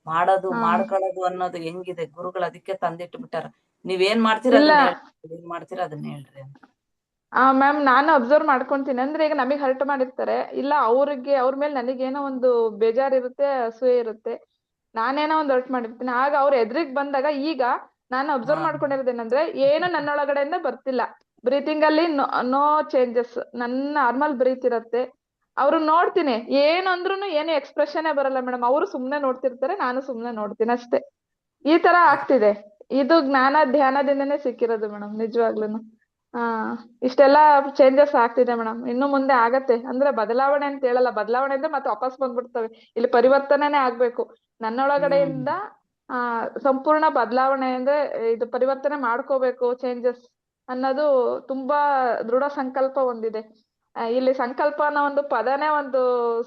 ಮಾಡೋದು ಹಾ ಮಾಡ್ಕೊಳ್ಳೋದು ಅನ್ನೋದು ಹೆಂಗಿದೆ, ಗುರುಗಳು ಅದಕ್ಕೆ ತಂದಿಟ್ಟು ಬಿಟ್ಟಾರ. ನೀವೇನ್ ಮಾಡ್ತೀರ ಇಲ್ಲ ಅದನ್ನ ಹೇಳಿ, ಏನ್ ಮಾಡ್ತೀರ ಅದನ್ನ ಹೇಳ್ರಿ ಅಂತ. ಮ್ಯಾಮ್, ನಾನು ಅಬ್ಸರ್ವ್ ಮಾಡ್ಕೊಂತೀನಿ. ಅಂದ್ರೆ ಈಗ ನಮಗ್ ಹರ್ಟ್ ಮಾಡಿರ್ತಾರೆ, ಇಲ್ಲ ಅವ್ರ ಮೇಲೆ ನನಗೇನೋ ಒಂದು ಬೇಜಾರಿರುತ್ತೆ, ಅಸೂಯೆ ಇರುತ್ತೆ, ನಾನೇನೋ ಒಂದು ಹರ್ಟ್ ಮಾಡಿರ್ತೀನಿ. ಆಗ ಅವ್ರ ಎದುರಿಗೆ ಬಂದಾಗ ಈಗ ನಾನು ಹಾ ಅಬ್ಸರ್ವ್ ಮಾಡ್ಕೊಂಡಿರೋದೇನಂದ್ರೆ, ಏನು ನನ್ನೊಳಗಡೆಯಿಂದ ಬರ್ತಿಲ್ಲ. ಬ್ರೀತಿಂಗ್ ಅಲ್ಲಿ ನೋ ಚೇಂಜಸ್, ನನ್ನ ನಾರ್ಮಲ್ ಬ್ರೀತ್ ಇರತ್ತೆ. ಅವ್ರು ನೋಡ್ತೀನಿ, ಏನಂದ್ರೂ ಏನು ಎಕ್ಸ್ಪ್ರೆಷನ್ ಬರಲ್ಲ ಮೇಡಮ್. ಅವರು ಸುಮ್ನೆ ನೋಡ್ತಿರ್ತಾರೆ, ನಾನು ಸುಮ್ನೆ ನೋಡ್ತೀನಿ ಅಷ್ಟೇ. ಈ ತರ ಆಗ್ತಿದೆ. ಇದು ಜ್ಞಾನ ಧ್ಯಾನದಿಂದನೇ ಸಿಕ್ಕಿರೋದು ಮೇಡಮ್, ನಿಜವಾಗ್ಲೂನು. ಹಾ ಇಷ್ಟೆಲ್ಲ ಚೇಂಜಸ್ ಆಗ್ತಿದೆ ಮೇಡಮ್. ಇನ್ನು ಮುಂದೆ ಆಗತ್ತೆ. ಅಂದ್ರೆ ಬದಲಾವಣೆ ಅಂತ ಹೇಳಲ್ಲ, ಬದಲಾವಣೆ ಅಂದ್ರೆ ಮತ್ತೆ ವಾಪಸ್ ಬಂದ್ಬಿಡ್ತವೆ. ಇಲ್ಲಿ ಪರಿವರ್ತನೆನೇ ಆಗ್ಬೇಕು ಹ್ಮ್ ನನ್ನೊಳಗಡೆಯಿಂದ. ಸಂಪೂರ್ಣ ಬದಲಾವಣೆ ಅಂದ್ರೆ ಇದು ಪರಿವರ್ತನೆ ಮಾಡ್ಕೋಬೇಕು, ಚೇಂಜಸ್ ಅನ್ನೋದು ತುಂಬಾ ದೃಢ ಸಂಕಲ್ಪ ಹೊಂದಿದೆ. ಇಲ್ಲಿ ಸಂಕಲ್ಪ ಅನ್ನೋ ಒಂದು ಪದನೇ ಒಂದು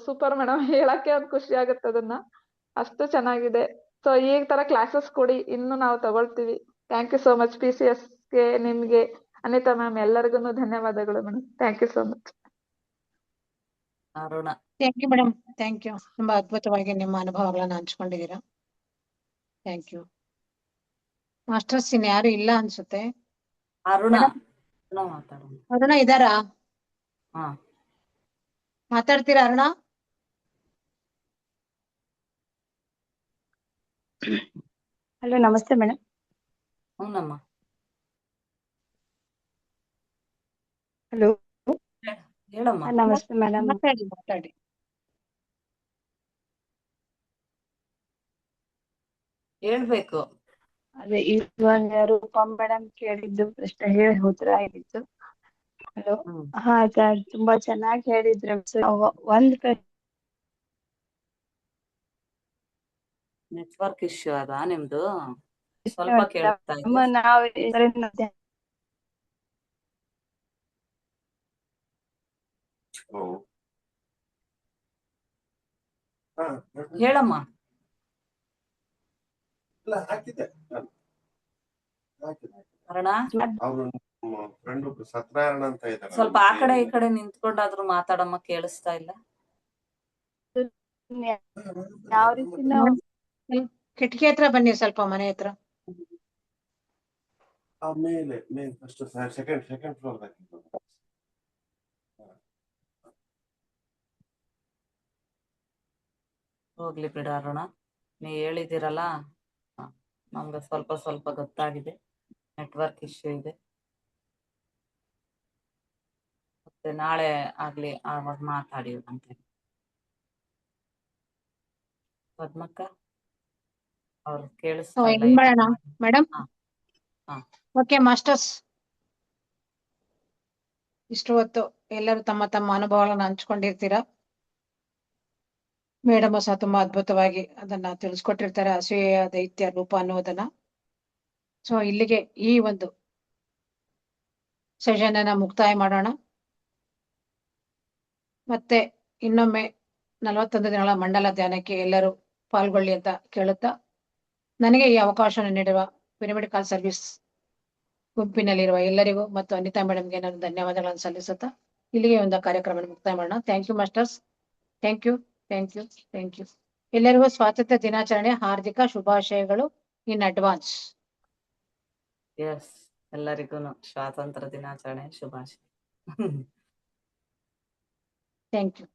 ಸೂಪರ್ ಮೇಡಮ್. ಹೇಳಕ್ಕೆ ಒಂದು ಖುಷಿ ಆಗುತ್ತೆ ಅದನ್ನ, ಅಷ್ಟು ಚೆನ್ನಾಗಿದೆ. ಸೊ ಈ ತರ ಕ್ಲಾಸಸ್ ಕೊಡಿ, ಇನ್ನು ನಾವು ತಗೊಳ್ತೀವಿ. Thank you so much. PCS ಗೆ, ನಿಮ್ಗೆ, ಅನಿತಾ ಮ್ಯಾಮ್, ಎಲ್ಲರಿಗೂ ಧನ್ಯವಾದಗಳು madam. Thank you so much. Aruna. Thank you madam, thank you. ತುಂಬಾ ಅದ್ಭುತವಾಗಿ ನಿಮ್ಮ ಅನುಭವಗಳನ್ನ ಹಂಚ್ಕೊಂಡಿದ್ದೀರಾ. Thank you. ಮಾಸ್ಟರ್ಸ್ ಇನ್ ಯಾರು ಇಲ್ಲ ಅನ್ಸುತ್ತೆ. ಅರುಣ ಮೇಡಮ್, ಮಾತಾಡೋಣ. ಅರುಣ ಇದಾರಾ? ಹಾ ಮಾತಾಡ್ತೀರಾ ಅರುಣ? ಹಲೋ, ನಮಸ್ತೆ ಮೇಡಮ್. ಹ್ಞೂನಮ್ಮ, ಹಲೋ, ಹೇಳಮ್ಮ. ನಮಸ್ತೆ ಮೇಡಮ್. ಮಾತಾಡಿ. ಹೇಳ್ಬೇಕು. ಅದೇ ಇವಾಗ ರೂಪಾ ಮೇಡಮ್ ಕೇಳಿದ್ದು ಪ್ರಶ್ನೆ ಹೇಳಿ ಉತ್ತರ ಆಗಿತ್ತು. ಹಲೋ, ಹ್ಮ್ ಹಾ ಸರ್, ತುಂಬಾ ಚೆನ್ನಾಗಿ ಹೇಳಿದ್ರು. ಒಂದ್ ನೆಟ್ವರ್ಕ್ ಇಶ್ಯೂ ಅದ ನಿಮ್ದು, ಪ್ರಶ್ನೆ ಸ್ವಲ್ಪ ಕೇಳಿಸ್ತಾ ಇದೆ. ನಾವು ಹೇಳಮ್ಮ. ಅರುಣ, ಸ್ವಲ್ಪ ಆ ಕಡೆ ಈ ಕಡೆ ನಿಂತ್ಕೊಂಡಾದ್ರೂ ಮಾತಾಡಮ್ಮ, ಕೇಳಿಸ್ತಾ ಇಲ್ಲ. ಯಾವ ರೀತಿ ನಾವು ಕಿಟಕಿ ಹತ್ರ ಬನ್ನಿ, ಸ್ವಲ್ಪ ಮನೆ ಹತ್ರ. ಹೋಗ್ಲಿ ಬಿಡ ಅರುಣ, ನೀ ಹೇಳಿದಿರಲ್ಲ, ನಮ್ಗೆ ಸ್ವಲ್ಪ ಸ್ವಲ್ಪ ಗೊತ್ತಾಗಿದೆ. ನೆಟ್ವರ್ಕ್ ಇಶ್ಯೂ ಇದೆ. ಮತ್ತೆ ನಾಳೆ ಆಗ್ಲಿ ಆವಾಗ ಮಾತಾಡಿ ಅಂತ. ಪದ್ಮಕ್ಕ ಅವ್ರು ಕೇಳಿಸ್ತಾ ಇಲ್ಲ. ಏನ್ ಮಾಡೋಣ ಮೇಡಮ್? ಹಾ ಹಾ ಓಕೆ ಮಾಸ್ಟರ್ಸ್, ಇಷ್ಟು ಹೊತ್ತು ಎಲ್ಲರೂ ತಮ್ಮ ತಮ್ಮ ಅನುಭವಗಳನ್ನ ಹಂಚ್ಕೊಂಡಿರ್ತೀರಾ. ಮೇಡಮ್ ಸಹ ತುಂಬಾ ಅದ್ಭುತವಾಗಿ ಅದನ್ನ ತಿಳಿಸ್ಕೊಟ್ಟಿರ್ತಾರೆ, ಅಸೂಯೆಯ ದೈತ್ಯ ರೂಪ ಅನ್ನೋದನ್ನ. ಸೊ ಇಲ್ಲಿಗೆ ಈ ಒಂದು ಸೆಷನ್ ಅನ್ನ ಮುಕ್ತಾಯ ಮಾಡೋಣ. ಮತ್ತೆ ಇನ್ನೊಮ್ಮೆ 41 ದಿನಗಳ ಮಂಡಲ ಧ್ಯಾನಕ್ಕೆ ಎಲ್ಲರೂ ಪಾಲ್ಗೊಳ್ಳಿ ಅಂತ ಕೇಳುತ್ತಾ, ನನಗೆ ಈ ಅವಕಾಶವನ್ನು ನೀಡಿರುವ ಪಿರಮಿಡ್ ಕಾಲ್ ಸರ್ವಿಸ್ ಗುಂಪಿನಲ್ಲಿರುವ ಎಲ್ಲರಿಗೂ ಮತ್ತು ಅನಿತಾ ಮೇಡಮ್ಗೆ ನಾನು ಧನ್ಯವಾದಗಳನ್ನು ಸಲ್ಲಿಸುತ್ತಾ ಇಲ್ಲಿಗೆ ಒಂದು ಕಾರ್ಯಕ್ರಮ ಮುಕ್ತಾಯ ಮಾಡೋಣ. Thank you masters. Thank you, thank you, thank you. ಎಲ್ಲರಿಗೂ ಸ್ವಾತಂತ್ರ್ಯ ದಿನಾಚರಣೆ ಹಾರ್ದಿಕ ಶುಭಾಶಯಗಳು ಇನ್ ಅಡ್ವಾನ್ಸ್. ಎಸ್, ಎಲ್ಲರಿಗೂ ಸ್ವಾತಂತ್ರ್ಯ ದಿನಾಚರಣೆ ಶುಭಾಶಯ. Thank you.